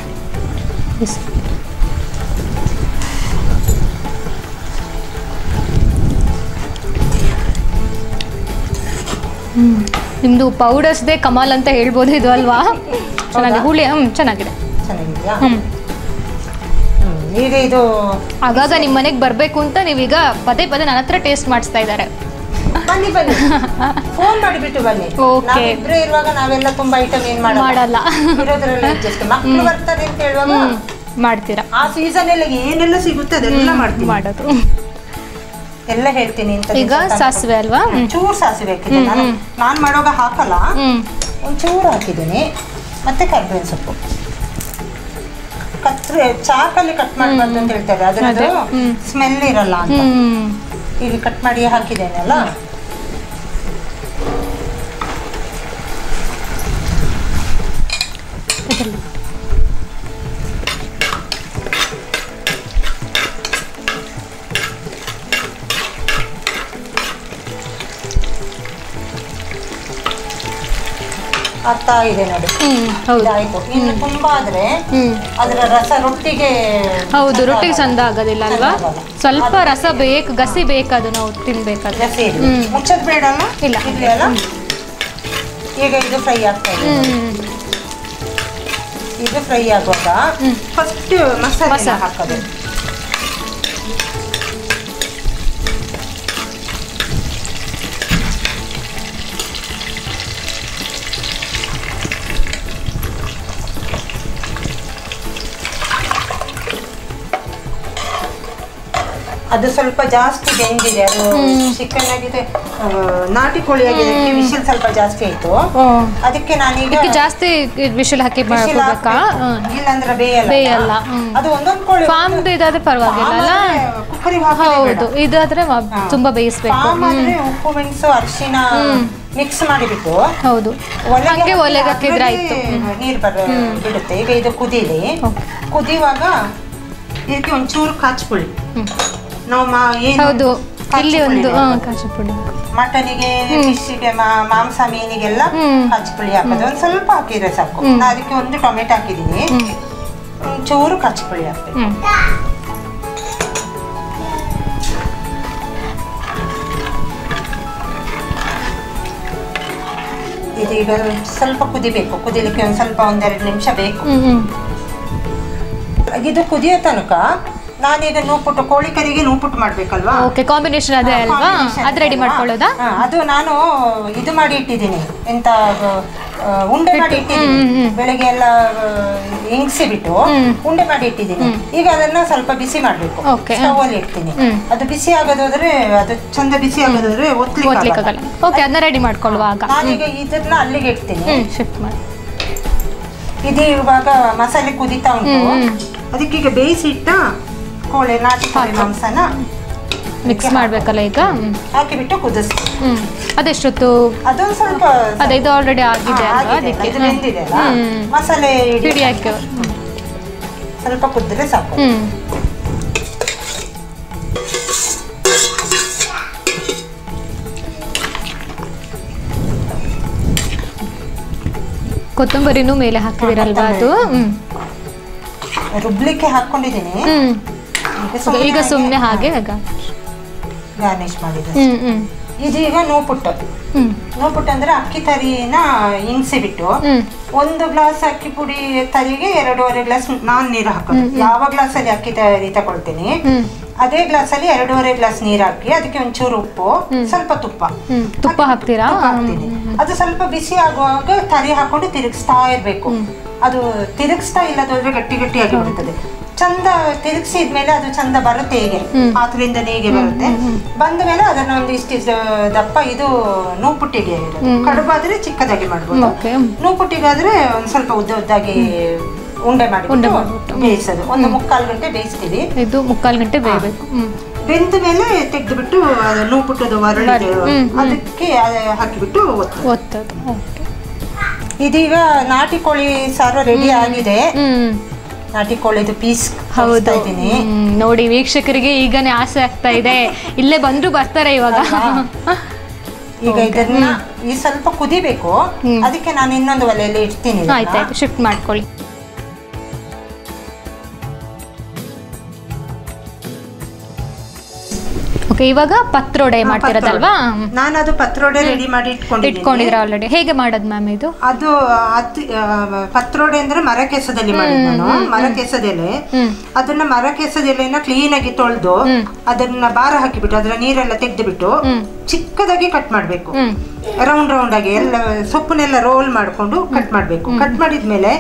Speaker 1: ನಿಮ್ದು ಪೌಡರ್ಸ್ದೇ ಕಮಾಲ್ ಅಂತ ಹೇಳ್ಬೋದು ಇದು ಅಲ್ವಾ? ಚೆನ್ನಾಗಿದೆ. ಹುಳಿ ಚೆನ್ನಾಗಿದೆ.
Speaker 2: ಚೆನ್ನಾಗಿದೆಯಾ? ಈಗ ಇದು
Speaker 1: ಆಗಾಗ ನಿಮ್ಮ ಮನೆಗೆ ಬರಬೇಕು ಅಂತ ನೀವೀಗ ಪದೇ ಪದೇ ನನ್ನ ಹತ್ರ ಟೇಸ್ಟ್ ಮಾಡಿಸ್ತಾ ಇದ್ದಾರೆ.
Speaker 2: ಬನ್ನಿ ಬನ್ನಿ, ಫೋನ್ ಮಾಡಿಬಿಟ್ಟು ಬನ್ನಿ. ಇಬ್ರೇ ಇರುವಾಗ ನಾವೆಲ್ಲ ತುಂಬಾ ಐಟಮ್ ಏನ್ ಮಾಡಲ್ಲ. ಇರೋದ್ರಲ್ಲಿ ಅಡ್ಜಸ್ಟ್. ಮಕ್ಕಳು ಬರ್ತಾರೆ ಅಂತ ಹೇಳುವಾಗ
Speaker 1: ಮಾಡ್ತೀರಾ?
Speaker 2: ಆ ಸೀಸನ್ ಅಲ್ಲಿ ಏನೆಲ್ಲ ಸಿಗುತ್ತೆ ಅದೆಲ್ಲ ಮಾಡ್ತೀವಿ.
Speaker 1: ಮಾಡೋದು
Speaker 2: ಎಲ್ಲ ಹೇಳ್ತೀನಿ.
Speaker 1: ಈಗ ಸಾಸಿವೆ ಅಲ್ವಾ?
Speaker 2: ಚೂರು ಸಾಸಿವೆ ಹಾಕಿದ್ದೀನಿ. ನಾನು ಮಾಡುವಾಗ ಹಾಕಲ್ಲ, ಒಂಚೂರು ಹಾಕಿದ್ದೀನಿ. ಮತ್ತೆ ಕರ್ಬೇವಿನ ಸೊಪ್ಪು. ಚಾಕಲ್ಲಿ ಕಟ್ ಮಾಡಬಾರ್ದು ಅಂತ ಹೇಳ್ತಾರೆ, ಅದ್ರದ್ದು ಸ್ಮೆಲ್ ಇರಲ್ಲ ಅಂತ. ಈಗ ಕಟ್ ಮಾಡಿ ಹಾಕಿದ್ದೇನಲ್ಲ, ಅರ್ಥ ಇದೆ ನೋಡಿ. ಆಯ್ತು. ಇನ್ನು ತುಂಬಾ ಆದ್ರೆ ಅದರ ರಸ ರೊಟ್ಟಿಗೆ
Speaker 1: ರೊಟ್ಟಿಗೆ ಚಂದ ಆಗೋದಿಲ್ಲ ಅಲ್ವಾ? ಸ್ವಲ್ಪ ರಸ ಬೇಕು, ಗಸಿ ಬೇಕಾದು ನಾವು ತಿನ್ಬೇಕಾದ್ರೆ.
Speaker 2: ಮುಚ್ಚದ್ ಬೇಡ ಅಲ್ಲ?
Speaker 1: ಇಲ್ಲ.
Speaker 2: ಈಗ ಇದು ಫ್ರೈ ಆಗ್ತಾ ಇದೆ. ಇದು ಫ್ರೈ ಆಗುವಾಗ ಫಸ್ಟ್ ಮಸಾಲೆ ಹಾಕೋದು. ಅದು ಸ್ವಲ್ಪ ಜಾಸ್ತಿ ಬೆಂದಿದೆ. ಅದು ಚಿಕನ್ ಆಗಿದೆ, ನಾಟಿ ಕೋಳಿ ಆಗಿದೆ. ವಿಶಿಲ್ ಸ್ವಲ್ಪ ಜಾಸ್ತಿ ಆಯ್ತು. ಅದಕ್ಕೆ ನಾನೀಗ
Speaker 1: ಜಾಸ್ತಿ ವಿಶಿಲ್ ಹಾಕಿ ಮಾಡ್ಬೇಕಾ?
Speaker 2: ಇಲ್ಲಾಂದ್ರೆ ಬೇಯಲ್ಲ. ಅದು ಒಂದೊಂದು ಕೋಳಿ
Speaker 1: ಫಾರ್ಮ್ ಇದಾದ್ರೆ ಪರವಾಗಿಲ್ಲ.
Speaker 2: ಕುಕ್ಕರಿಗೆ
Speaker 1: ಹೌದು, ಇದಾದ್ರೆ ತುಂಬಾ ಬೇಯಿಸ್ಬೇಕು.
Speaker 2: ಉಪ್ಪು ಮೆಣಸು ಅರಿಶಿನ ಮಿಕ್ಸ್ ಮಾಡಿಬಿಟ್ಟು
Speaker 1: ಹೌದು ಹಾಗೆ ಒಲೆಗೆ ಹಾಕಿದ್ರೆ ಆಯ್ತು.
Speaker 2: ನೀರು ಬಿಡುತ್ತೆ. ಈಗ ಇದು ಕುದೀಲಿ. ಕುದಿಯುವಾಗ ಇದಕ್ಕೆ ಒಂಚೂರು ಕಾಚ್ಕೊಳ್ಳಿ.
Speaker 1: ಹೌದು, ಇಲ್ಲಿ ಒಂದು ಕಾಚುಪುಡಿ.
Speaker 2: ಮಟನಿಗೆ, ಫಿಶ್ಗೆ, ಮಾಂಸ, ಮೀನಿಗೆಲ್ಲ ಕಾಚುಪುಳಿ ಹಾಕೋದು. ಒಂದು ಸ್ವಲ್ಪ ಹಾಕಿದ್ರೆ ಸಾಕು. ನಾನು ಅದಕ್ಕೆ ಒಂದು ಟೊಮೆಟೊ ಹಾಕಿದ್ದೀನಿ. ಒಂಚೂರು ಕಾಚುಪುಳಿ ಹಾಕ್ಬೇಕು. ಇದೀಗ ಸ್ವಲ್ಪ ಕುದಿಬೇಕು. ಕುದಿಲಿಕ್ಕೆ ಒಂದು ಸ್ವಲ್ಪ 1-2 ನಿಮಿಷ ಬೇಕು. ಇದು ಕುದಿಯೋ ತನಕ ನಾನೀಗ ನೂಪುಟ್ಟು, ಕೋಳಿ ಕರಿಗೆ ನೂಪುಟ್ಟು ಮಾಡ್ಬೇಕಲ್ವಾ?
Speaker 1: ಓಕೆ, ಕಾಂಬಿನೇಷನ್ ಅದೇ ಅಲ್ವಾ? ಅದು ರೆಡಿ ಮಾಡ್ಕೊಳ್ಳೋದಾ?
Speaker 2: ಅದು ನಾನು ಇದು ಮಾಡಿ ಇಟ್ಟಿದ್ದೀನಿ. ಎಂತ ಉಂಡೆ ಮಾಡಿ ಇಟ್ಟಿದ್ದೀನಿ. ಬೆಳಗ್ಗೆ ಎಲ್ಲ ಇಂಗ್ಸಿ ಬಿಟ್ಟು ಉಂಡೆ ಮಾಡಿ ಇಟ್ಟಿದ್ದೀನಿ. ಈಗ ಅದನ್ನ ಸ್ವಲ್ಪ ಬಿಸಿ ಮಾಡ್ಬೇಕು. ಸ್ಟವ್ ಅಲ್ಲಿ ಇಡ್ತೀನಿ. ಅದು ಬಿಸಿ ಆಗೋದಾದ್ರೆ, ಅದು ಚಂದ ಬಿಸಿ ಆಗೋದಾದ್ರೆ ಒತ್ಲಿಕ್ಕೆ
Speaker 1: ಓಕೆ, ಅದನ್ನ ರೆಡಿ ಮಾಡ್ಕೊಳ್ಳುವಾಗ
Speaker 2: ನಾನೀಗ ಇದನ್ನ ಅಲ್ಲಿಗೆ ಇಡ್ತೀನಿ.
Speaker 1: ಶಿಫ್ಟ್ ಮಾಡಿ.
Speaker 2: ಇದು ಇವಾಗ ಮಸಾಲೆ ಕುದಿತಾ ಉಂಟು. ಅದಕ್ಕೀಗ ಬೇಯಿಸಿಟ್ಟ ಕೋಳಿ ನಾಟಿ ಕೋಳಿ ಮಾಂಸನ
Speaker 1: ಮಿಕ್ಸ್ ಮಾಡ್ಬೇಕಲ್ಲ ಈಗ.
Speaker 2: ಹಾಕಿಬಿಟ್ಟು ಕುದಿಸ್ತೀವಿ.
Speaker 1: ಅದೆಷ್ಟೊತ್ತು?
Speaker 2: ಅದೊಂದು ಸ್ವಲ್ಪ
Speaker 1: ಇದು ಆಲ್ರೆಡಿ ಆಗಿದೆ ಅಲ್ವಾ, ಅದಕ್ಕೆ
Speaker 2: ಬೆಂದಿದೆ ಅಲ್ಲ, ಮಸಾಲೆ
Speaker 1: ಹಿಡಿ ಹಾಕಿ
Speaker 2: ಸ್ವಲ್ಪ ಕುದ್ರೆ ಸಾಕು.
Speaker 1: ಕೊತ್ತಂಬರಿನೂ ಮೇಲೆ ಹಾಕಿದಿರಲ್ವಾ ಅದು?
Speaker 2: ರುಬ್ಲಿಕ್ಕೆ ಹಾಕೊಂಡಿದ್ದೀನಿ.
Speaker 1: ಈಗ ಸುಮ್ಮನೆ ಹಾಗೆ
Speaker 2: ಗಾರ್ನಿಶ್ ಮಾಡಿದೆ. ಇದೀಗ ನೋಪುಟ್ಟು. ನೋಪುಟ್ಟು ಅಂದ್ರೆ ಅಕ್ಕಿ ತರಿನ ಹಿಂಸೆ ಬಿಟ್ಟು 1 ಗ್ಲಾಸ್ ಅಕ್ಕಿ ಪುಡಿ ತರಿಗೆ 2.5 ಗ್ಲಾಸ್ ನಾನ್ ನೀರು ಹಾಕೋದು. ಯಾವ ಗ್ಲಾಸ್ ಅಲ್ಲಿ ಅಕ್ಕಿ ತರಿ ತಗೊಳ್ತೀನಿ ಅದೇ ಗ್ಲಾಸ್ ಅಲ್ಲಿ 2.5 ಗ್ಲಾಸ್ ನೀರು ಹಾಕಿ ಅದಕ್ಕೆ ಒಂಚೂರು ಉಪ್ಪು, ಸ್ವಲ್ಪ ತುಪ್ಪ
Speaker 1: ಹಾಕ್ತೀರಾ?
Speaker 2: ಹಾಕ್ತೀನಿ. ಅದು ಸ್ವಲ್ಪ ಬಿಸಿ ಆಗುವಾಗ ತರಿ ಹಾಕೊಂಡು ತಿರುಗಿಸ್ತಾ ಇರ್ಬೇಕು. ಅದು ತಿರುಗಿಸ್ತಾ ಇಲ್ಲದಾದ್ರೆ ಗಟ್ಟಿ ಗಟ್ಟಿಯಾಗಿ ಬಿಡುತ್ತದೆ. ಚಂದ ತಿರುಗಿಸಿದ್ಮೇಲೆ ಅದು ಚಂದ ಬರುತ್ತೆ, ಹೇಗೆ ಪಾತ್ರೆಯಿಂದ ಹೇಗೆ ಬರುತ್ತೆ. ಬಂದ ಮೇಲೆ ಅದನ್ನ ಒಂದಿಷ್ಟು ದಪ್ಪ, ಇದು ನೂಪುಟ್ಟಿಗೆ ಇರೋದು. ಕಡುಬಾದ್ರೆ ಚಿಕ್ಕದಾಗಿ ಮಾಡ್ಬೋದು, ನೂಪುಟ್ಟಿಗಾದ್ರೆ ಒಂದ್ ಸ್ವಲ್ಪ ಉದ್ದಾಗಿ ಉಂಡೆ ಮಾಡಿಬಿಟ್ಟು ಬೇಯಿಸೋದು. 1.25 ಗಂಟೆ ಬೇಯಿಸ್ತೀವಿ.
Speaker 1: ಇದು 1/4 ಗಂಟೆ ಬೇಯಬೇಕು.
Speaker 2: ಬೆಂದ ಮೇಲೆ ತೆಗೆದುಬಿಟ್ಟು ನೂಪುಟ್ಟದ ಒರಳಿದೆ ಅದಕ್ಕೆ ಹಾಕಿಬಿಟ್ಟು
Speaker 1: ಒತ್ತದು.
Speaker 2: ಇದೀಗ ನಾಟಿ ಕೋಳಿ ಸಾರು ರೆಡಿ ಆಗಿದೆ. ನಾಟಿ ಕೋಳಿದು ಪೀಸ್
Speaker 1: ಹೌದು ನೋಡಿ, ವೀಕ್ಷಕರಿಗೆ ಈಗನೇ ಆಸೆ ಆಗ್ತಾ ಇದೆ, ಇಲ್ಲೇ ಬಂದ್ರು ಬರ್ತಾರೆ ಇವಾಗ.
Speaker 2: ಈಗ ಇದನ್ನ ಈ ಸ್ವಲ್ಪ ಕುದಿಬೇಕು, ಅದಕ್ಕೆ ನಾನು ಇನ್ನೊಂದು ಒಲೆಯಲ್ಲಿ ಇಡ್ತೀನಿ.
Speaker 1: ಆಯ್ತಾಯ್ತು, ಶಿಫ್ಟ್ ಮಾಡ್ಕೊಳ್ಳಿ. ಓಕೆ, ಇವಾಗ ಪತ್ರೊಡೆ ಮಾಡ್ತಿರೋದಲ್ವಾ?
Speaker 2: ನಾನು ಅದು ಪತ್ರೊಡೆ ರೆಡಿ ಮಾಡಿ
Speaker 1: ಇಟ್ಕೊಂಡಿದ್ರೆ ಆಲ್ರೆಡಿ. ಹೇಗೆ ಮಾಡೋದು ಮ್ಯಾಮ್ ಇದು?
Speaker 2: ಅದು ಪತ್ರೊಡೆ ಅಂದ್ರೆ ಮರಕೆಸದಲ್ಲಿ ಮಾಡಿದ್ದು ನಾನು. ಮರಕೆಸದೆಲೆ, ಅದನ್ನ ಮರಕೆಸದೆಲೆನ ಕ್ಲೀನ್ ಆಗಿ ತೊಳೆದು ಅದನ್ನ ಬಾರ ಹಾಕಿಬಿಟ್ಟು ಅದರ ನೀರೆಲ್ಲ ತೆಗೆದು ಬಿಟ್ಟು ಚಿಕ್ಕದಾಗಿ ಕಟ್ ಮಾಡ್ಬೇಕು. ರೌಂಡ್ ರೌಂಡ್ ಆಗಿ ಎಲ್ಲ ಸೊಪ್ಪನ್ನೆಲ್ಲ ರೋಲ್ ಮಾಡ್ಕೊಂಡು ಕಟ್ ಮಾಡ್ಬೇಕು. ಕಟ್ ಮಾಡಿದ್ಮೇಲೆ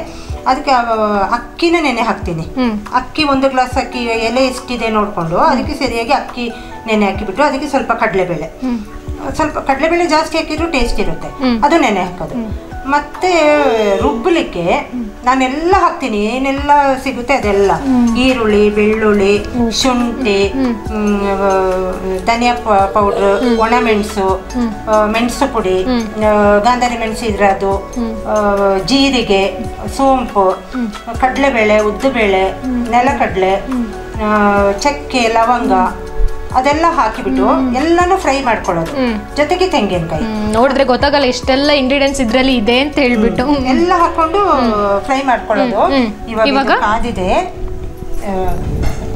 Speaker 2: ಅದಕ್ಕೆ ಅಕ್ಕಿನ ನೆನೆ ಹಾಕ್ತೀನಿ. ಅಕ್ಕಿ 1 ಗ್ಲಾಸ್ ಅಕ್ಕಿ ಎಲೆ ಎಷ್ಟಿದೆ ನೋಡ್ಕೊಂಡು ಅದಕ್ಕೆ ಸರಿಯಾಗಿ ಅಕ್ಕಿ ನೆನೆ ಹಾಕಿಬಿಟ್ಟು ಅದಕ್ಕೆ ಸ್ವಲ್ಪ ಕಡಲೆಬೇಳೆ ಜಾಸ್ತಿ ಹಾಕಿದ್ರು ಟೇಸ್ಟ್ ಇರುತ್ತೆ, ಅದು ನೆನೆ ಹಾಕೋದು. ಮತ್ತೆ ರುಬ್ಬಲಿಕ್ಕೆ ನಾನೆಲ್ಲ ಹಾಕ್ತೀನಿ, ಏನೆಲ್ಲ ಸಿಗುತ್ತೆ ಅದೆಲ್ಲ. ಈರುಳ್ಳಿ, ಬೆಳ್ಳುಳ್ಳಿ, ಶುಂಠಿ, ಧನಿಯಾ ಪೌಡ್ರ್, ಒಣಮೆಣಸು, ಮೆಣಸು ಪುಡಿ, ಗಾಂಧಾರಿ ಮೆಣಸು ಇದ್ರೆ ಅದು, ಜೀರಿಗೆ, ಸೋಂಪು, ಕಡಲೆಬೇಳೆ, ಉದ್ದುಬೇಳೆ, ನೆಲಕಡಲೆ, ಚಕ್ಕೆ, ಲವಂಗ ಅದೆಲ್ಲ ಹಾಕಿಬಿಟ್ಟು ಎಲ್ಲಾನು ಫ್ರೈ ಮಾಡ್ಕೊಳ್ಳೋದು. ಜೊತೆಗೆ ತೆಂಗಿನಕಾಯಿ.
Speaker 1: ನೋಡಿದ್ರೆ ಗೊತ್ತಾಗಲ್ಲ ಇಷ್ಟೆಲ್ಲ ಇಂಗ್ರೀಡಿಯೆಂಟ್ಸ್ ಇದ್ರಲ್ಲಿ ಇದೆ ಅಂತ ಹೇಳ್ಬಿಟ್ಟು
Speaker 2: ಎಲ್ಲ ಹಾಕೊಂಡು ಫ್ರೈ ಮಾಡ್ಕೊಳ್ಳೋದು. ಇವಾಗ ಕಾದಿದೆ,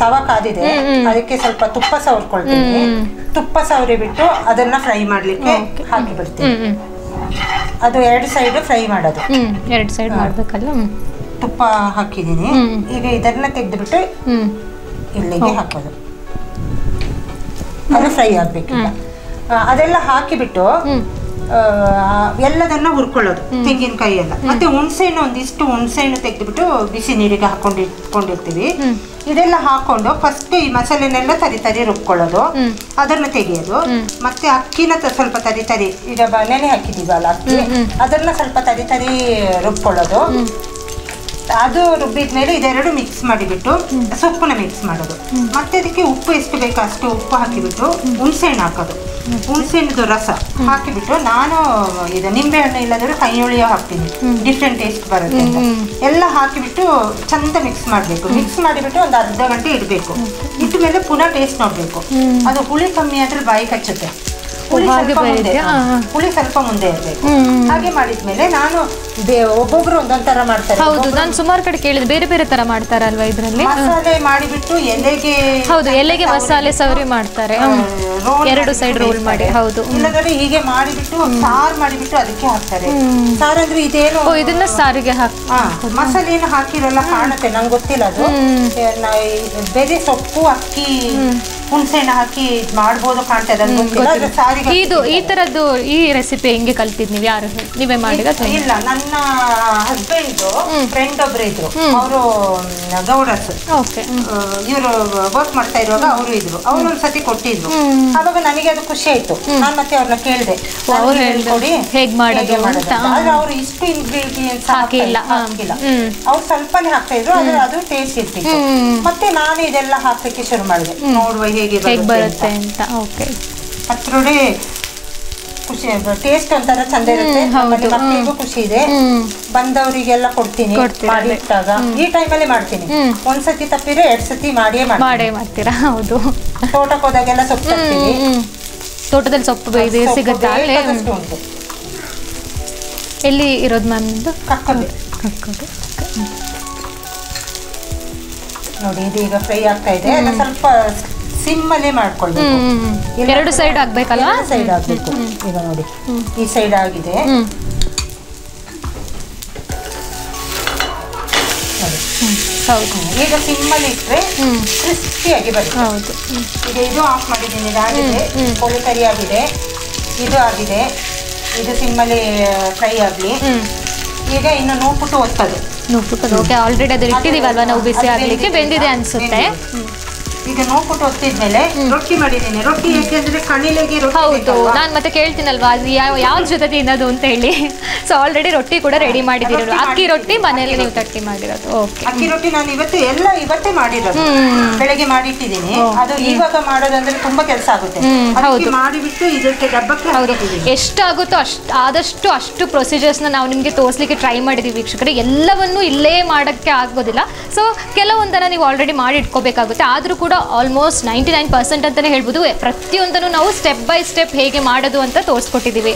Speaker 2: ತವಾ ಕಾದಿದೆ, ಅದಕ್ಕೆ ಸ್ವಲ್ಪ ತುಪ್ಪ ಸವರ್ಕೊಳ್ತೀನಿ. ತುಪ್ಪ ಸವರಿ ಬಿಟ್ಟು ಅದನ್ನ ಫ್ರೈ ಮಾಡ್ಲಿಕ್ಕೆ ಹಾಕಿ ಬಿಡ್ತೀನಿ. ಅದು 2 ಸೈಡ್ ಫ್ರೈ ಮಾಡೋದು.
Speaker 1: 2 ಸೈಡ್ ಮಾಡ್ಬೇಕಲ್ಲ.
Speaker 2: ತುಪ್ಪ ಹಾಕಿದೀನಿ. ಈಗ ಇದನ್ನ ತೆಗೆದುಬಿಟ್ಟು ಇಲ್ಲಿಗೆ ಹಾಕೋದು. ಅದು ಫ್ರೈ ಆಗ್ಬೇಕಿಲ್ಲ. ಅದೆಲ್ಲ ಹಾಕಿಬಿಟ್ಟು ಎಲ್ಲದನ್ನ ಹುರ್ಕೊಳ್ಳೋದು, ತೆಂಗಿನಕಾಯಿ ಎಲ್ಲ. ಮತ್ತೆ ಹುಣಸೆಹಣ್ಣು, ಒಂದಿಷ್ಟು ಹುಣಸೆಹಣ್ಣು ತೆಗೆದುಬಿಟ್ಟು ಬಿಸಿ ನೀರಿಗೆ ಹಾಕೊಂಡಿರ್ತೀವಿ. ಇದೆಲ್ಲ ಹಾಕೊಂಡು ಫಸ್ಟ್ ಈ ಮಸಾಲೆನೆಲ್ಲ ತರಿ ರುಬ್ಕೊಳ್ಳೋದು, ಅದನ್ನ ತೆಗೆಯೋದು. ಮತ್ತೆ ಅಕ್ಕಿನ ಸ್ವಲ್ಪ ತರಿ ಈಗ ನೆನೆ ಹಾಕಿದೀವಲ್ಲ ಅಕ್ಕಿ, ಅದನ್ನ ಸ್ವಲ್ಪ ತರಿ ರುಬ್ಕೊಳ್ಳೋದು. ಅದು ರುಬ್ಬಿದ್ಮೇಲೆ ಇದೆರಡು ಮಿಕ್ಸ್ ಮಾಡಿಬಿಟ್ಟು ಸೊಪ್ಪನ್ನ ಮಿಕ್ಸ್ ಮಾಡೋದು. ಮತ್ತೆ ಅದಕ್ಕೆ ಉಪ್ಪು ಎಷ್ಟು ಬೇಕೋ ಅಷ್ಟು ಉಪ್ಪು ಹಾಕಿಬಿಟ್ಟು ಹುಣಸೆಹಣ್ಣು ಹಾಕೋದು. ಹುಣಸೆಹಣ್ಣದು ರಸ ಹಾಕಿಬಿಟ್ಟು ನಾನು ಇದು ನಿಂಬೆಹಣ್ಣು ಇಲ್ಲದ್ರೆ ಕೈಯೊಳಿಯೋ ಹಾಕ್ತೀನಿ, ಡಿಫ್ರೆಂಟ್ ಟೇಸ್ಟ್ ಬರುತ್ತೆ ಅಂತ. ಎಲ್ಲ ಹಾಕಿಬಿಟ್ಟು ಚಂದ ಮಿಕ್ಸ್ ಮಾಡಬೇಕು. ಮಿಕ್ಸ್ ಮಾಡಿಬಿಟ್ಟು ಒಂದು ಅರ್ಧ ಗಂಟೆ ಇಡಬೇಕು. ಇಟ್ಟ ಮೇಲೆ ಪುನಃ ಟೇಸ್ಟ್ ನೋಡಬೇಕು. ಅದು ಹುಳಿ ಕಮ್ಮಿ ಆದ್ರೆ ಬಾಯಿ ಕಚ್ಚುತ್ತೆ. ಹುಳಿ ಸ್ವಲ್ಪ ಮುಂದೆ ಇರಬೇಕು. ಹಾಗೆ ಮಾಡಿದ್ಮೇಲೆ ನಾನು ಒಬ್ಬೊಬ್ರು ಒಂದೊಂದ್ ತರ ಮಾಡ್ತಾರೆ.
Speaker 1: ಹೌದು, ನಾನು ಸುಮಾರು ಕಡೆ ಕೇಳಿದೆ, ಬೇರೆ ಬೇರೆ ತರ ಮಾಡ್ತಾರಲ್ವಾ ಇದ್ರಲ್ಲಿ?
Speaker 2: ಮಸಾಲೆ ಮಾಡಿಬಿಟ್ಟು ಎಲೆಗೆ,
Speaker 1: ಹೌದು, ಎಲೆಗೆ ಮಸಾಲೆ ಸವರಿ ಮಾಡ್ತಾರೆ, 2 ಸೈಡ್ ರೋಲ್ ಮಾಡಿ. ಹೌದು,
Speaker 2: ಇಲ್ಲದ್ರೆ ಹೀಗೆ ಮಾಡಿಬಿಟ್ಟು ಸಾರು ಮಾಡಿಬಿಟ್ಟು ಅದಕ್ಕೆ ಹಾಕ್ತಾರೆ. ಸಾರು ಅಂದ್ರೆ ಇದೇನು,
Speaker 1: ಇದನ್ನ ಸಾರಿಗೆ
Speaker 2: ಮಸಾಲೆ ಏನು ಹಾಕಿರಲ್ಲ ಕಾಣುತ್ತೆ, ನಂಗೆ ಗೊತ್ತಿಲ್ಲ ಅದು. ಬೇರೆ ಸೊಪ್ಪು, ಅಕ್ಕಿ ಹುಣಸೆಹಣ್ಣು ಹಾಕಿ ಇದು ಮಾಡ್ಬೋದು ಕಾಣ್ತದೆ, ಅದು ಗೊತ್ತಿಲ್ಲ. ಅದು ಸಾರಿಗೆ
Speaker 1: ಇದು ಈ ತರದ್ದು ಈ ರೆಸಿಪಿ ಹೆಂಗೆ ಕಲ್ತಿದ್ ನೀವು? ಯಾರು ನೀವೇ ಮಾಡಿದ?
Speaker 2: ಇಲ್ಲ, ನನ್ನ ಹಸ್ಬೆಂಡ್ ಫ್ರೆಂಡ್ ಒಬ್ರು ಇದ್ರು, ಅವರು ಗೌಡಸ್. ಇವರು ವರ್ಕ್ ಮಾಡ್ತಾ ಇರುವಾಗ ಅವರು ಇದ್ರು, ಅವ್ರು ಒಂದ್ಸತಿ ಕೊಟ್ಟಿದ್ರು. ಆವಾಗ ನನಗೆ ಅದು ಖುಷಿ ಆಯ್ತು. ನಾನು ಮತ್ತೆ ಅವ್ರನ್ನ ಕೇಳಿದೆ, ಕೊಡಿ
Speaker 1: ಹೇಗ್ ಮಾಡೋದು ಅಂತ.
Speaker 2: ಆದ್ರೆ ಅವ್ರು ಇಷ್ಟು ಇಂಗ್ರೀಡಿಯೆಂಟ್ಸ್ ಹಾಕಿಲ್ಲ, ಅವ್ರು ಸ್ವಲ್ಪನೇ ಹಾಕ್ತಾ ಇದ್ರು, ಆದ್ರೆ ಅದು ಟೇಸ್ಟ್ ಇರ್ತಿತ್ತು. ಮತ್ತೆ ನಾನು ಇದೆಲ್ಲ ಹಾಕ್ಲಿಕ್ಕೆ ಶುರು ಮಾಡಿದೆ, ನೋಡುವ ಹೇಗೆ
Speaker 1: ಬರುತ್ತೆ ಅಂತ. ಓಕೆ,
Speaker 2: ಪತ್ರೊಡೆ ಖುಷಿ, ಟೇಸ್ಟ್ ಒಂಥರ ಚಂದ ಇರುತ್ತೆ, ಮಕ್ಕಳಿಗೂ ಖುಷಿ ಇದೆ, ಬಂದವರಿಗೆಲ್ಲ ಕೊಡ್ತೀನಿ ಮಾಡಿಟ್ಟಾಗ. ಈ ಟೈಮಲ್ಲಿ ಮಾಡ್ತೀನಿ, ಒಂದ್ಸತಿ ತಪ್ಪಿದ್ರೆ 2 ಸತಿ ಮಾಡೇ
Speaker 1: ಮಾಡ್ತೀರಾ? ಹೌದು.
Speaker 2: ತೋಟಕ್ಕೆ ಹೋದಾಗೆಲ್ಲ ಸೊಪ್ಪು ತರ್ತೀನಿ,
Speaker 1: ತೋಟದಲ್ಲಿ ಸೊಪ್ಪು ಸಿಗುತ್ತಾ?
Speaker 2: ಉಂಟು.
Speaker 1: ಎಲ್ಲಿ ಇರೋದು ಮ್ಯಾಮ್?
Speaker 2: ಕಕ್ಕಡೆ. ನೋಡಿ ಇದು ಈಗ ಫ್ರೈ ಆಗ್ತಾ ಇದೆ, ಸ್ವಲ್ಪ ಸಿಮ್ಮಲ್ಲೇ ಮಾಡ್ಕೊಳ್ಬೇಕು.
Speaker 1: 2 ಸೈಡ್ ಆಗ್ಬೇಕಲ್ಲ?
Speaker 2: ಸೈಡ್ ಆಗ್ಬೇಕು. ಈಗ ನೋಡಿ ಈ ಸೈಡ್ ಆಗಿದೆ, ಈಗ ಸಿಮ್ಮಲ್ಲಿ ಇಟ್ಟರೆ ಕ್ರಿಸ್ಪಿಯಾಗಿ ಬರುತ್ತೆ. ಹೌದು. ಈಗ ಇದು ಆಫ್ ಮಾಡಿದ್ದೀನಿ, ಇದಾಗಿದೆ, ಕೋಳಿ ಕರಿ ಆಗಿದೆ, ಇದು ಆಗಿದೆ. ಇದು ಸಿಮ್ಮಲ್ಲಿ ಫ್ರೈ ಆಗಲಿ. ಈಗ ಇನ್ನು ನೋಡ್ಬಿಟ್ಟು ಒತ್ತದು.
Speaker 1: ಓಕೆ, ಆಲ್ರೆಡಿ ಅದು ಇಟ್ಟಿದೀವಲ್ವಾ ನಾವು ಬಿಸಿ ಆಗ್ಲಿಕ್ಕೆ, ಬೆಂದಿದೆ ಅನ್ಸುತ್ತೆ.
Speaker 2: ಈಗ ನೋಡ್ಬಿಟ್ಟು ಒತ್ತಿದ್ಮೇಲೆ ರೊಟ್ಟಿ ಮಾಡಿದ್ದೀನಿ. ರೊಟ್ಟಿ ಯಾಕೆಂದ್ರೆ ಕಣಿಲೆಗೆ ರೊಟ್ಟಿ.
Speaker 1: ಹೌದು, ನಾನು ಮತ್ತೆ ಕೇಳ್ತೀನಲ್ವಾ ಯಾವ ಜೊತೆ ತಿನ್ನೋದು ಅಂತ ಹೇಳಿ. ಸೊ ಆಲ್ರೆಡಿ ರೊಟ್ಟಿ ಕೂಡ ರೆಡಿ ಮಾಡಿದಿರೋದು. ಅಕ್ಕಿ ರೊಟ್ಟಿ ಮನೆಯಲ್ಲಿ ನೀವು ತಟ್ಟಿ ಮಾಡಿರೋದು? ಓಕೆ.
Speaker 2: ಅಕ್ಕಿ ರೊಟ್ಟಿ ನಾನು ಇವತ್ತೇ ಮಾಡಿರೋದು, ಬೆಳಗ್ಗೆ ಮಾಡಿಟ್ಟಿದ್ದೀನಿ. ಅದು ಇವಾಗ ಮಾಡೋದಂದ್ರೆ ತುಂಬಾ ಕೆಲಸ ಆಗುತ್ತೆ, ಅದಕ್ಕೆ ಮಾಡಿಬಿಟ್ಟು ಇದಕ್ಕೆ ಡಬ್ಬಕ್ಕೆ ಹಾಕಿದ್ದೀನಿ.
Speaker 1: ಎಷ್ಟಾಗುತ್ತೋ ಆದಷ್ಟು ಅಷ್ಟು ಪ್ರೊಸೀಜರ್ಸ್ನ ನಾವು ನಿಮಗೆ ತೋರಿಸ್ಲಿಕ್ಕೆ ಟ್ರೈ ಮಾಡಿದ್ದೀವಿ ವೀಕ್ಷಕರೇ. ಎಲ್ಲವನ್ನೂ ಇಲ್ಲೇ ಮಾಡೋಕ್ಕೆ ಆಗೋದಿಲ್ಲ. ಸೊ ಕೆಲವೊಂದನ್ನು ನೀವು ಆಲ್ರೆಡಿ ಮಾಡಿ ಇಟ್ಕೋಬೇಕಾಗುತ್ತೆ. ಆದರೂ ಕೂಡ ಆಲ್ಮೋಸ್ಟ್ 99% ಅಂತಲೇ ಹೇಳ್ಬೋದು. ಪ್ರತಿಯೊಂದನ್ನು ನಾವು ಸ್ಟೆಪ್ ಬೈ ಸ್ಟೆಪ್ ಹೇಗೆ ಮಾಡೋದು ಅಂತ ತೋರಿಸ್ಕೊಟ್ಟಿದ್ದೀವಿ.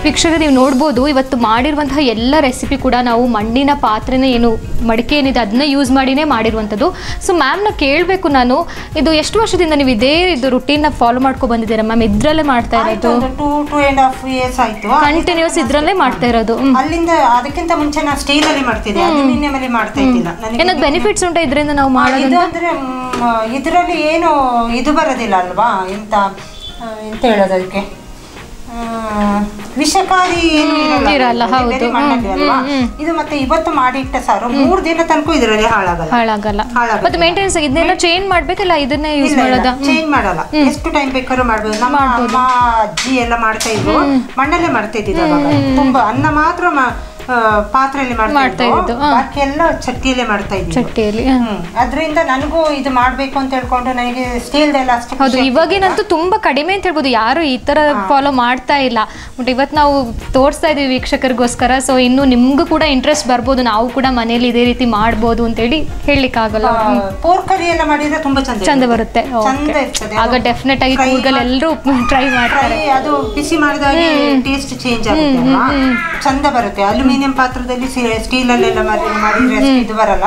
Speaker 1: ವೀಕ್ಷಕರೇ, ನೀವು ನೋಡ್ಬೋದು ಇವತ್ತು ಮಾಡಿರುವಂತಹ ಎಲ್ಲ ರೆಸಿಪಿ ಕೂಡ ನಾವು ಮಣ್ಣಿನ ಪಾತ್ರೆನೇ, ಏನು ಮಡಿಕೆ ಏನಿದೆ ಅದನ್ನ ಯೂಸ್ ಮಾಡಿನೇ ಮಾಡಿರುವಂಥದ್ದು. ಸೊ ಮ್ಯಾಮ್ನ ಕೇಳಬೇಕು ನಾನು, ಇದು ಎಷ್ಟು ವರ್ಷದಿಂದ ನೀವು ಇದೇ ಇದು ರುಟೀನ್ನ ಫಾಲೋ ಮಾಡ್ಕೊ ಬಂದಿದ್ದೀರಾ ಮ್ಯಾಮ್? ಇದ್ರಲ್ಲೇ ಮಾಡ್ತಾ ಇರೋದು?
Speaker 2: 2.5 years ಆಯ್ತು
Speaker 1: ಕಂಟಿನ್ಯೂಸ್ ಇದ್ರಲ್ಲೇ ಮಾಡ್ತಾ ಇರೋದು.
Speaker 2: ಅಲ್ಲಿಂದ ಅದಕ್ಕಿಂತ ಮುಂಚೆ ನಾನು ಸ್ಟೀಲಲ್ಲಿ ಮಾಡ್ತಿದ್ದೆ, ಅಲ್ಯೂಮಿನಿಯಂ ಮಾಡ್ತಾ ಇದ್ದಿಲ್ಲ.
Speaker 1: ಏನಾದ್ರು ಬೆನಿಫಿಟ್ಸ್ ಉಂಟಾ ಇದರಿಂದ ನಾವು ಮಾಡೋದು?
Speaker 2: ಅಂದ್ರೆ ಇದರಲ್ಲಿ ಏನು ಇದು ಬರೋದಿಲ್ಲ ಅಲ್ವಾ, ಎಂತ ಹೇಳೋದು ಅದಕ್ಕೆ, ವಿಷಕಾರಿ ಏನು ಇರಲ್ಲ. ಹೌದು, ಅಲ್ವಾ? ಇದು ಮತ್ತೆ ಇವತ್ತು ಮಾಡಿಟ್ಟ ಸಾರು 3 ದಿನ ತನಕ ಇದರಲ್ಲಿ ಹಾಳಾಗಲ್ಲ.
Speaker 1: ಮತ್ತೆ ಮೇಂಟೆನೆನ್ಸ್ ಇದನ್ನೆಲ್ಲ ಚೇಂಜ್ ಮಾಡ್ಬೇಕಲ್ಲ, ಇದನ್ನೇ ಯೂಸ್ ಮಾಡೋದಾ?
Speaker 2: ಚೇಂಜ್ ಮಾಡಲ್ಲ, ಎಷ್ಟು ಟೈಮ್ ಬೇಕಾದ್ರೂ ಮಾಡ್ಬೋದು. ನಮ್ಮ ಅಮ್ಮ ಅಜ್ಜಿ ಎಲ್ಲ ಮಾಡ್ತಾ ಇದ್ರು, ಮಣ್ಣಲ್ಲೇ ಮಾಡ್ತಾ ಇದ್ದಿದ್ದು. ತುಂಬಾ ಅನ್ನ ಮಾತ್ರ ಪಾತ್ರೆಯಲ್ಲಿ ಮಾಡ್ತಾ ಇದ್ದು, ಬಾಕಿ ಎಲ್ಲ ಚಟ್ಟಿಯಲ್ಲೇ ಮಾಡ್ತಾ ಇದ್ವಿ. ಅದರಿಂದ ನನಗೂ ಇದು ಮಾಡ್ಬೇಕು ಅಂತ ಹೇಳ್ಕೊಂಡು ನನಗೆ ಸ್ಟೀಲ್ದೆಲ್ಲ ಅಷ್ಟೇ.
Speaker 1: ಹೌದು, ಇವಾಗಿನಂತೂ ತುಂಬಾ ಕಡಿಮೆ ಅಂತ ಹೇಳ್ಬೋದು, ಯಾರು ಈ ತರ ಫಾಲೋ ಮಾಡ್ತಾ ಇಲ್ಲ. ಬಟ್ ಇವತ್ತು ನಾವು ತೋರಿಸ್ತಾ ಇದೀವಿ ವೀಕ್ಷಕರಿಗೋಸ್ಕರ. ಸೊ ಇನ್ನು ನಿಮ್ಗೂ ಕೂಡ ಇಂಟ್ರೆಸ್ಟ್ ಬರ್ಬೋದು, ನಾವು ಕೂಡ ಮನೇಲಿ ಇದೇ ರೀತಿ ಮಾಡ್ಬೋದು ಅಂತ ಹೇಳಿ ಹೇಳಲಿಕ್ಕಾಗಲ್ಲ.
Speaker 2: ಪೋರ್ಕ್ ಕರಿ ಎಲ್ಲ ಮಾಡಿದ್ರೆ ತುಂಬಾ ಚಂದ ಬರುತ್ತೆ,
Speaker 1: ಚಂದ ಇರ್ತದೆ. ಆಗ ಡೆಫಿನೆಟ್ ಆಗಿ ಕೂರ್ಗಲ್ಲಿ ಎಲ್ಲರೂ ಟ್ರೈ ಮಾಡ್ತಾರೆ.
Speaker 2: ಅದು ಬಿಸಿ ಮಾಡಿದಾಗ ಟೇಸ್ಟ್ ಚೇಂಜ್ ಆಗುತ್ತೆ, ಚಂದ ಬರುತ್ತೆ. ಅಲ್ಯೂಮಿನಿಯಂ ಪಾತ್ರದಲ್ಲಿ ಸ್ಟೀಲ್ ಅಲ್ಲೆಲ್ಲ ಮಾಡಿದ್ರೆ ಇದು ಬರಲ್ಲ,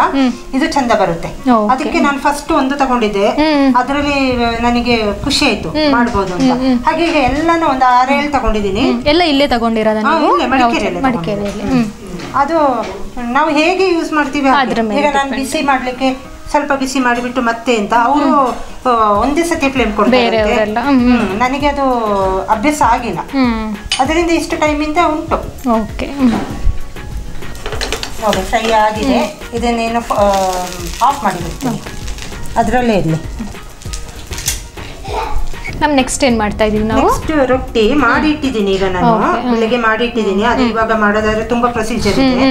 Speaker 2: ಇದು ಚಂದ ಬರುತ್ತೆ. ಅದಕ್ಕೆ ನಾನು ಫಸ್ಟ್ ಒಂದು ತಗೊಂಡಿದ್ದೆ, ಅದರಲ್ಲಿ ನನಗೆ ಖುಷಿ ಆಯ್ತು ಮಾಡ್ಬೋದು ಅಂತ. ಹಾಗೆ ಎಲ್ಲಾನು ಒಂದು 6-7 ತಗೊಂಡಿದ್ದೀನಿ.
Speaker 1: ಎಲ್ಲ ಇಲ್ಲೇ ತಗೊಂಡಿರೋದ?
Speaker 2: ಮಡಿಕೇರಿಯಲ್ಲಿ. ಅದು ನಾವು ಹೇಗೆ ಯೂಸ್ ಮಾಡ್ತೀವಿ. ಈಗ ನಾನು ಬಿಸಿ ಮಾಡ್ಲಿಕ್ಕೆ ಸ್ವಲ್ಪ ಬಿಸಿ ಮಾಡಿಬಿಟ್ಟು ಮತ್ತೆ ಅಂತ ಅವರು ಒಂದೇ ಸತಿ ಫ್ಲೇಮ್ ಕೊಡ್ತಾರೆ, ನನಗೆ ಅದು ಅಭ್ಯಾಸ ಆಗಿಲ್ಲ. ಅದರಿಂದ ಇಷ್ಟು ಟೈಮಿಂದ ಉಂಟು.
Speaker 1: ಓಕೆ,
Speaker 2: ನೋಡಿ ಫ್ರೈ ಆಗಿದೆ. ಇದನ್ನೇನು ಆಫ್ ಮಾಡಿಬಿಡ್ತೀನಿ, ಅದರಲ್ಲೇ ಇರಲಿ.
Speaker 1: ನಮ್ ನೆಕ್ಸ್ಟ್ ಏನ್ ಮಾಡ್ತಾ ಇದೀವಿ ನಾವು?
Speaker 2: ನೆಕ್ಸ್ಟ್ ರೊಟ್ಟಿ ಮಾಡಿ ಇಟ್ಟಿದ್ದೀನಿ ಈಗ ನಾನು. ಬೆಳಿಗ್ಗೆ ಮಾಡಿ ಇಟ್ಟಿದ್ದೀನಿ. ಅದು ಇವಾಗ ಮಾಡೋದಾದ್ರೆ ತುಂಬಾ ಪ್ರೊಸೀಜರ್ ಇದೆ,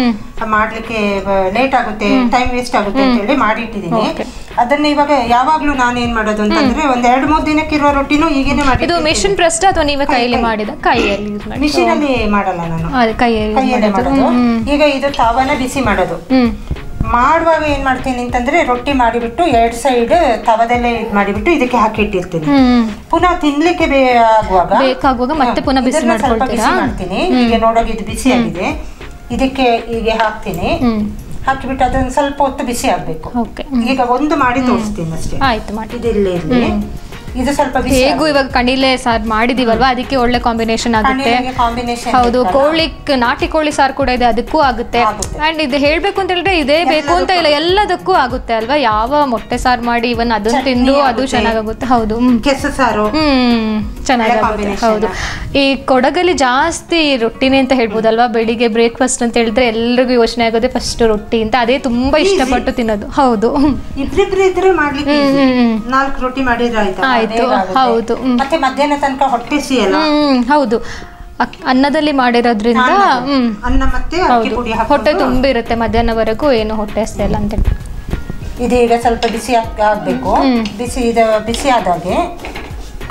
Speaker 2: ಮಾಡ್ಲಿಕ್ಕೆ ಲೇಟ್ ಆಗುತ್ತೆ, ಟೈಮ್ ವೇಸ್ಟ್ ಆಗುತ್ತೆ ಅಂತ ಹೇಳಿ ಮಾಡಿ ಇಟ್ಟಿದ್ದೀನಿ. ಅದನ್ನ ಇವಾಗ ಯಾವಾಗ್ಲೂ ನಾನು ಏನ್ ಮಾಡೋದು ಅಂತಂದ್ರೆ ಒಂದ್ 2-3 ದಿನಕ್ಕಿರೋ ರೊಟ್ಟಿನೂ ಈಗೇನೆ ಮಾಡಿ.
Speaker 1: ಇದು ಮಿಷಿನ್ ಪ್ರೆಸ್ ಅಥವಾ ನೀವೇ ಕೈಯಲ್ಲಿ ಮಾಡಿದ? ಕೈಯಲ್ಲಿ
Speaker 2: ಮಿಷಿನ್ ಅಲ್ಲಿ ಮಾಡಲ್ಲ ನಾನು,
Speaker 1: ಕೈಯಲ್ಲೇ
Speaker 2: ಮಾಡೋದು. ಈಗ ಇದು ತಾವನ ಬಿಸಿ ಮಾಡೋದು. ಮಾಡುವಾಗ ಏನ್ ಮಾಡ್ತೀನಿ ಅಂತಂದ್ರೆ ರೊಟ್ಟಿ ಮಾಡಿಬಿಟ್ಟು 2 ಸೈಡ್ ತವದಲ್ಲೇ ಇದ್ ಮಾಡಿಬಿಟ್ಟು ಇದಕ್ಕೆ ಹಾಕಿ ಇಟ್ಟಿರ್ತೀನಿ. ಪುನಃ ತಿನ್ಲಿಕ್ಕೆ
Speaker 1: ಬೇಕಾಗುವಾಗ ಮತ್ತೆ ಪುನಃ ಬಿಸಿ
Speaker 2: ಮಾಡ್ತೀನಿ. ಈಗ ನೋಡೋಕೆ ಇದು ಬಿಸಿ ಆಗಿದೆ, ಇದಕ್ಕೆ ಹೀಗೆ ಹಾಕ್ತೀನಿ. ಹಾಕಿಬಿಟ್ಟು ಅದನ್ನ ಸ್ವಲ್ಪ ಹೊತ್ತು ಬಿಸಿ ಆಗ್ಬೇಕು. ಈಗ ಒಂದು ಮಾಡಿ ತೋರಿಸ್ತೀನಿ ಅಷ್ಟೇ.
Speaker 1: ಆಯ್ತು, ಮಾಡಿ.
Speaker 2: ಇದಿಲ್ಲೇ ಇರ್ಲಿ. ಇದು ಸ್ವಲ್ಪ
Speaker 1: ಹೇಗೂ ಇವಾಗ ಕಣಿಲೆ ಸಾರು ಮಾಡಿದೀವಲ್ವಾ, ಅದಕ್ಕೆ ಒಳ್ಳೆ ಕಾಂಬಿನೇಷನ್ ಆಗುತ್ತೆ. ಹೌದು, ನಾಟಿ ಕೋಳಿ ಸಾರು ಕೂಡ ಇದೆ, ಅದಕ್ಕೂ ಆಗುತ್ತೆ. ಅಂಡ್ ಇದು ಹೇಳ್ಬೇಕು ಅಂತ ಹೇಳಿದ್ರೆ ಇದೇ ಬೇಕು ಅಂತ ಇಲ್ಲ, ಎಲ್ಲದಕ್ಕೂ ಆಗುತ್ತೆ ಅಲ್ವಾ. ಯಾವ ಮೊಟ್ಟೆ ಸಾರು ಮಾಡಿ ಇವನ್ ಅದನ್ನ ತಿಂದು ಅದು ಚೆನ್ನಾಗುತ್ತೆ. ಹೌದು,
Speaker 2: ಕೆಸರು ಸಾರು
Speaker 1: ಚೆನ್ನಾಗುತ್ತೆ. ಹೌದು, ಈ ಕೊಡಗಲ್ಲಿ ಜಾಸ್ತಿ ರೊಟ್ಟಿನೇ ಅಂತ ಹೇಳ್ಬೋದಲ್ವಾ. ಬೆಳಿಗ್ಗೆ ಬ್ರೇಕ್ಫಾಸ್ಟ್ ಅಂತ ಹೇಳಿದ್ರೆ ಎಲ್ರಿಗೂ ಯೋಚನೆ ಆಗೋದೇ ಫಸ್ಟ್ ರೊಟ್ಟಿ ಅಂತ, ಅದೇ ತುಂಬಾ ಇಷ್ಟಪಟ್ಟು ತಿನ್ನೋದು. ಹೌದು,
Speaker 2: ಇದ್ರೆ ಮಾಡ್ಲಿಕ್ಕೆ 4 ರೊಟ್ಟಿ ಮಾಡಿದ್ರೆ
Speaker 1: ಆಯ್ತು. ಹೌದು,
Speaker 2: ಮತ್ತೆ ಮಧ್ಯಾಹ್ನ ತನಕ ಹೊಟ್ಟೆ ಸಿಯಲ್ಲ.
Speaker 1: ಹೌದು, ಅನ್ನದಲ್ಲಿ ಮಾಡಿರೋದ್ರಿಂದ
Speaker 2: ಅನ್ನ ಮತ್ತೆ
Speaker 1: ಹೊಟ್ಟೆ ತುಂಬಿರುತ್ತೆ ಮಧ್ಯಾಹ್ನವರೆಗೂ, ಏನು ಹೊಟ್ಟೆ ಹಸಿಯಲ್ಲ ಅಂತ ಹೇಳಿ.
Speaker 2: ಇದೀಗ ಸ್ವಲ್ಪ ಬಿಸಿ ಆಗ್ಬೇಕು. ಬಿಸಿ ಆದಾಗೆ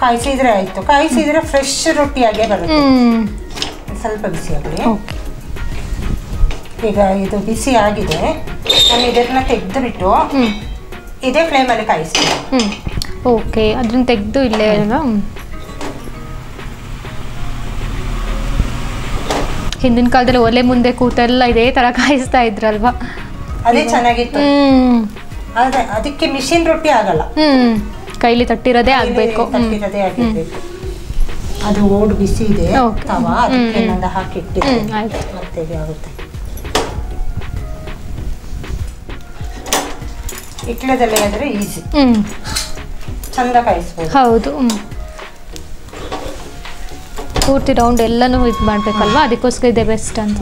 Speaker 2: ಕಾಯಿಸಿದ್ರೆ ಆಯ್ತು. ಕಾಯಿಸಿದ್ರೆ ಫ್ರೆಶ್ ರೊಟ್ಟಿಯಾಗೆ ಬರುತ್ತೆ. ಸ್ವಲ್ಪ ಬಿಸಿ ಆಗಲಿ. ಈಗ ಇದು ಬಿಸಿ ಆಗಿದೆ, ನಾನು ಇದನ್ನ ತೆಗೆದು ಬಿಟ್ಟು ಇದೇ ಫ್ಲೇಮಲ್ಲಿ ಕಾಯಿಸ್ತೀನಿ.
Speaker 1: ಓಕೆ, ಅದನ್ನ ತೆಗೆದು ಇಲ್ಲೇ ಅಲ್ವಾ. ಹಿಂದಿನ ಕಾಲದಲ್ಲಿ ಒಲೆ ಮುಂದೆ ಕೂತೆಲ್ಲ ಇದೇ ತರ ಕಾಯಿಸ್ತಾ ಇದ್ರಲ್ವಾ,
Speaker 2: ಅದೇ ಚೆನ್ನಾಗಿತ್ತು. ಆದ್ರೆ ಅದಕ್ಕೆ ಮಿಷಿನ್ ರೊಟ್ಟಿ ಆಗಲ್ಲ,
Speaker 1: ಕೈಲಿ ತಟ್ಟಿರೋದೇ ಆಗ್ಬೇಕು.
Speaker 2: ಅದು ಓಡ್ ಬಿಸಿ ಇದೆ ತವಾ, ಅದಕ್ಕೆ ನಾನು ಹಾಕಿ ಇಟ್ಟಿದ್ದೀನಿ. ಮತ್ತೆ ಆಗುತ್ತೆ. ಇಟ್ಲದಲ್ಲೇ ಆದ್ರೆ ಈಸಿ, ಚಂದ ಕಾಯಿಸ್ಬೋದು.
Speaker 1: ಹೌದು, ಪೂರ್ತಿ ರೌಂಡ್ ಎಲ್ಲನೂ ಇದು ಮಾಡ್ಬೇಕಲ್ವಾ, ಅದಕ್ಕೋಸ್ಕರ ಇದೆ ಬೆಸ್ಟ್ ಅಂತ.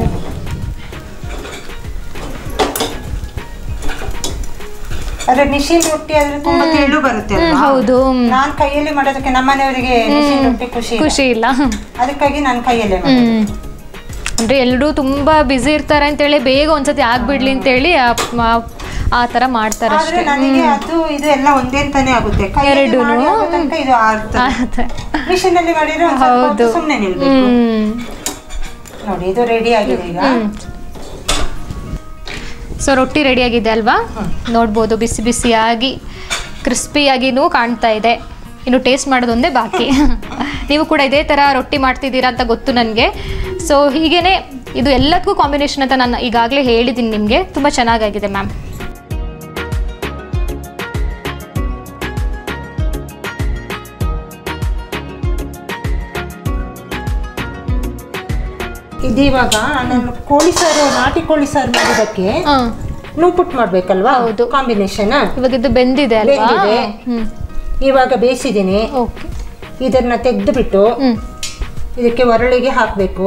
Speaker 2: ಅದೇ ಮಿಷಿನ್ ರೊಟ್ಟಿ ಆದ್ರೆ ತುಂಬಾ ತೆಳು ಬರುತ್ತೆ.
Speaker 1: ಹೌದು,
Speaker 2: ನಾನ್ ಕೈಯಲ್ಲಿ ಮಾಡೋದಕ್ಕೆ ನಮ್ಮನೆಯವರಿಗೆ ಮಿಷಿನ್ ರೊಟ್ಟಿ ಖುಷಿ ಇಲ್ಲ, ಅದಕ್ಕಾಗಿ ನಾನು ಕೈಯಲ್ಲೇ ಮಾಡೋದು.
Speaker 1: ಅಂದ್ರೆ ಎಲ್ಲರೂ ತುಂಬಾ ಬಿಸಿ ಇರ್ತಾರೆ ಅಂತೇಳಿ ಬೇಗ ಒಂದ್ಸತಿ ಆಗ್ಬಿಡ್ಲಿ ಅಂತೇಳಿ ಆ ತರ ಮಾಡ್ತಾರೆ ಅಷ್ಟೇ.
Speaker 2: ನನಗೆ ಅದು ಇದು ಎಲ್ಲ ಒಂದೇ ಅಂತಾನೆ ಆಗುತ್ತೆ.
Speaker 1: ಎರಡೂ
Speaker 2: ಇದು ಆಗುತ್ತೆ. ಮಿಷಿನ್ ಅಲ್ಲಿ ಮಾಡಿದ್ರೆ
Speaker 1: ಹೌದು,
Speaker 2: ಸುಮ್ಮನೆ ನಿಲ್ಬೇಕು. ನೋಡಿ ಇದು ರೆಡಿ ಆಗಿದೆ ಈಗ.
Speaker 1: ಸೊ ರೊಟ್ಟಿ ರೆಡಿ ಆಗಿದೆ ಅಲ್ವಾ, ನೋಡ್ಬೋದು ಬಿಸಿ ಬಿಸಿಯಾಗಿ ಕ್ರಿಸ್ಪಿಯಾಗಿನೂ ಕಾಣ್ತಾ ಇದೆ. ಇನ್ನು ಟೇಸ್ಟ್ ಮಾಡೋದೊಂದೇ ಬಾಕಿ. ನೀವು ಕೂಡ ಇದೇ ಥರ ರೊಟ್ಟಿ ಮಾಡ್ತಿದ್ದೀರಾ ಅಂತ ಗೊತ್ತು ನನಗೆ. ಸೊ ಹೀಗೇನೆ ಇದು ಎಲ್ಲದಕ್ಕೂ ಕಾಂಬಿನೇಷನ್ ಅಂತ ನಾನು ಈಗಾಗಲೇ ಹೇಳಿದ್ದೀನಿ ನಿಮಗೆ. ತುಂಬ ಚೆನ್ನಾಗಾಗಿದೆ ಮ್ಯಾಮ್.
Speaker 2: ಇದೀವಾಗ ನಾನು ಕೋಳಿ ಸಾರು, ನಾಟಿ ಕೋಳಿ ಸಾರು ಮಾಡೋದಕ್ಕೆ ನೂಪುಟ್ಟು ಮಾಡ್ಬೇಕಲ್ವಾ.
Speaker 1: ಹೌದು,
Speaker 2: ಕಾಂಬಿನೇಷನ್.
Speaker 1: ಇವಾಗ ಇದು ಬೆಂದಿದೆ ಅಲ್ವಾ,
Speaker 2: ಇವಾಗ ಬೇಯಿಸಿದ್ದೀನಿ. ಇದನ್ನ ತೆಗೆದು ಬಿಟ್ಟು ಇದಕ್ಕೆ ಒರಳಿಗೆ ಹಾಕಬೇಕು.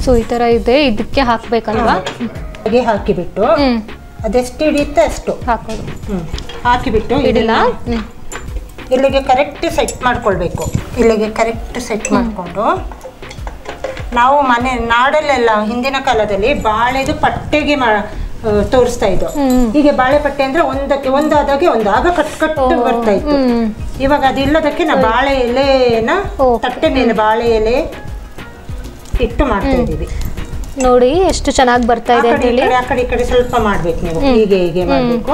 Speaker 1: ಸೊ ಈ ತರ ಇದೆ, ಇದಕ್ಕೆ ಹಾಕ್ಬೇಕಲ್ವಾ.
Speaker 2: ಹಾಗೆ ಹಾಕಿಬಿಟ್ಟು ಅದೆಷ್ಟು ಹಿಡಿಯುತ್ತೆ ಅಷ್ಟು
Speaker 1: ಹಾಕೋದು.
Speaker 2: ಹಾಕಿಬಿಟ್ಟು
Speaker 1: ಇಡಿಲ್ಲ,
Speaker 2: ಇಲ್ಲಿಗೆ ಕರೆಕ್ಟ್ ಸೆಟ್ ಮಾಡ್ಕೊಳ್ಬೇಕು. ಇಲ್ಲಿಗೆ ಕರೆಕ್ಟ್ ಸೆಟ್ ಮಾಡಿಕೊಂಡು ನಾವು ನಾಡಲ್ಲೆಲ್ಲ ಹಿಂದಿನ ಕಾಲದಲ್ಲಿ ಬಾಳೆದು ಪಟ್ಟೆಗೆ ತೋರಿಸ್ತಾ ಇದ್ದು. ಹೀಗೆ ಬಾಳೆ ಪಟ್ಟೆ ಅಂದ್ರೆ ಒಂದಾದಾಗೆ ಒಂದಾಗ ಕಟ್ಟು ಬರ್ತಾ ಇತ್ತು. ಇವಾಗ ಅದಿಲ್ಲದಕ್ಕೆ ನಾವು ಬಾಳೆ ಎಲೆನ ತಟ್ಟೆ ಮೇಲೆ ಬಾಳೆ ಎಲೆ ಇಟ್ಟು ಮಾಡ್ತಾ ಇದೀವಿ.
Speaker 1: ನೋಡಿ ಎಷ್ಟು ಚೆನ್ನಾಗಿ ಬರ್ತಾ ಇದೆ ಅಂತ ಹೇಳಿ.
Speaker 2: ಆ ಕಡೆ ಈ ಕಡೆ ಸ್ವಲ್ಪ ಮಾಡ್ಬೇಕು ನೀವು, ಹೀಗೆ ಮಾಡ್ಬೇಕು,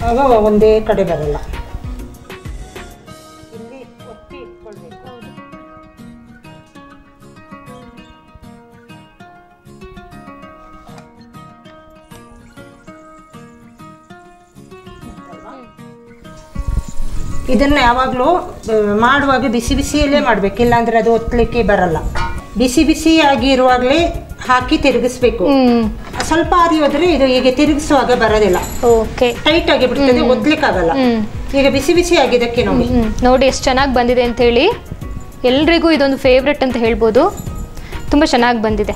Speaker 2: ಆಗ ಒಂದೇ ಕಡೆ ಬರಲ್ಲ. ಇಲ್ಲಿ ಒತ್ತಿ ಇಟ್ಕೊಳ್ಬೇಕು. ಇದನ್ನ ಯಾವಾಗಲೂ ಮಾಡುವಾಗ ಬಿಸಿ ಬಿಸಿಯಲ್ಲೇ ಮಾಡ್ಬೇಕು, ಇಲ್ಲಾಂದ್ರೆ ಅದು ಒತ್ತಲಿಕ್ಕೆ ಬರಲ್ಲ. ಬಿಸಿ ಬಿಸಿ ಆಗಿರುವಾಗಲೇ ಹಾಕಿ ತಿರುಗಿಸ್ಬೇಕು. ಸ್ವಲ್ಪ ಆರಿ ಹೋದ್ರೆ ಇದು ಹೀಗೆ ತಿರುಗಿಸುವಾಗ ಬರೋದಿಲ್ಲ, ಟೈಟ್ ಆಗಿ ಬಿಡ್ತದೆ, ಒತ್ತಲಿಕ್ಕಾಗಲ್ಲ. ಈಗ ಬಿಸಿ ಬಿಸಿ ಆಗಿದ್ದಕ್ಕೆ
Speaker 1: ನೋಡಿ ಎಷ್ಟು ಚೆನ್ನಾಗಿ ಬಂದಿದೆ ಅಂತ ಹೇಳಿ. ಎಲ್ರಿಗೂ ಇದೊಂದು ಫೇವ್ರೆಟ್ ಅಂತ ಹೇಳ್ಬೋದು, ತುಂಬ ಚೆನ್ನಾಗಿ ಬಂದಿದೆ.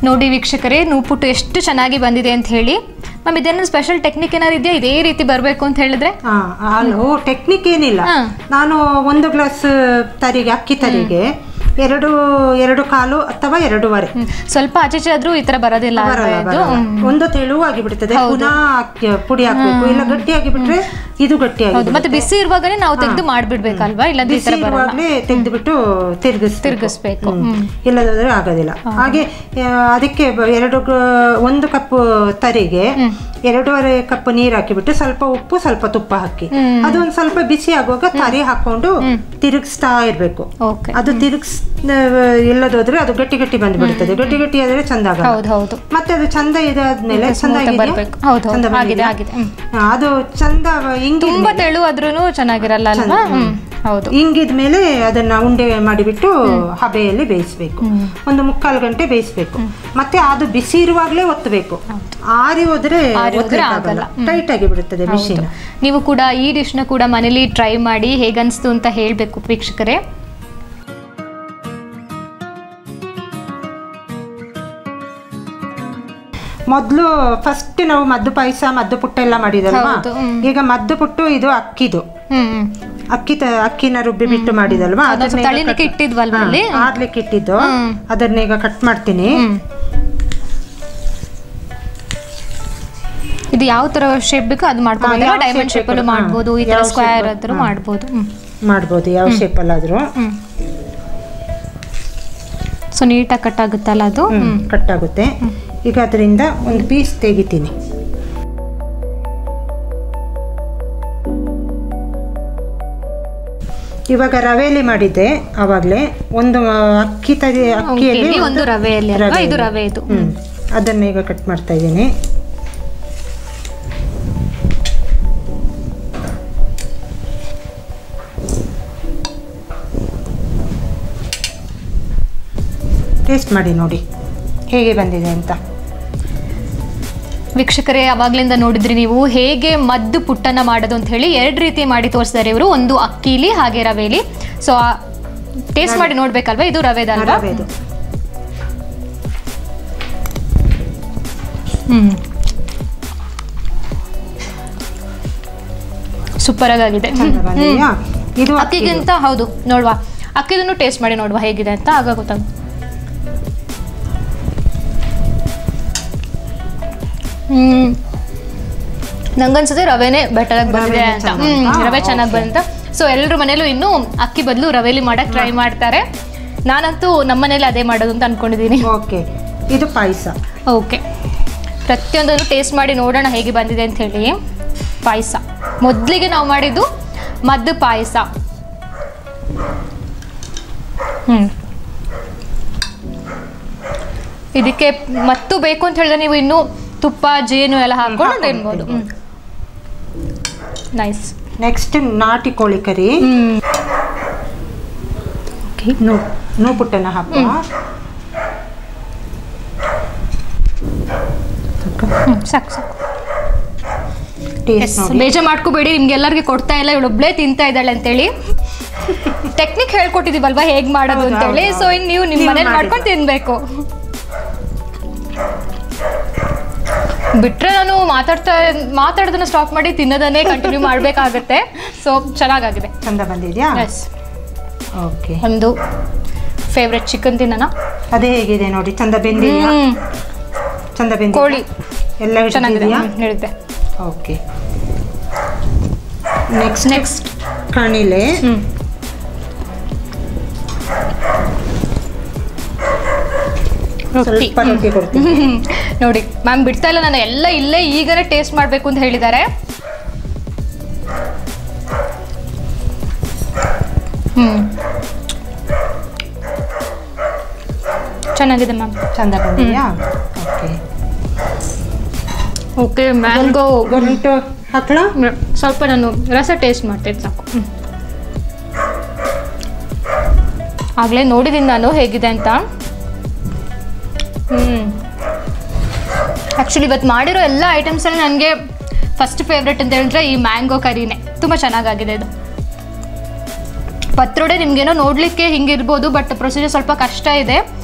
Speaker 1: ನೋಡಿ ವೀಕ್ಷಕರೇ, ನೂಪುಟ್ಟು ಎಷ್ಟು ಚೆನ್ನಾಗಿ ಬಂದಿದೆ ಅಂತ ಹೇಳಿ. ಮ್ಯಾಮ್ ಇದೇನು ಸ್ಪೆಷಲ್ ಟೆಕ್ನಿಕ್ ಏನಾರು ಇದೆಯಾ ಇದೇ ರೀತಿ ಬರಬೇಕು ಅಂತ ಹೇಳಿದ್ರೆ?
Speaker 2: ಟೆಕ್ನಿಕ್ ಏನಿಲ್ಲ. ನಾನು 1 ಗ್ಲಾಸ್ ತರಿಗೆ ಅಕ್ಕಿ ತರಿಗೆ 2.25 ಅಥವಾ 2.5
Speaker 1: ಸ್ವಲ್ಪ ಆಚೆ ಆದ್ರೂ ಈ ತರ ಬರೋದಿಲ್ಲ.
Speaker 2: ಒಂದು ತೆಳುವಾಗಿ ಬಿಡ್ತದೆ, ಪುನಃ ಪುಡಿ ಹಾಕ್ಬೇಕು, ಇಲ್ಲ ಗಟ್ಟಿಯಾಗಿ ಬಿಟ್ರೆ ಇದು ಗಟ್ಟಿಯಾಗಿ.
Speaker 1: ಮತ್ತೆ ಬಿಸಿ ಇರುವಾಗನೇ ನಾವು ತೆಗೆದು ಮಾಡ್ಬಿಡ್ಬೇಕಲ್ವಾ? ಇಲ್ಲ
Speaker 2: ತೆಗೆದು ಬಿಟ್ಟು
Speaker 1: ತಿರುಗಿಸ್ಬೇಕು,
Speaker 2: ಇಲ್ಲದಾದ್ರೆ ಆಗೋದಿಲ್ಲ. ಹಾಗೆ ಅದಕ್ಕೆ 1 ಕಪ್ ತರಿಗೆ 2.5 ಕಪ್ ನೀರು ಹಾಕಿಬಿಟ್ಟು ಸ್ವಲ್ಪ ಉಪ್ಪು ಸ್ವಲ್ಪ ತುಪ್ಪ ಹಾಕಿ ಅದೊಂದು ಸ್ವಲ್ಪ ಬಿಸಿ ಆಗುವಾಗ ತರಿ ಹಾಕೊಂಡು ತಿರುಗಿಸ್ತಾ ಇರ್ಬೇಕು. ಅದು ಇಲ್ಲದೋದ್ರೆ ಅದು ಗಟ್ಟಿ ಗಟ್ಟಿ ಬಂದ್ಬಿಡ್ತದೆ. ಗಟ್ಟಿ ಗಟ್ಟಿ ಆದ್ರೆ ಚಂದ ಆಗಲ್ಲ. ಮತ್ತೆ ಅದು ಚಂದ ಇದಾದ್ಮೇಲೆ ಅದು ಚಂದ
Speaker 1: ತುಂಬಾ ತೆಳು ಆದ್ರೂ ಚೆನ್ನಾಗಿರಲ್ಲ ಅಲ್ವಾ? ಹೌದು.
Speaker 2: ಹಿಂಗಿದ್ಮೇಲೆ ಅದನ್ನ ಉಂಡೆ ಮಾಡಿಬಿಟ್ಟು ಹಬೆಯಲ್ಲಿ ಬೇಯಿಸ್ಬೇಕು. 1.25 ಗಂಟೆ ಬೇಯಿಸ್ಬೇಕು. ಮತ್ತೆ ಅದು ಬಿಸಿ ಇರುವಾಗಲೇ ಒತ್ತಬೇಕು. ಆರಿ ಹೋದ್ರೆ ಟೈಟ್ ಆಗಿ ಬಿಡುತ್ತದೆ ಮಿಷಿನ್.
Speaker 1: ನೀವು ಕೂಡ ಈ ಡಿಶ್ನ ಕೂಡ ಮನೇಲಿ ಟ್ರೈ ಮಾಡಿ ಹೇಗನ್ಸ್ತು ಅಂತ ಹೇಳ್ಬೇಕು ವೀಕ್ಷಕರೇ.
Speaker 2: ಮೊದಲು ಫಸ್ಟ್ ನಾವು ಮದ್ದು ಪಾಯಸ ಮದ್ದು ಪುಟ್ಟ ಎಲ್ಲ ಮಾಡಿದಲ್ವಾ? ಈಗ ಮದ್ದು ಪುಟ್ಟು ಇದು ಅಕ್ಕಿದು ಅಕ್ಕಿನ ರುಬ್ಬಿ ಬಿಟ್ಟು ಮಾಡಿದಲ್ವಾ?
Speaker 1: ಆಡ್ಲಿಕ್ಕೆ
Speaker 2: ಇಟ್ಟಿದ್ದು ಅದನ್ನ ಈಗ ಕಟ್ ಮಾಡ್ತೀನಿ.
Speaker 1: ಇದು ಯಾವ ತರ ಶೇಪ್ ಬೇಕು ಅದು ಮಾಡ್ಬೋದು. ಡೈಮಂಡ್ ಶೇಪ್ ಅಲ್ಲೂ ಮಾಡ್ಬೋದು, ಈ ತರ ಸ್ಕ್ವೇರ್ ಆದ್ರೂ ಮಾಡ್ಬೋದು,
Speaker 2: ಯಾವ ಶೇಪ್ ಅಲ್ಲಾದ್ರೂ.
Speaker 1: ಸೊ ನೀಟಾಗಿ ಕಟ್ ಆಗುತ್ತಲ್ಲ ಅದು?
Speaker 2: ಕಟ್ ಆಗುತ್ತೆ. ಈಗ ಅದರಿಂದ ಒಂದು ಪೀಸ್ ತೆಗಿತೀನಿ. ಇವಾಗ ರವೆಯಲ್ಲಿ ಮಾಡಿದ್ದೆ ಆವಾಗಲೇ. ಒಂದು ಅಕ್ಕಿಯಲ್ಲಿ
Speaker 1: ಒಂದು ರವೆಯಲ್ಲಿ ಇದು ರವೆ ಇದು.
Speaker 2: ಅದನ್ನ ಈಗ ಕಟ್ ಮಾಡ್ತಾ ಇದ್ದೀನಿ. ಟೇಸ್ಟ್ ಮಾಡಿ ನೋಡಿ ಹೇಗೆ ಬಂದಿದೆ ಅಂತ.
Speaker 1: ವೀಕ್ಷಕರೇ, ಅವಾಗ್ಲಿಂದ ನೋಡಿದ್ರಿ ನೀವು ಹೇಗೆ ಮದ್ದು ಪುಟ್ಟನ್ನ ಮಾಡೋದು ಅಂತ ಹೇಳಿ. 2 ರೀತಿ ಮಾಡಿ ತೋರಿಸಿದ್ದಾರೆ ಇವರು, ಒಂದು ಅಕ್ಕಿಲಿ ಹಾಗೆ ರವೆಲಿ. ಸೊ ಟೇಸ್ಟ್ ಮಾಡಿ ನೋಡ್ಬೇಕಲ್ವಾ? ಇದು ರವೆದಲ್ವಾ? ಸೂಪರ್ ಆಗಿದೆ. ಇದು ಅಕ್ಕಿಗಿಂತ ಹೌದು ನೋಡುವ, ಅಕ್ಕಿದನ್ನು ಟೇಸ್ಟ್ ಮಾಡಿ ನೋಡುವ ಹೇಗಿದೆ ಅಂತ, ಆಗ ಗೊತ್ತಾಗುತ್ತೆ. ನಂಗನ್ಸುತ್ತೆ ರವೆನೇ ಬೆಟರ್ ಆಗಿ ಬಂದಿದೆ ಅಂತ. ರವೆ ಚೆನ್ನಾಗಿ ಬಂತ. ಸೊ ಎಲ್ಲರ ಮನೇಲೂ ಇನ್ನು ಅಕ್ಕಿ ಬದಲು ರವೆಲಿ ಮಾಡಕ್ ಟ್ರೈ ಮಾಡ್ತಾರೆ. ನಾನಂತೂ ನಮ್ಮ ಮನೇಲಿ ಅದೇ ಮಾಡೋದು ಅಂತ ಅನ್ಕೊಂಡಿದ್ದೀನಿ.
Speaker 2: ಓಕೆ, ಇದು ಪಾಯಸ.
Speaker 1: ಓಕೆ, ಪ್ರತಿಯೊಂದನ್ನು ಟೇಸ್ಟ್ ಮಾಡಿ ನೋಡೋಣ ಹೇಗೆ ಬಂದಿದೆ ಅಂತ ಹೇಳಿ. ಪಾಯಸ ಮೊದಲಿಗೆ ನಾವು ಮಾಡಿದ್ದು ಮದ್ದು ಪಾಯಸ. ಇದಕ್ಕೆ ಮತ್ತು ಬೇಕು ಅಂತ ಹೇಳಿದ್ರೆ ನೀವು ಇನ್ನು ತುಪ್ಪ ಜೇನು ಎಲ್ಲ ಹಾಕೊಂಡು ತಿನ್ಬೋದು. ನೈಸ್.
Speaker 2: ನೆಕ್ಸ್ಟ್ ನಾಟಿ ಕೋಳಿ ಕರಿ. ಪುಟ್ಟನ ಹಾಕುವ.
Speaker 1: ಸಾಕು ಸಾಕು. ಬೇಜಾರು ಮಾಡ್ಕೋಬೇಡಿ, ನಿಮ್ಗೆಲ್ಲರಿಗೆ ಕೊಡ್ತಾ ಇಲ್ಲ, ಇವಳೊಬ್ಳೇ ತಿಂತಾ ಇದ್ದಾಳೆ ಅಂತೇಳಿ. ಟೆಕ್ನಿಕ್ ಹೇಳ್ಕೊಟ್ಟಿದೀವಲ್ವಾ ಹೇಗ್ ಮಾಡೋದು ಅಂತೇಳಿ. ಸೊ ಇನ್ನು ನೀವು ನಿಮ್ಮ ಮನೇಲಿ ಮಾಡ್ಕೊಂಡು ತಿನ್ಬೇಕು. ಬಿಟ್ರೆ ನಾನು ಮಾತಾಡೋದನ್ನ ಸ್ಟಾಪ್ ಮಾಡಿ ತಿನ್ನೋದನ್ನೇ ಕಂಟಿನ್ಯೂ ಮಾಡಬೇಕಾಗತ್ತೆ. ಸೊ ಚೆನ್ನಾಗಿದೆ,
Speaker 2: ಚಂದ ಬಂದಿದ್ಯಾ?
Speaker 1: ಓಕೆ, ಒಂದು ಫೇವ್ರೆಟ್ ಚಿಕನ್ ತಿನ್ನೋಣ.
Speaker 2: ಅದೇ ಹೇಗಿದೆ ನೋಡಿ, ಚಂದ ಬೆಂದಿದೆಯಾ? ಚಂದ ಬೆಂದ
Speaker 1: ಕೋಳಿ
Speaker 2: ಎಲ್ಲ
Speaker 1: ಚೆನ್ನಾಗಿದೆಯಾ? ಹೇಳಿದ್ದೆ.
Speaker 2: ಓಕೆ, ನೆಕ್ಸ್ಟ್ ಕಣಿಲೆ. ಸ್ವಲ್ಪ ರೊಟ್ಟಿ ಕೊಡ್ತೀನಿ
Speaker 1: ನೋಡಿ. ಮ್ಯಾಮ್ ಬಿಡ್ತಾ ಇಲ್ಲ, ನಾನು ಎಲ್ಲ ಇಲ್ಲೇ ಈಗನೇ ಟೇಸ್ಟ್ ಮಾಡಬೇಕು ಅಂತ ಹೇಳಿದ್ದಾರೆ. ಚೆನ್ನಾಗಿದೆ ಮ್ಯಾಮ್.
Speaker 2: ಚಂದ ಬಂದಿದೆಯಾ?
Speaker 1: ಓಕೆ, ಮ್ಯಾಂಗೋ
Speaker 2: ಗಂಟು ಹಾಕ್ಲ.
Speaker 1: ಸ್ವಲ್ಪ ನಾನು ರಸ ಟೇಸ್ಟ್ ಮಾಡ್ತೇನೆ ಸಾಕು. ಆಗಲೇ ನೋಡಿದ್ದೀನಿ ನಾನು ಹೇಗಿದೆ ಅಂತ. ಆ್ಯಕ್ಚುಲಿ ಇವತ್ತು ಮಾಡಿರೋ ಎಲ್ಲ ಐಟಮ್ಸಲ್ಲಿ ನನಗೆ ಫಸ್ಟ್ ಫೇವ್ರೆಟ್ ಅಂತ ಹೇಳಿದ್ರೆ ಈ ಮ್ಯಾಂಗೋ ಕರಿನೇ. ತುಂಬ ಚೆನ್ನಾಗಾಗಿದೆ ಇದು. ಪತ್ರೊಡೆ ನಿಮಗೇನೋ ನೋಡಲಿಕ್ಕೆ ಹಿಂಗಿರ್ಬೋದು, ಬಟ್ ಪ್ರೊಸೀಜರ್ ಸ್ವಲ್ಪ ಕಷ್ಟ ಇದೆ.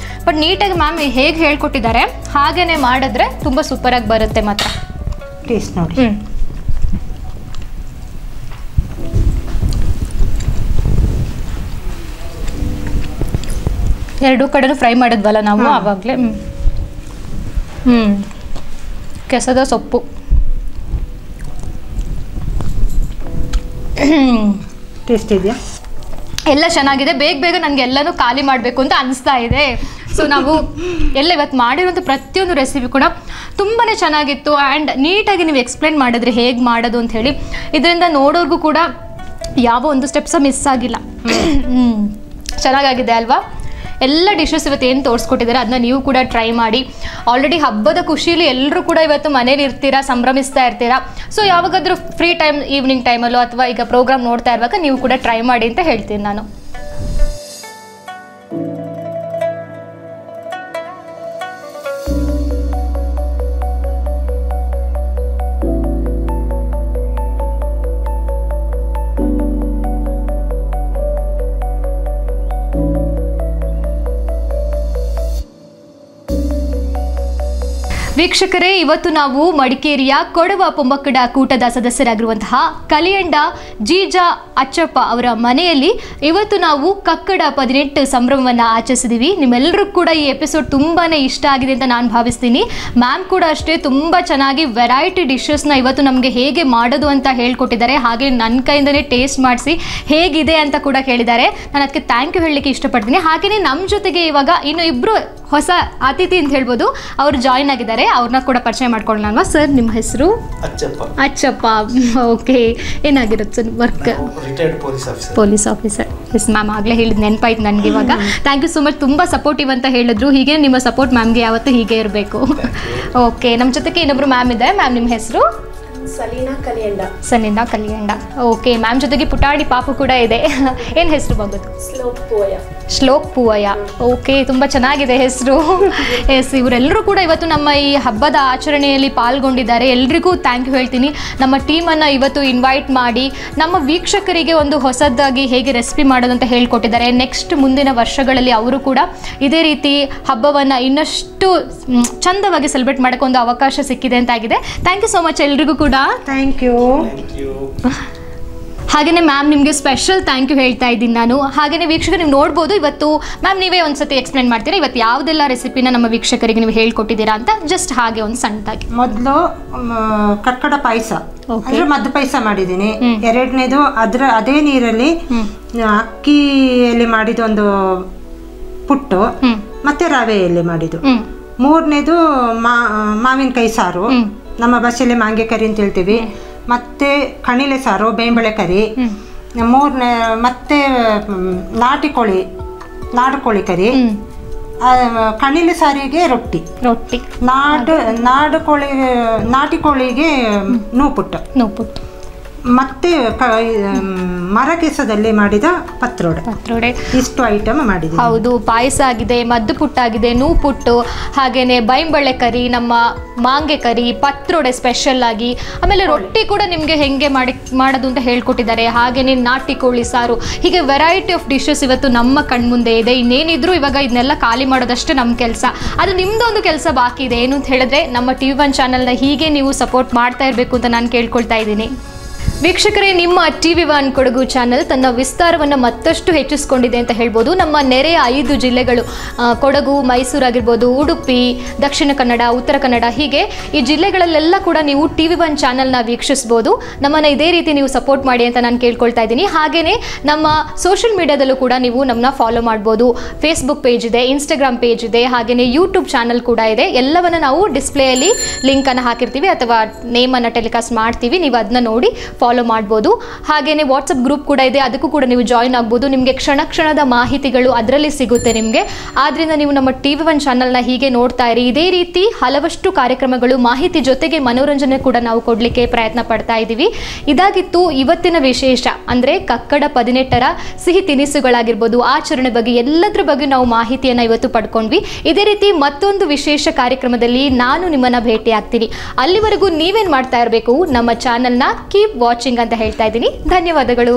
Speaker 1: ಬಟ್ ನೀಟಾಗಿ ಮ್ಯಾಮ್ ಹೇಗೆ ಹೇಳ್ಕೊಟ್ಟಿದ್ದಾರೆ ಹಾಗೇ ಮಾಡಿದ್ರೆ ತುಂಬ ಸೂಪರಾಗಿ ಬರುತ್ತೆ ಮಾತ್ರ.
Speaker 2: ಟೇಸ್ಟ್ ನೋಡಿ.
Speaker 1: ಎರಡೂ ಕಡೆನೂ ಫ್ರೈ ಮಾಡಿದ್ವಲ್ಲ ನಾವು ಆವಾಗಲೇ. ಕೆಸದ ಸೊಪ್ಪು
Speaker 2: ಟೇಸ್ಟ್ ಇದೆಯಾ?
Speaker 1: ಎಲ್ಲ ಚೆನ್ನಾಗಿದೆ. ಬೇಗ ನನಗೆ ಎಲ್ಲನೂ ಖಾಲಿ ಮಾಡಬೇಕು ಅಂತ ಅನಿಸ್ತಾ ಇದೆ. ಸೊ ನಾವು ಎಲ್ಲ ಇವತ್ತು ಮಾಡಿರುವಂಥ ಪ್ರತಿಯೊಂದು ರೆಸಿಪಿ ಕೂಡ ತುಂಬಾ ಚೆನ್ನಾಗಿತ್ತು. ಆ್ಯಂಡ್ ನೀಟಾಗಿ ನೀವು ಎಕ್ಸ್ಪ್ಲೇನ್ ಮಾಡಿದ್ರಿ ಹೇಗೆ ಮಾಡೋದು ಅಂತ ಹೇಳಿ. ಇದರಿಂದ ನೋಡೋರ್ಗೂ ಕೂಡ ಯಾವ ಒಂದು ಸ್ಟೆಪ್ಸ ಮಿಸ್ ಆಗಿಲ್ಲ. ಚೆನ್ನಾಗಾಗಿದೆ ಅಲ್ವಾ? ಎಲ್ಲ ಡಿಶಸ್ ಇವತ್ತು ಏನು ತೋರಿಸ್ಕೊಟ್ಟಿದ್ದಾರೆ ಅದನ್ನ ನೀವು ಕೂಡ ಟ್ರೈ ಮಾಡಿ. ಆಲ್ರೆಡಿ ಹಬ್ಬದ ಖುಷಿಲಿ ಎಲ್ಲರೂ ಕೂಡ ಇವತ್ತು ಮನೇಲಿ ಇರ್ತೀರಾ, ಸಂಭ್ರಮಿಸ್ತಾ ಇರ್ತೀರಾ. ಸೊ ಯಾವಾಗಾದರೂ ಫ್ರೀ ಟೈಮ್ ಈವ್ನಿಂಗ್ ಟೈಮಲ್ಲೋ ಅಥವಾ ಈಗ ಪ್ರೋಗ್ರಾಮ್ ನೋಡ್ತಾ ಇರುವಾಗ ನೀವು ಕೂಡ ಟ್ರೈ ಮಾಡಿ ಅಂತ ಹೇಳ್ತೀನಿ ನಾನು. ವೀಕ್ಷಕರೇ, ಇವತ್ತು ನಾವು ಮಡಿಕೇರಿಯ ಕೊಡವ ಪೊಮ್ಮಕ್ಕಡ ಕೂಟದ ಸದಸ್ಯರಾಗಿರುವಂತಹ ಕಲಿಯಂಡ ಜೀಜಾ ಅಚ್ಚಪ್ಪ ಅವರ ಮನೆಯಲ್ಲಿ ಇವತ್ತು ನಾವು ಕಕ್ಕಡ 18 ಸಂಭ್ರಮವನ್ನು ಆಚರಿಸಿದ್ದೀವಿ. ನಿಮ್ಮೆಲ್ಲರೂ ಕೂಡ ಈ ಎಪಿಸೋಡ್ ತುಂಬಾ ಇಷ್ಟ ಆಗಿದೆ ಅಂತ ನಾನು ಭಾವಿಸ್ತೀನಿ. ಮ್ಯಾಮ್ ಕೂಡ ಅಷ್ಟೇ ತುಂಬ ಚೆನ್ನಾಗಿ ವೆರೈಟಿ ಡಿಶಸ್ನ ಇವತ್ತು ನಮಗೆ ಹೇಗೆ ಮಾಡೋದು ಅಂತ ಹೇಳ್ಕೊಟ್ಟಿದ್ದಾರೆ. ಹಾಗೆ ನನ್ನ ಕೈಯಿಂದನೇ ಟೇಸ್ಟ್ ಮಾಡಿಸಿ ಹೇಗಿದೆ ಅಂತ ಕೂಡ ಕೇಳಿದ್ದಾರೆ. ನಾನು ಅದಕ್ಕೆ ಥ್ಯಾಂಕ್ ಯು ಹೇಳಲಿಕ್ಕೆ ಇಷ್ಟಪಡ್ತೀನಿ. ಹಾಗೆಯೇ ನಮ್ಮ ಜೊತೆಗೆ ಇವಾಗ ಇನ್ನು ಇಬ್ಬರು ಹೊಸ ಅತಿಥಿ ಅಂತ ಹೇಳ್ಬೋದು, ಅವರು ಜಾಯ್ನ್ ಆಗಿದ್ದಾರೆ. ಅವ್ರನ್ನ ಕೂಡ ಪರಿಚಯ ಮಾಡ್ಕೊಳ್ಳೋಣ ಅಲ್ವಾ ಸರ್? ನಿಮ್ಮ ಹೆಸರು? ಅಚ್ಚಪ್ಪ. ಓಕೆ, ಏನಾಗಿರುತ್ತೆ sir work? Police officer. Yes ma'am, ಆಗಲೇ ಹೇಳಿದ್ ನೆನಪಾಯ್ತು ನನಗೆ ಇವಾಗ. Thank you so much. ತುಂಬ ಸಪೋರ್ಟಿವ್ ಅಂತ ಹೇಳಿದ್ರು. ಹೀಗೆ ನಿಮ್ಮ ಸಪೋರ್ಟ್ ಮ್ಯಾಮ್ಗೆ ಯಾವತ್ತೂ ಹೀಗೆ ಇರಬೇಕು. ಓಕೆ, ನಮ್ಮ ಜೊತೆಗೆ ಇನ್ನೊಬ್ರು ಮ್ಯಾಮ್ ಇದೆ. ಮ್ಯಾಮ್, ನಿಮ್ಮ ಹೆಸರು? ಸಲೀನಾ ಕಲಿಯಂಡ. ಓಕೆ, ಮ್ಯಾಮ್ ಜೊತೆಗೆ ಪುಟಾಣಿ ಪಾಪು ಕೂಡ ಇದೆ. ಏನು ಹೆಸರು ಬಾಗೋದು? ಶ್ಲೋಕ್ ಪೂವಯ್ಯ. ಓಕೆ, ತುಂಬ ಚೆನ್ನಾಗಿದೆ ಹೆಸರು. ಎಸ್, ಇವರೆಲ್ಲರೂ ಕೂಡ ಇವತ್ತು ನಮ್ಮ ಈ ಹಬ್ಬದ ಆಚರಣೆಯಲ್ಲಿ ಪಾಲ್ಗೊಂಡಿದ್ದಾರೆ. ಎಲ್ರಿಗೂ ಥ್ಯಾಂಕ್ ಯು ಹೇಳ್ತೀನಿ. ನಮ್ಮ ಟೀಮನ್ನು ಇವತ್ತು ಇನ್ವೈಟ್ ಮಾಡಿ ನಮ್ಮ ವೀಕ್ಷಕರಿಗೆ ಒಂದು ಹೊಸದಾಗಿ ಹೇಗೆ ರೆಸಿಪಿ ಮಾಡೋದು ಅಂತ ಹೇಳ್ಕೊಟ್ಟಿದ್ದಾರೆ. ನೆಕ್ಸ್ಟ್ ಮುಂದಿನ ವರ್ಷಗಳಲ್ಲಿ ಅವರು ಕೂಡ ಇದೇ ರೀತಿ ಹಬ್ಬವನ್ನು ಇನ್ನಷ್ಟು ಚಂದವಾಗಿ ಸೆಲೆಬ್ರೇಟ್ ಮಾಡೋಕ್ಕೆ ಒಂದು ಅವಕಾಶ ಸಿಕ್ಕಿದೆ ಅಂತಾಗಿದೆ. ಥ್ಯಾಂಕ್ ಯು ಸೋ ಮಚ್ ಎಲ್ರಿಗೂ ಕೂಡ.
Speaker 2: Thank you.
Speaker 1: ಹಾಗೆಯೇ ಮ್ಯಾಮ್, ನಿಮಗೆ ಸ್ಪೆಷಲ್ ಥ್ಯಾಂಕ್ ಯು ಹೇಳ್ತಾ ಇದ್ದೀನಿ ನಾನು. ಹಾಗೆಯೇ ವೀಕ್ಷಕರು ನೀವು ನೋಡ್ಬೋದು ಇವತ್ತು. ಮ್ಯಾಮ್, ನೀವೇ ಒಂದ್ಸತಿ ಎಕ್ಸ್ಪ್ಲೇನ್ ಮಾಡ್ತೀರಾ ಇವತ್ತು ಯಾವುದೆಲ್ಲ ರೆಸಿಪಿನ ನಮ್ಮ ವೀಕ್ಷಕರಿಗೆ ನೀವು ಹೇಳ್ಕೊಟ್ಟಿದ್ದೀರಾ ಅಂತ? ಜಸ್ಟ್ ಹಾಗೆ ಒಂದು ಸಣ್ಣದಾಗಿ.
Speaker 2: ಮೊದಲು ಕಕ್ಕಡ ಪಾಯಸ ಅಂದ್ರೆ ಮದ್ದು ಪಾಯಸ ಮಾಡಿದ್ದೀನಿ. ಎರಡನೇದು ಅದೇ ನೀರಲ್ಲಿ ಅಕ್ಕಿಯಲ್ಲಿ ಮಾಡಿದ ಒಂದು ಪುಟ್ಟು, ಮತ್ತೆ ರವೆಯಲ್ಲಿ ಮಾಡಿದ್ದು. ಮೂರನೇದು ಮಾವಿನಕಾಯಿ ಸಾರು, ನಮ್ಮ ಭಾಷೆಯಲ್ಲಿ ಮಾಂಗೆ ಕರಿ ಅಂತ ಹೇಳ್ತೀವಿ. ಮತ್ತೆ ಕಣಿಲೆ ಸಾರು, ಬೇಂಬಳೆ ಕರಿ. ಮೂರನೇ ಮತ್ತೆ ನಾಡು ಕೋಳಿ ಕರಿ. ಕಣಿಲೆ ಸಾರಿಗೆ ರೊಟ್ಟಿ. ನಾಟಿ ಕೋಳಿಗೆ ನೂಪುಟ್ಟು. ಮತ್ತೆ ಮರಕೆಸದಲ್ಲಿ ಮಾಡಿದ ಪತ್ರೋಡೆ. ಇಷ್ಟು ಐಟಮ್ ಮಾಡಿದೆ.
Speaker 1: ಹೌದು, ಪಾಯಸ ಆಗಿದೆ, ಮದ್ದು ಪುಟ್ಟಾಗಿದೆ, ನೂಪುಟ್ಟು, ಹಾಗೇನೆ ಬೈಂಬಳೆ ಕರಿ, ನಮ್ಮ ಮಾಂಗೆ ಕರಿ, ಪತ್ರೋಡೆ ಸ್ಪೆಷಲ್ ಆಗಿ, ಆಮೇಲೆ ರೊಟ್ಟಿ ಕೂಡ ನಿಮಗೆ ಹೆಂಗೆ ಮಾಡೋದು ಅಂತ ಹೇಳ್ಕೊಟ್ಟಿದ್ದಾರೆ. ಹಾಗೇನೆ ನಾಟಿ ಕೋಳಿ ಸಾರು. ಹೀಗೆ ವೆರೈಟಿ ಆಫ್ ಡಿಶಸ್ ಇವತ್ತು ನಮ್ಮ ಕಣ್ಮುಂದೆ ಇದೆ. ಇನ್ನೇನಿದ್ರು ಇವಾಗ ಇದನ್ನೆಲ್ಲ ಖಾಲಿ ಮಾಡೋದಷ್ಟೇ ನಮ್ಮ ಕೆಲಸ. ಅದು ನಿಮ್ದೊಂದು ಕೆಲಸ ಬಾಕಿ ಇದೆ. ಏನು ಅಂತ ಹೇಳಿದ್ರೆ ನಮ್ಮ TV1 ಚಾನಲ್ನ ಹೀಗೆ ನೀವು ಸಪೋರ್ಟ್ ಮಾಡ್ತಾ ಇರಬೇಕು ಅಂತ ನಾನು ಕೇಳ್ಕೊಳ್ತಾ ಇದ್ದೀನಿ. ವೀಕ್ಷಕರೇ, ನಿಮ್ಮ TV1 ಕೊಡಗು ಚಾನಲ್ ತನ್ನ ವಿಸ್ತಾರವನ್ನು ಮತ್ತಷ್ಟು ಹೆಚ್ಚಿಸ್ಕೊಂಡಿದೆ ಅಂತ ಹೇಳ್ಬೋದು. ನಮ್ಮ ನೆರೆಯ 5 ಜಿಲ್ಲೆಗಳು, ಕೊಡಗು, ಮೈಸೂರು ಆಗಿರ್ಬೋದು, ಉಡುಪಿ, ದಕ್ಷಿಣ ಕನ್ನಡ, ಉತ್ತರ ಕನ್ನಡ, ಹೀಗೆ ಈ ಜಿಲ್ಲೆಗಳಲ್ಲೆಲ್ಲ ಕೂಡ ನೀವು TV1 ಚಾನಲ್ನ ವೀಕ್ಷಿಸ್ಬೋದು. ನಮ್ಮನ್ನು ಇದೇ ರೀತಿ ನೀವು ಸಪೋರ್ಟ್ ಮಾಡಿ ಅಂತ ನಾನು ಕೇಳ್ಕೊಳ್ತಾ ಇದ್ದೀನಿ. ಹಾಗೆಯೇ ನಮ್ಮ ಸೋಷಿಯಲ್ ಮೀಡಿಯಾದಲ್ಲೂ ಕೂಡ ನೀವು ನಮ್ಮನ್ನ ಫಾಲೋ ಮಾಡ್ಬೋದು. ಫೇಸ್ಬುಕ್ ಪೇಜ್ ಇದೆ, ಇನ್ಸ್ಟಾಗ್ರಾಮ್ ಪೇಜ್ ಇದೆ, ಹಾಗೆಯೇ ಯೂಟ್ಯೂಬ್ ಚಾನಲ್ ಕೂಡ ಇದೆ. ಎಲ್ಲವನ್ನು ನಾವು ಡಿಸ್ಪ್ಲೇಯಲ್ಲಿ ಲಿಂಕನ್ನು ಹಾಕಿರ್ತೀವಿ ಅಥವಾ ನೇಮನ್ನು ಟೆಲಿಕಾಸ್ಟ್ ಮಾಡ್ತೀವಿ. ನೀವು ಅದನ್ನ ನೋಡಿ ಫಾಲೋ ಮಾಡ್ಬೋದು. ಹಾಗೆಯೇ ವಾಟ್ಸಪ್ ಗ್ರೂಪ್ ಕೂಡ ಇದೆ, ಅದಕ್ಕೂ ಕೂಡ ನೀವು ಜಾಯಿನ್ ಆಗ್ಬೋದು. ನಿಮಗೆ ಕ್ಷಣದ ಮಾಹಿತಿಗಳು ಅದರಲ್ಲಿ ಸಿಗುತ್ತೆ ನಿಮಗೆ. ಆದ್ದರಿಂದ ನೀವು ನಮ್ಮ TV1 ಚಾನಲ್ನ ಹೀಗೆ ನೋಡ್ತಾ ಇರಿ. ಇದೇ ರೀತಿ ಹಲವಷ್ಟು ಕಾರ್ಯಕ್ರಮಗಳು, ಮಾಹಿತಿ ಜೊತೆಗೆ ಮನೋರಂಜನೆ ಕೂಡ ನಾವು ಕೊಡಲಿಕ್ಕೆ ಪ್ರಯತ್ನ ಪಡ್ತಾ ಇದ್ದೀವಿ. ಇದಾಗಿತ್ತು ಇವತ್ತಿನ ವಿಶೇಷ. ಅಂದರೆ ಕಕ್ಕಡ 18ರ ಸಿಹಿ ತಿನಿಸುಗಳಾಗಿರ್ಬೋದು, ಆಚರಣೆ ಬಗ್ಗೆ, ಎಲ್ಲದರ ಬಗ್ಗೆ ನಾವು ಮಾಹಿತಿಯನ್ನು ಇವತ್ತು ಪಡ್ಕೊಂಡ್ವಿ. ಇದೇ ರೀತಿ ಮತ್ತೊಂದು ವಿಶೇಷ ಕಾರ್ಯಕ್ರಮದಲ್ಲಿ ನಾನು ನಿಮ್ಮನ್ನು ಭೇಟಿ ಆಗ್ತೀನಿ. ಅಲ್ಲಿವರೆಗೂ ನೀವೇನು ಮಾಡ್ತಾ ಇರಬೇಕು, ನಮ್ಮ ಚಾನಲ್ನ ಕೀಪ್ ವಾಚಿಂಗ್ ಅಂತ ಹೇಳ್ತಾ ಇದ್ದೀನಿ. ಧನ್ಯವಾದಗಳು.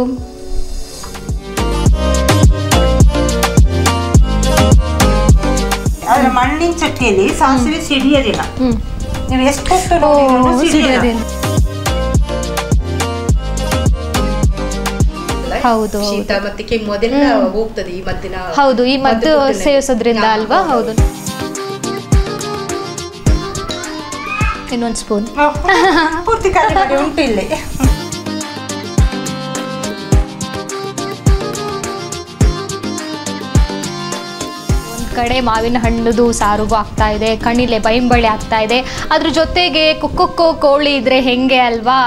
Speaker 2: ಮಣ್ಣಿನ ಚಟ್ಟಿಯಲ್ಲಿ ಸಾಸಿವೆ ಸಿಡಿಯೋದಿಲ್ಲ. ನೀವು ಎಷ್ಟು ಕೊಟ್ಟು ನೋಡಿದ್ರೂ ಸಿಡಿಯೋದಿಲ್ಲ.
Speaker 1: ಹೌದು
Speaker 3: ಶೀತ ಮತ್ತೆ ಕೆಮ್ಮು ಅದೆಲ್ಲ ಹೋಗ್ತದೆ ಈ ಮದ್ದಿನ.
Speaker 1: ಹೌದು, ಈ ಮದ್ದು ಸೇವಿಸೋದ್ರಿಂದ ಅಲ್ವಾ? ಹೌದು. ಇನ್ನೊಂದು ಸ್ಪೂನ್
Speaker 2: ಪೂರ್ತಿ ಖಾಲಿ ಮಾಡಿ ಉಂಟು ಇಲ್ಲಿ.
Speaker 1: ಒಂದ್ ಕಡೆ ಮಾವಿನ ಹಣ್ಣುದು ಸಾರುಗೂ ಆಗ್ತಾ ಇದೆ, ಕಣಿಲೆ ಬೈಂಬಳೆ ಆಗ್ತಾ ಇದೆ, ಅದ್ರ ಜೊತೆಗೆ ಕುಕ್ಕುಕ್ಕೋ ಕೋಳಿ ಇದ್ರೆ ಹೆಂಗೆ ಅಲ್ವಾ?